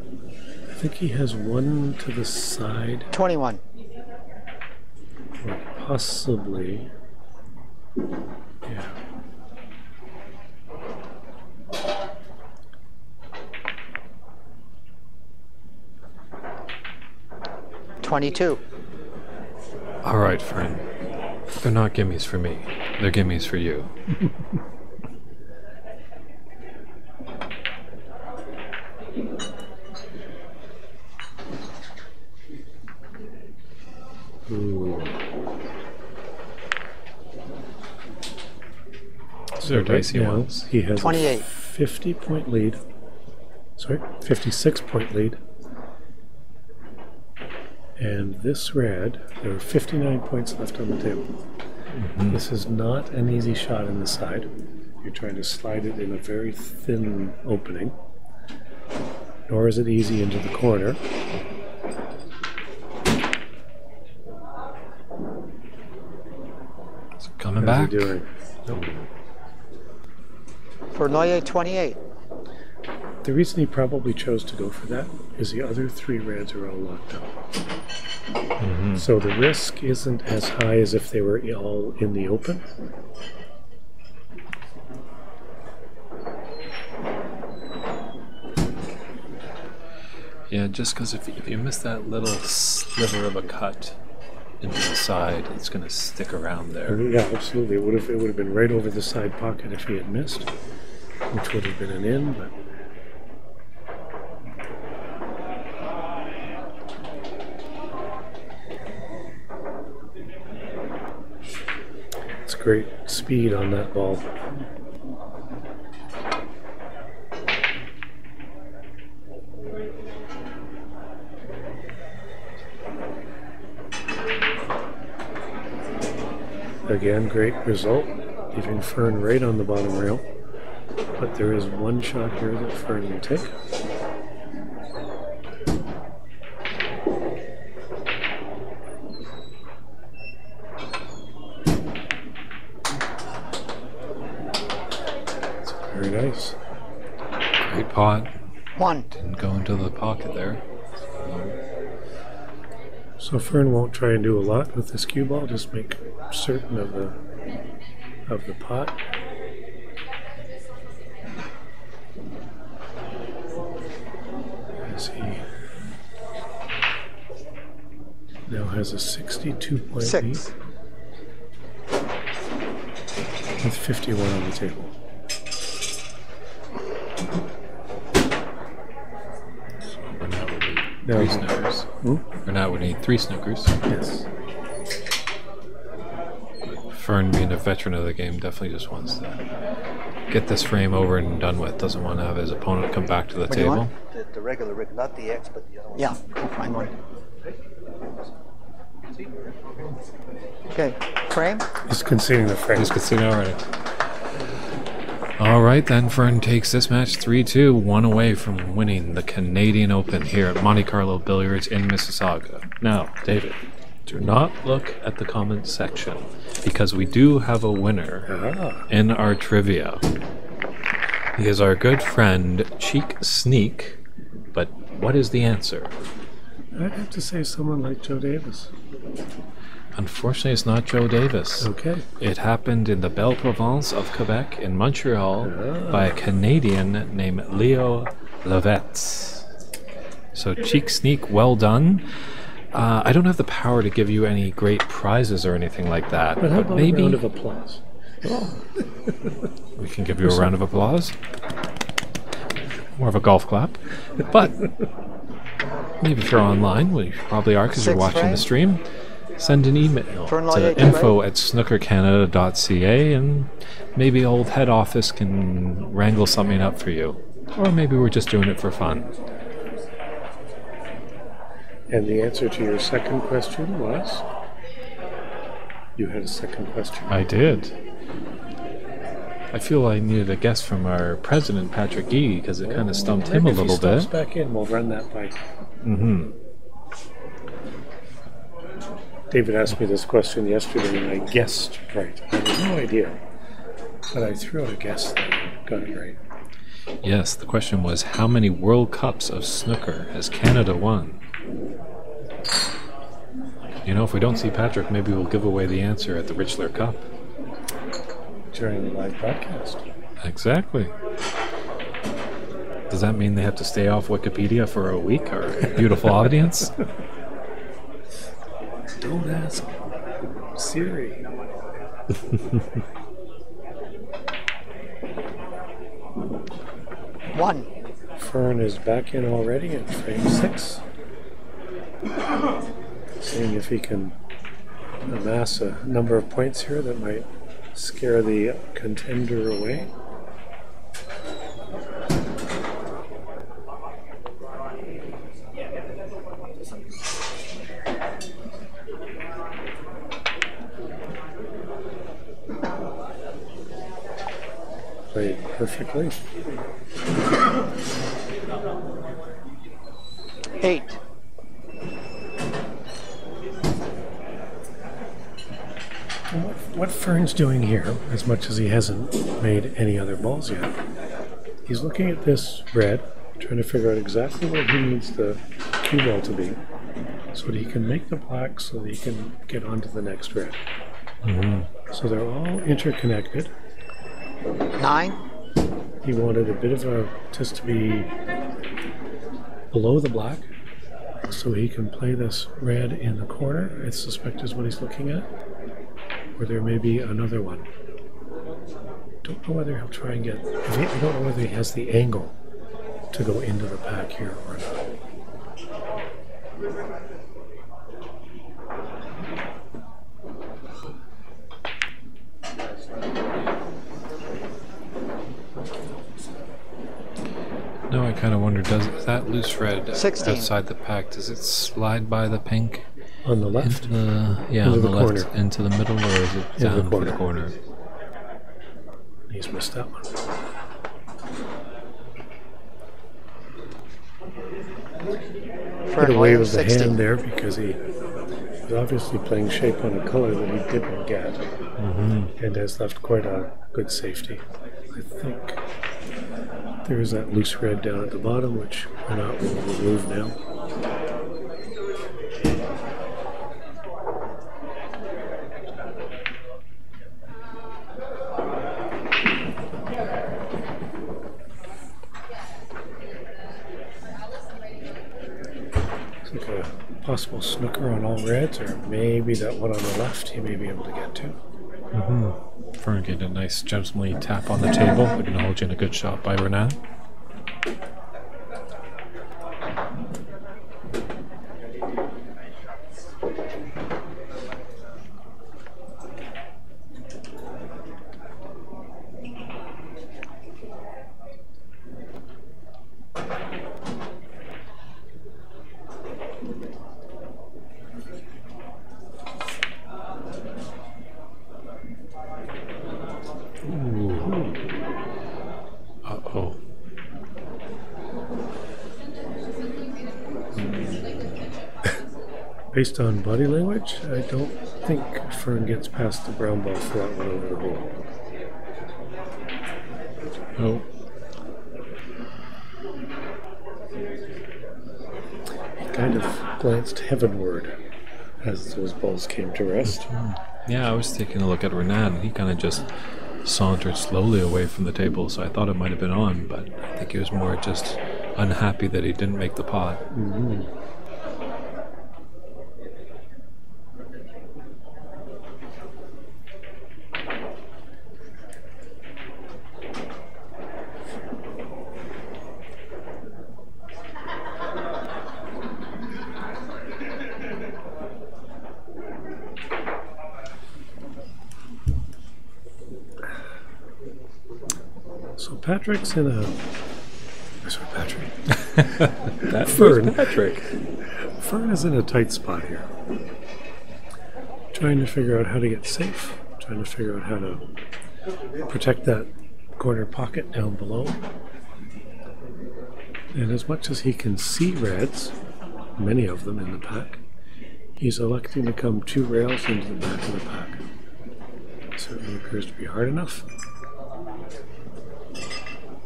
F: I think he has 1 to the side.
D: 21.
F: Or possibly. Yeah.
D: $22.
E: All right, friend. They're not gimmies for me. They're gimmies for you.
F: Ooh.
E: These are dicey ones.
F: He has
D: 28.
F: a 50-point lead. Sorry, 56-point lead. And this red, there are 59 points left on the table.
E: Mm-hmm.
F: This is not an easy shot in the side. You're trying to slide it in a very thin opening. Nor is it easy into the corner.
E: It's coming
F: How's
E: back.
F: he doing? Nope.
D: For Noye, 28.
F: The reason he probably chose to go for that is the other 3 reds are all locked up.
E: Mm-hmm.
F: So the risk isn't as high as if they were all in the open.
E: Yeah, just because if you miss that little sliver of a cut into the side, it's going to stick around there.
F: Yeah, absolutely. It would have been right over the side pocket if he had missed, which would have been an in, but it's great speed on that ball. Again, great result, leaving Fern right on the bottom rail. But there is one shot here that Fern will take. It's very nice.
E: Great pot.
D: 1.
E: Didn't go into the pocket there.
F: So Fern won't try and do a lot with this cue ball, just make certain of the pot. As he now has a 62-point
D: 6.
F: lead with 51 on the table.
E: Three snookers.
F: Hmm?
E: Or now we need 3 snookers.
F: Yes.
E: Fern, being a veteran of the game, definitely just wants to get this frame over and done with. Doesn't want to have his opponent come back to the
D: What do you
E: table.
D: want?
K: The regular rig, not the X, but the other one.
D: Yeah, I'll find one. Okay, frame?
F: He's conceding the frame.
E: He's conceding already. All right, then Fern takes this match 3-2, one away from winning the Canadian Open here at Monte Carlo Billiards in Mississauga. Now, David, do not look at the comments section because we do have a winner in our trivia. He is our good friend Cheek Sneak, but what is the answer?
F: I'd have to say someone like Joe Davis.
E: Unfortunately, it's not Joe Davis.
F: Okay.
E: It happened in the Belle Province of Quebec in Montreal by a Canadian named Leo Levette. So, Cheek Sneak, well done. I don't have the power to give you any great prizes or anything like that.
F: But how about
E: maybe
F: a round of applause?
E: we can give you a round of applause. More of a golf clap. But maybe if you're online, well, you probably are because you're watching the stream. Send an email to info@snookercanada.ca and maybe old head office can wrangle something up for you. Or maybe we're just doing it for fun.
F: And the answer to your second question was? You had a second question.
E: I did. I feel I needed a guess from our president, Patrick Gee, because it kind of stumped him a little bit.
F: If he steps back in, we'll run that by.
E: Mm-hmm.
F: David asked me this question yesterday, and I guessed right. I had no idea, but I threw out a guess and got it right.
E: Yes, the question was, how many World Cups of snooker has Canada won? You know, if we don't see Patrick, maybe we'll give away the answer at the Richler Cup.
F: During the live broadcast.
E: Exactly. Does that mean they have to stay off Wikipedia for a week, our beautiful audience?
F: Don't ask Siri.
D: One.
F: Fern is back in already in frame 6. Seeing if he can amass a number of points here that might scare the contender away. Played perfectly.
D: 8.
F: What Fern's doing here, as much as he hasn't made any other balls yet, he's looking at this red, trying to figure out exactly where he needs the cue ball to be, so that he can make the black, so that he can get onto the next red.
E: Mm-hmm.
F: So they're all interconnected.
D: 9.
F: He wanted a bit of a, just to be below the black, so he can play this red in the corner, I suspect is what he's looking at. Or there may be another one. Don't know whether he'll try and get, I don't know whether he has the angle to go into the pack here or not.
E: No, I kind of wonder, does that loose red
D: 16.
E: outside the pack, does it slide by the pink?
F: On the left?
E: Into the, yeah,
F: into
E: on the left,
F: corner.
E: into the middle, or is it
F: Into
E: down
F: the
E: for the corner?
F: He's missed that one. Put away with the hand there because he was obviously playing shape on a color that he didn't get, and has left quite a good safety. I think there is that loose red down at the bottom, which we're not will remove now. Looks like a possible snooker on all reds, or maybe that one on the left he may be able to get to.
E: Fern getting a nice gently tap on the table, acknowledging a good shot by Renan.
F: Based on body language, I don't think Fern gets past the brown ball for that one over the hole.
E: Oh.
F: He kind of glanced heavenward as those balls came to rest.
E: Yeah, I was taking a look at Renat, and he kind of just sauntered slowly away from the table, so I thought it might have been on, but I think he was more just unhappy that he didn't make the pot.
F: Mm-hmm. So Patrick's in a... Sorry, Patrick.
E: That
F: Fern.
E: Patrick.
F: Fern is in a tight spot here. Trying to figure out how to get safe. Trying to figure out how to protect that corner pocket down below. And as much as he can see reds, many of them in the pack, he's electing to come 2 rails into the back of the pack. Certainly appears to be hard enough.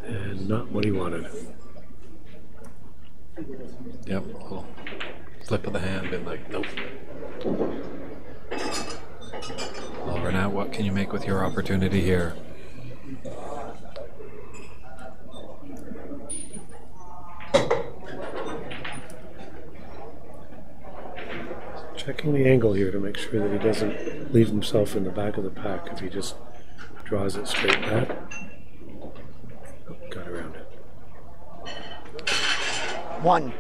F: And not what he wanted.
E: Yep, little flip of the hand, been like, nope. Well, Renat, what can you make with your opportunity here?
F: Checking the angle here to make sure that he doesn't leave himself in the back of the pack if he just draws it straight back. Oh, got around it.
D: 1.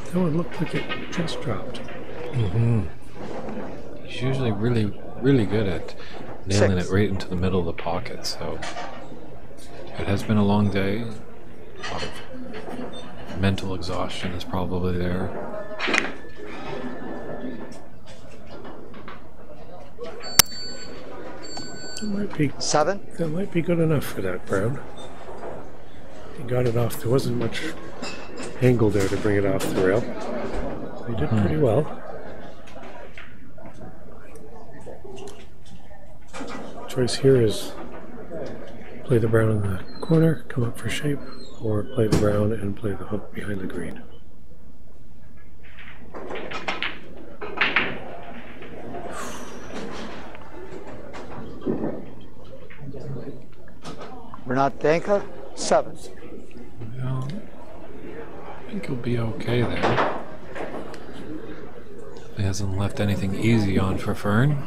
F: That one looked like it just dropped.
E: Mm-hmm. He's usually really good at nailing it right into the middle of the pocket, so it has been a long day. A lot of mental exhaustion is probably there.
F: That might be
D: 7.
F: That might be good enough for that brown. He got it off. There wasn't much angle there to bring it off the rail. He did pretty well. Choice here is play the brown in the corner, come up for shape, or play the brown and play the hook behind the green.
D: Renat Danka, 7.
E: Well, I think he'll be okay there. He hasn't left anything easy on for Fern.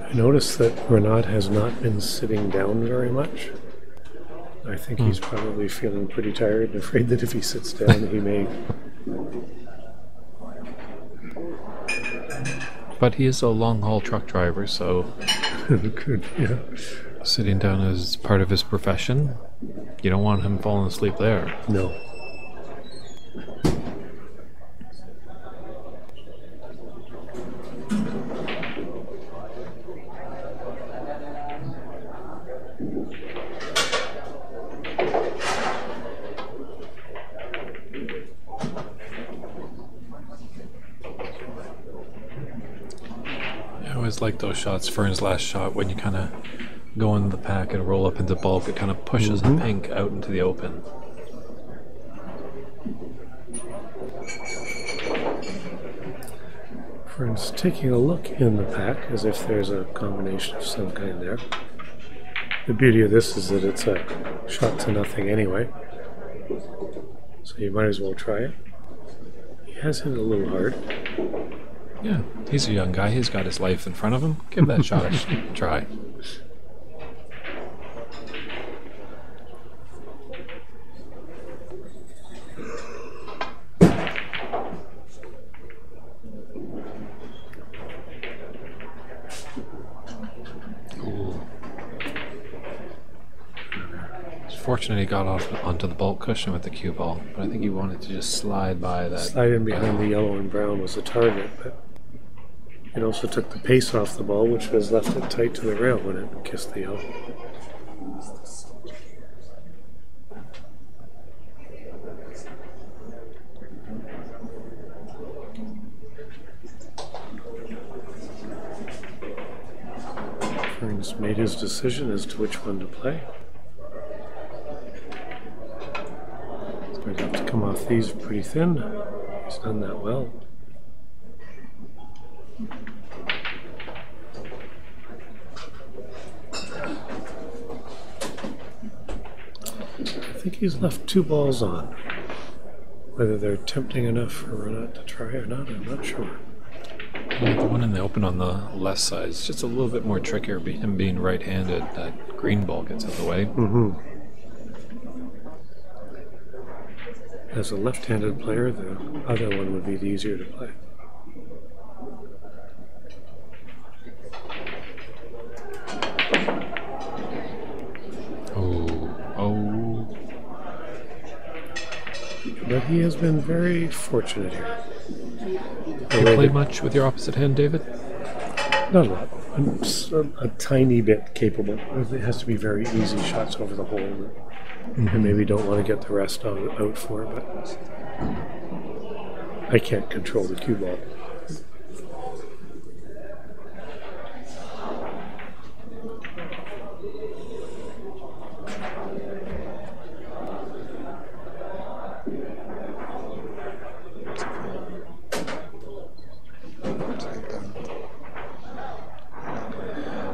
F: I noticed that Renat has not been sitting down very much. I think he's probably feeling pretty tired and afraid that if he sits down he may...
E: But he is a long-haul truck driver, so
F: Good, yeah.
E: sitting down is part of his profession. You don't want him falling asleep there.
F: No.
E: I always like those shots. Fern's last shot, when you kind of go into the pack and roll up into bulk, it kind of pushes the pink out into the open.
F: Fern's taking a look in the pack as if there's a combination of some kind there. The beauty of this is that it's a shot to nothing anyway, so you might as well try it. He has hit it a little hard.
E: Yeah, he's a young guy. He's got his life in front of him. Give that shot a try. fortunate he got off onto the bulk cushion with the cue ball, but I think he wanted to just slide by that.
F: Slide in behind the yellow and brown was the target, but it also took the pace off the ball, which was left it tight to the rail when it kissed the yellow. Fern's made his decision as to which one to play. He's going to have to come off these pretty thin. He's done that well. I think he's left 2 balls on. Whether they're tempting enough for Renat to try or not, I'm not sure.
E: Yeah, the one in the open on the left side is just a little bit more trickier. Him being right-handed, that green ball gets out of the way.
F: As a left-handed player, the other one would be the easier to play.
E: Oh.
F: But he has been very fortunate here.
E: Do you play much with your opposite hand, David?
F: Not a lot. I'm a tiny bit capable. It has to be very easy shots over the hole that I maybe don't want to get the rest out for, but I can't control the cue ball.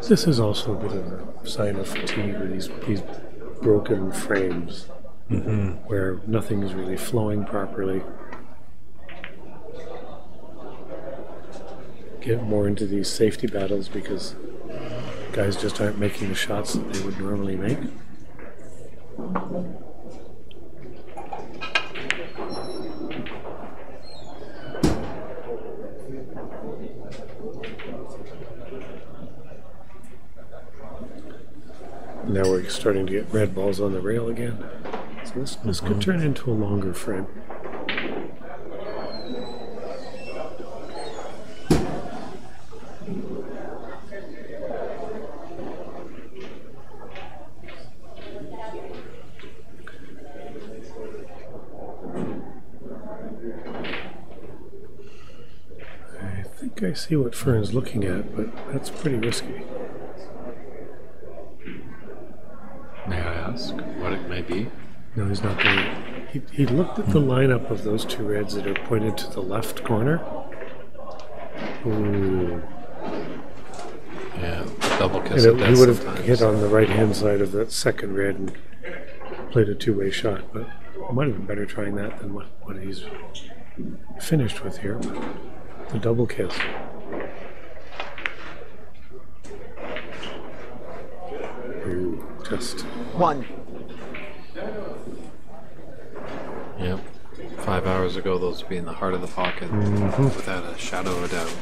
F: This is also a bit of a sign of fatigue with these broken frames where nothing is really flowing properly. Get more into these safety battles because guys just aren't making the shots that they would normally make. Now we're starting to get red balls on the rail again. So this could turn into a longer frame. I think I see what Fern's looking at, but that's pretty risky.
E: May I ask what it may be?
F: No, he's not doing it. He looked at the lineup of those 2 reds that are pointed to the left corner. Ooh.
E: Yeah, double kiss.
F: And he would have hit on the right-hand side of that second red and played a 2-way shot, but it might have been better trying that than what he's finished with here. The double kiss. Ooh, just
D: 1.
E: Yep. 5 hours ago, those would be in the heart of the pocket, without a shadow of a doubt.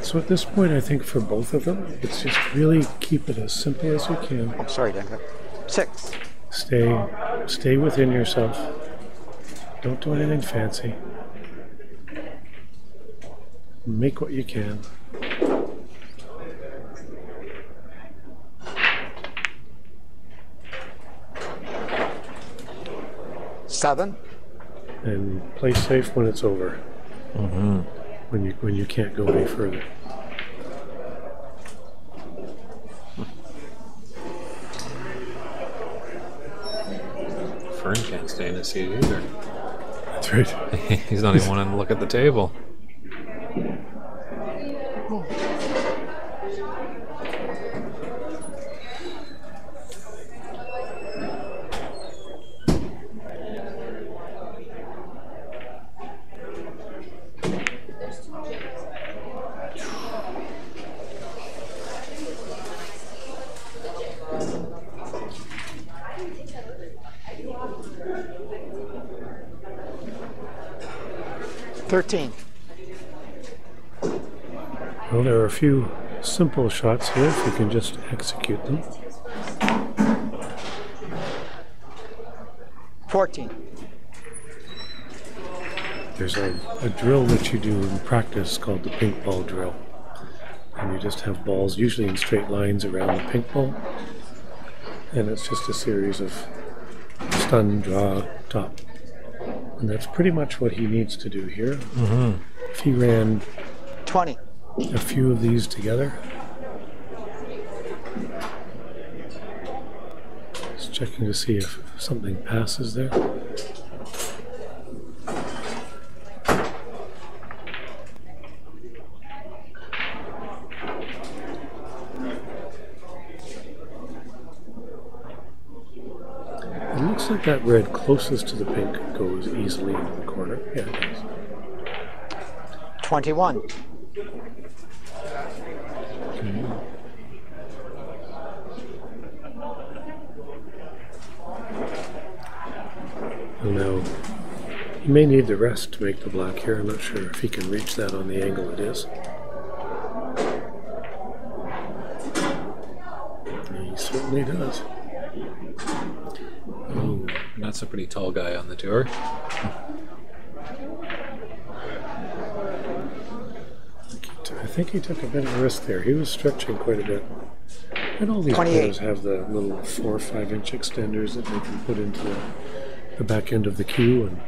F: So at this point, I think for both of them, it's just really keep it as simple as you can.
D: Oh, sorry, Dan. 6.
F: Stay within yourself. Don't do anything fancy. Make what you can.
D: Seven.
F: And play safe when it's over. When you can't go any further.
E: Fern can't stay in his seat either.
F: That's right.
E: He's not even wanting to look at the table.
D: 13.
F: Well, there are a few simple shots here if you can just execute them.
D: 14.
F: There's a drill that you do in practice called the pink ball drill. And you just have balls usually in straight lines around the pink ball. And it's just a series of stun, draw, top. And that's pretty much what he needs to do here. If he ran
D: 20.
F: A few of these together. Just checking to see if something passes there. It looks like that red closest to the pink goes easily into the corner. Yeah, it does.
D: 21.
F: Well, now, he may need the rest to make the black here. I'm not sure if he can reach that on the angle it is. He certainly does.
E: Oh, that's a pretty tall guy on the tour.
F: I think he took a bit of a risk there. He was stretching quite a bit. And all these
D: 28.
F: players have the little 4 or 5 inch extenders that they can put into the back end of the cue, and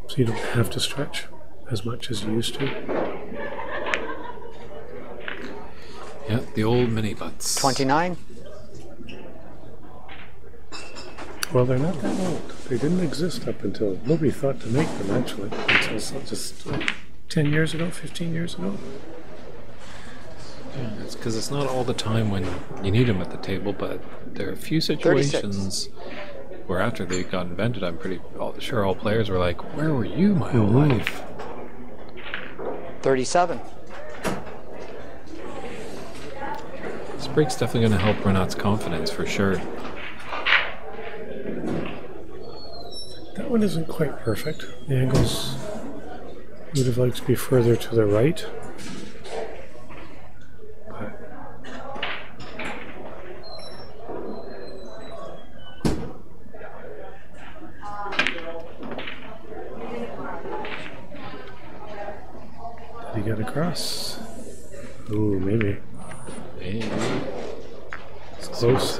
F: so you don't have to stretch as much as you used to.
E: Yeah, the old mini butts.
D: 29.
F: Well, they're not that old. They didn't exist up until nobody thought to make them, actually, until just 10 years ago, 15 years ago.
E: Yeah, it's because it's not all the time when you need them at the table, but there are a few situations
D: 36.
E: where after they got invented, I'm pretty sure all players were like, where were you my whole life?
D: 37.
E: This break's definitely going to help Renat's confidence for sure.
F: That one isn't quite perfect. The angles would have liked to be further to the right. But did he get across? Ooh, maybe.
E: Maybe.
F: It's close.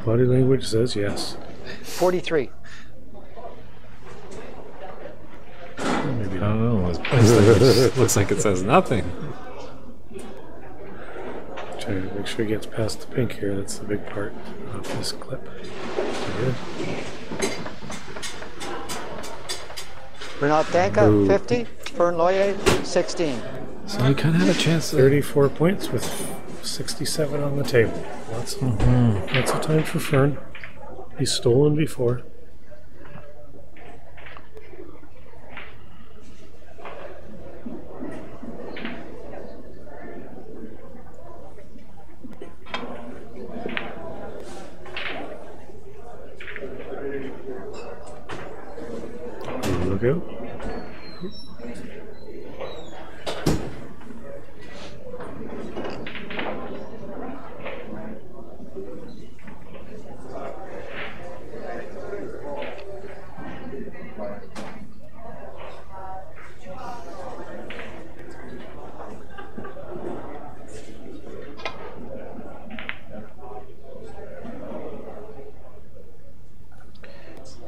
F: Body language says yes.
D: 43.
E: Maybe not. I don't know. His body language looks like it says nothing.
F: Trying to make sure he gets past the pink here. That's the big part of this clip. Good.
D: Renat Danka, 50. Fern Loyer, 16.
E: So he kind of had a chance.
F: 34 points with 67 on the table. Lots of time for Fern. He's stolen before. Look out.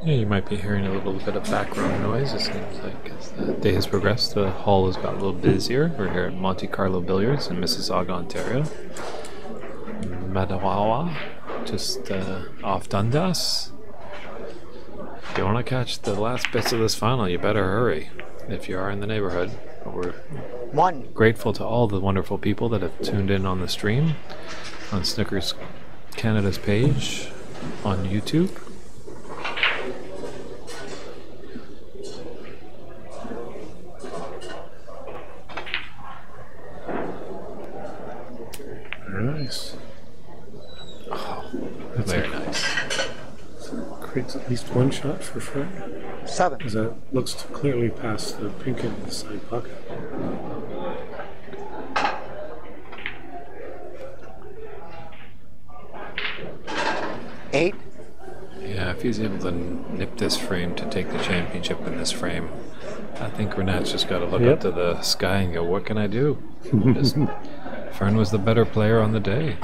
E: Yeah, you might be hearing a little bit of background noise. It seems like as the day has progressed, the hall has got a little busier. We're here at Monte Carlo Billiards in Mississauga, Ontario. Madawawa, just off Dundas. If you want to catch the last bits of this final, you better hurry if you are in the neighborhood. But we're grateful to all the wonderful people that have tuned in on the stream on Snooker's Canada's page on YouTube.
F: Nice.
E: Oh, very nice.
F: Creates at least one shot for Fern.
D: 7.
F: Because that looks to clearly past the pink end of the side pocket.
D: 8.
E: Yeah, if he's able to nip this frame to take the championship in this frame, I think Renat's just got to look up to the sky and go, what can I do? Just, Fern was the better player on the day.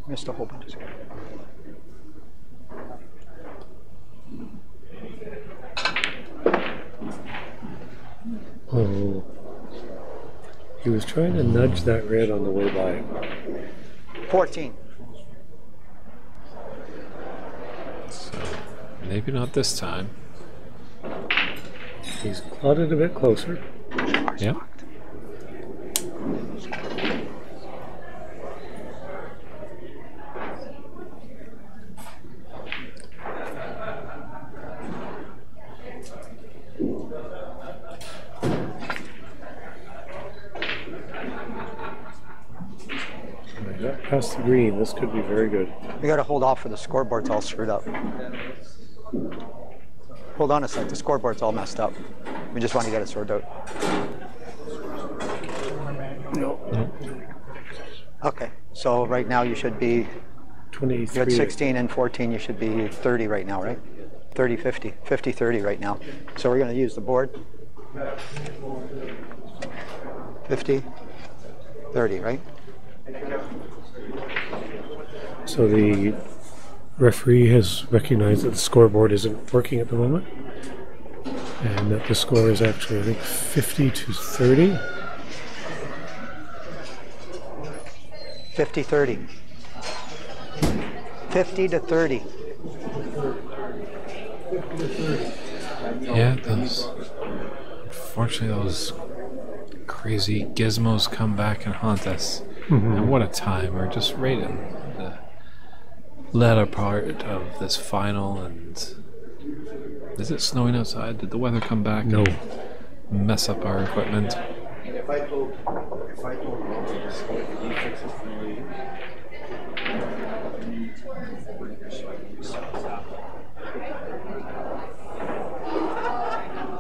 D: Missed a whole bunch of squares.
F: Oh. He was trying to nudge that red on the way by.
D: 14.
E: So, maybe not this time.
F: He's plotted a bit closer.
E: Yep.
F: Past the green, this could be very good.
D: We got to hold off for the scoreboard's all screwed up. Hold on a sec, the scoreboard's all messed up. We just want to get it sorted out.
F: No.
D: Okay, so right now you should be
F: 23.
D: You're at 16 and 14, you should be 30 right now, right? 30, 50, 50, 30 right now. So we're going to use the board. 50, 30, right?
F: So the referee has recognized that the scoreboard isn't working at the moment, and that the score is actually, I think, 50 to 30.
D: 50, 30. 50 to 30.
E: Yeah, unfortunately those crazy gizmos come back and haunt us. And what a time. We're just right in the latter part of this final. And is it snowing outside? Did the weather come back
F: No.
E: and mess up our equipment?
G: If I told Rob to score, could he fix it for me?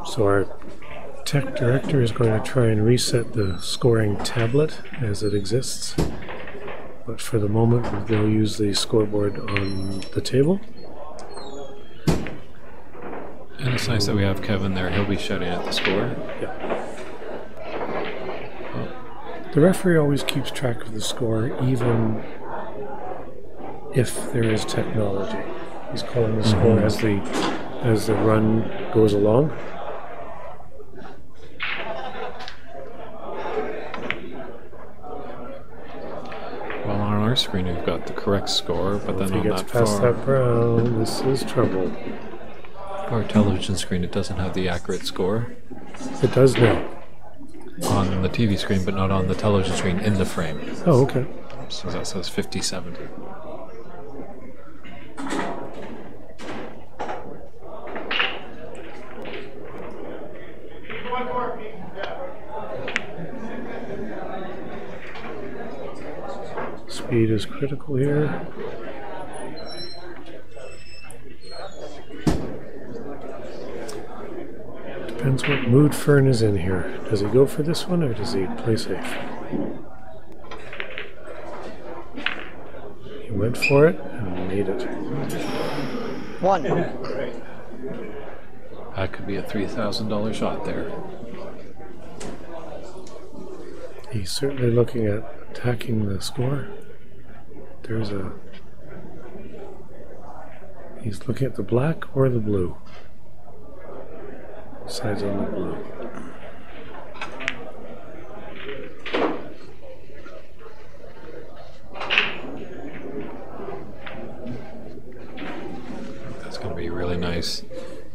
F: So our tech director is going to try and reset the scoring tablet as it exists. But for the moment, they'll use the scoreboard on the table.
E: And it's nice that we have Kevin there. He'll be shouting at the score.
F: Yeah. The referee always keeps track of the score, even if there is technology. He's calling the score as the run goes along.
E: Well, on our screen we've got the correct score, but then
F: If he
E: on
F: gets
E: that
F: past
E: far,
F: that brown, this is trouble.
E: our television screen, it doesn't have the accurate score.
F: It does now.
E: On the TV screen, but not on the television screen in the frame.
F: Oh, okay.
E: So that says 50-70.
F: Speed is critical here. Depends what mood Fern is in here. Does he go for this one or does he play safe? He went for it and made it.
D: 1.
E: That could be a $3,000 shot there.
F: He's certainly looking at attacking the score. He's looking at the black or the blue. Sides on the blue.
E: That's going to be really nice.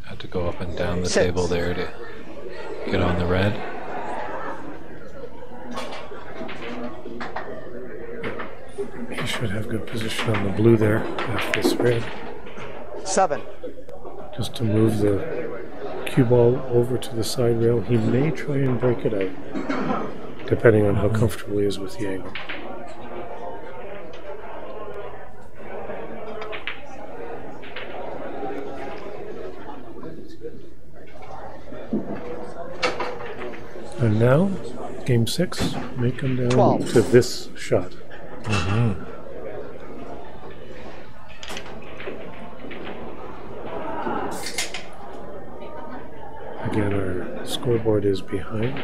E: Have to go up and down the
D: 6.
E: table there to get on the red.
F: He should have good position on the blue there after this red.
D: 7.
F: Just to move the cue ball over to the side rail. He may try and break it out, depending on how comfortable he is with the angle. And now, game 6 may come down
D: 12.
F: to this shot. Again, our scoreboard is behind.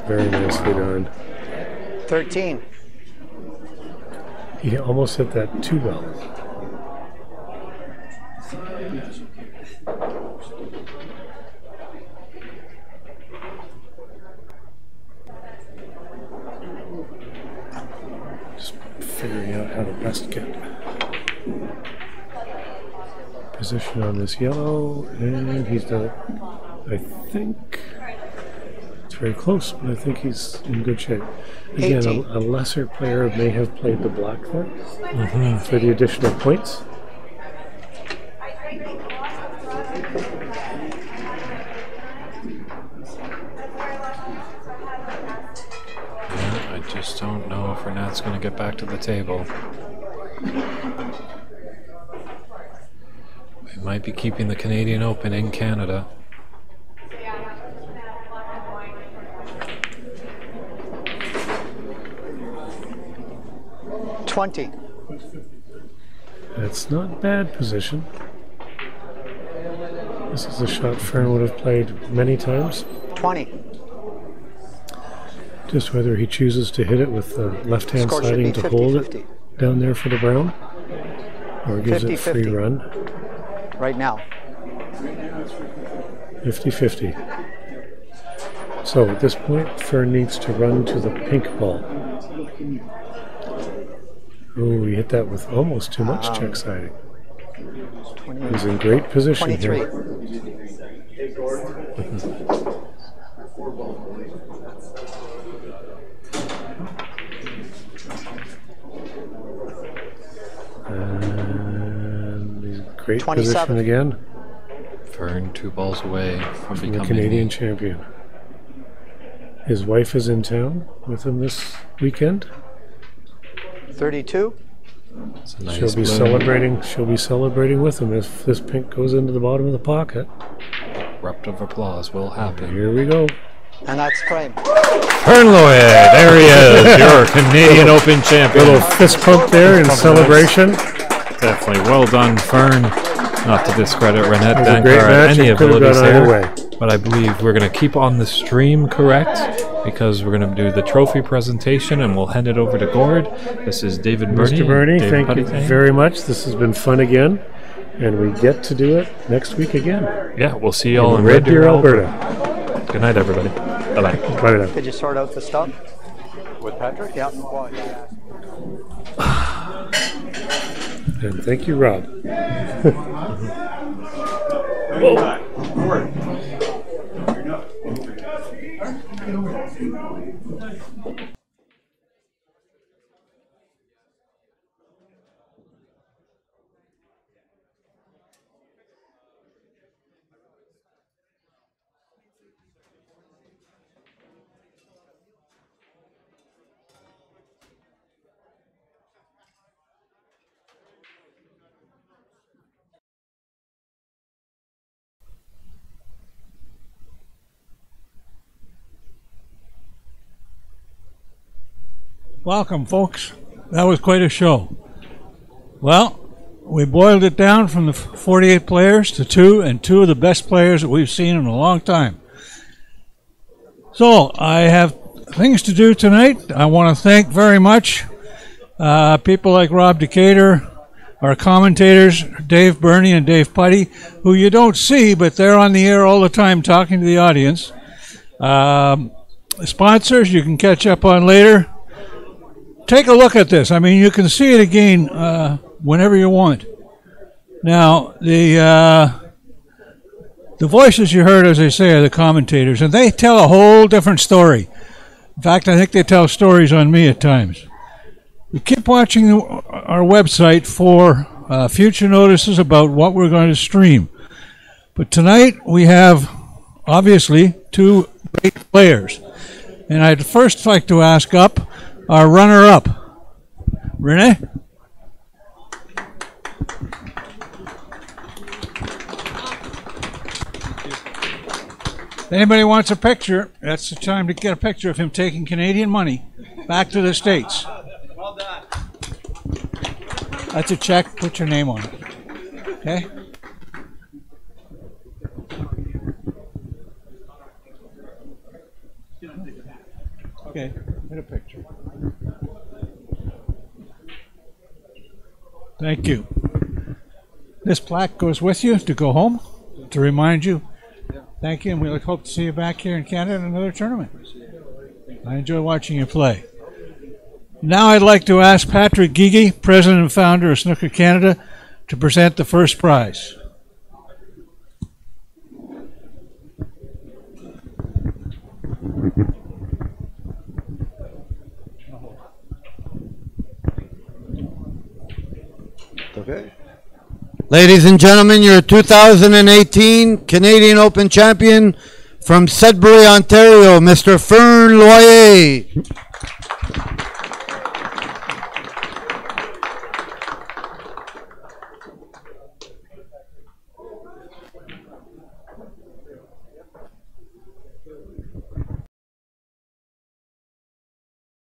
F: Very nicely done.
D: 13.
F: He almost hit that too well. Just figuring out how to best get position on this yellow, and he's done it. I think it's very close, but I think he's in good shape. Again, a lesser player may have played the black there for the additional points.
E: Yeah, I just don't know if Renat's going to get back to the table. We might be keeping the Canadian Open in Canada.
F: That's not bad position. This is a shot Fern would have played many times.
D: 20.
F: Just whether he chooses to hit it with the left-hand
D: Score should
F: sliding
D: be
F: to hold
D: 50-50.
F: it down there for the brown, or gives it
D: 50-50.
F: free run.
D: Right now.
F: 50-50. So at this point, Fern needs to run to the pink ball. Oh, he hit that with almost too much check siding. He's in great position
D: 23.
F: here. And he's in great
D: 27.
F: position again.
E: Fern 2 balls away from
F: The
E: becoming
F: Canadian champion. His wife is in town with him this weekend.
D: 32.
E: It's a nice
F: She'll be
E: bloom.
F: celebrating. She'll be celebrating with him if this pink goes into the bottom of the pocket.
E: Eruptive applause will happen.
F: Here we go.
D: And that's frame.
E: Fern Lloyd, there he is, your Canadian Open champion.
F: Little fist pump there in celebration.
E: Definitely well done, Fern. Not to discredit Renat
F: was a great
E: Dankar
F: match.
E: any
F: It could have
E: abilities
F: gone either
E: there,
F: way.
E: but I believe we're going to keep on the stream correct because we're going to do the trophy presentation and we'll hand it over to Gord. This is David Burney.
F: Mr. Burney,
E: David
F: thank you
E: Putty.
F: very much. This has been fun again, and we get to do it next week again.
E: Yeah, we'll see you all in
F: Red Deer, Alberta.
E: Good night, everybody. Bye-bye.
F: Bye now.
D: Could you sort out the stuff? With Patrick? Yeah. Well, yeah.
F: And thank you, Rob.
A: Welcome, folks. That was quite a show. Well, we boiled it down from the 48 players to 2, and 2 of the best players that we've seen in a long time. So, I have things to do tonight. I want to thank very much people like Rob Decatur, our commentators, Dave Burney and Dave Putty, who you don't see, but they're on the air all the time talking to the audience. Sponsors you can catch up on later. Take a look at this. I mean, you can see it again whenever you want. Now, the voices you heard, as I say, are the commentators, and they tell a whole different story. In fact, I think they tell stories on me at times. We keep watching our website for future notices about what we're going to stream. But tonight we have, obviously, 2 great players. And I'd first like to ask up our runner-up, Renee. If anybody wants a picture, that's the time to get a picture of him taking Canadian money back to the States.
L: Well done.
A: That's a check. Put your name on it. Okay? Okay, get a picture. Thank you. This plaque goes with you to go home to remind you. Thank you, and we hope to see you back here in Canada in another tournament. I enjoy watching you play. Now I'd like to ask Patrick Gigi, President and Founder of Snooker Canada, to present the first prize.
G: Okay. Ladies and gentlemen, your 2018 Canadian Open champion from Sudbury, Ontario, Mr. Fern Loyer.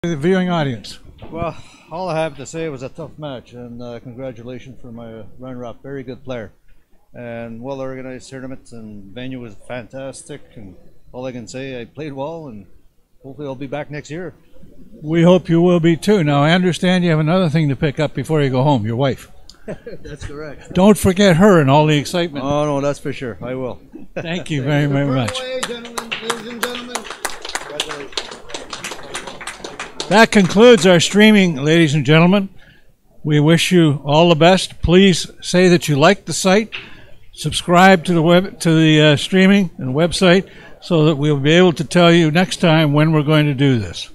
A: The viewing audience.
M: Well, all I have to say was a tough match, and congratulations for my runner-up. Very good player, and well-organized tournament, and venue was fantastic. And all I can say, I played well, and hopefully I'll be back next year.
A: We hope you will be too. Now, I understand you have another thing to pick up before you go home, your wife.
M: That's correct.
A: Don't forget her and all the excitement.
M: Oh, no, that's for sure. I will.
A: Thank you very, very much.
G: Ladies and gentlemen.
A: That concludes our streaming, ladies and gentlemen. We wish you all the best. Please say that you like the site, subscribe to the streaming and website, so that we'll be able to tell you next time when we're going to do this.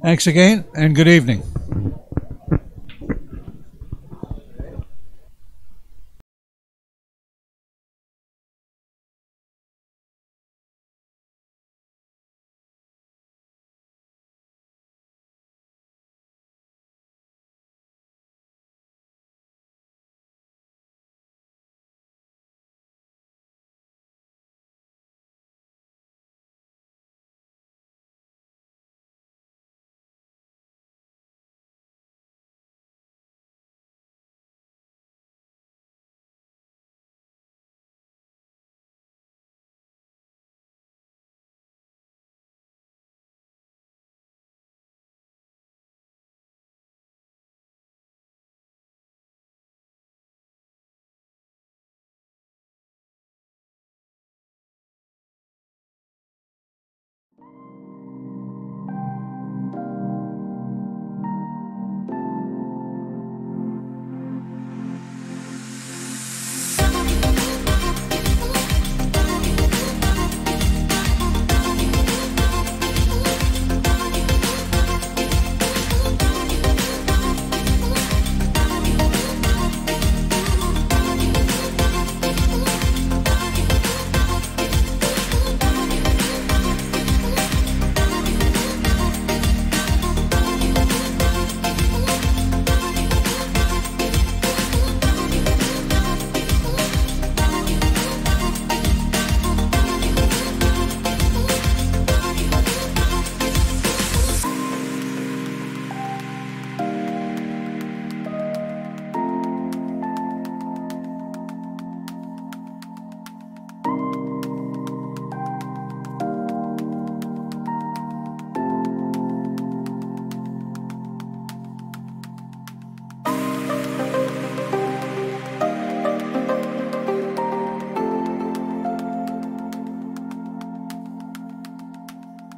A: Thanks again, and good evening.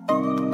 N: you.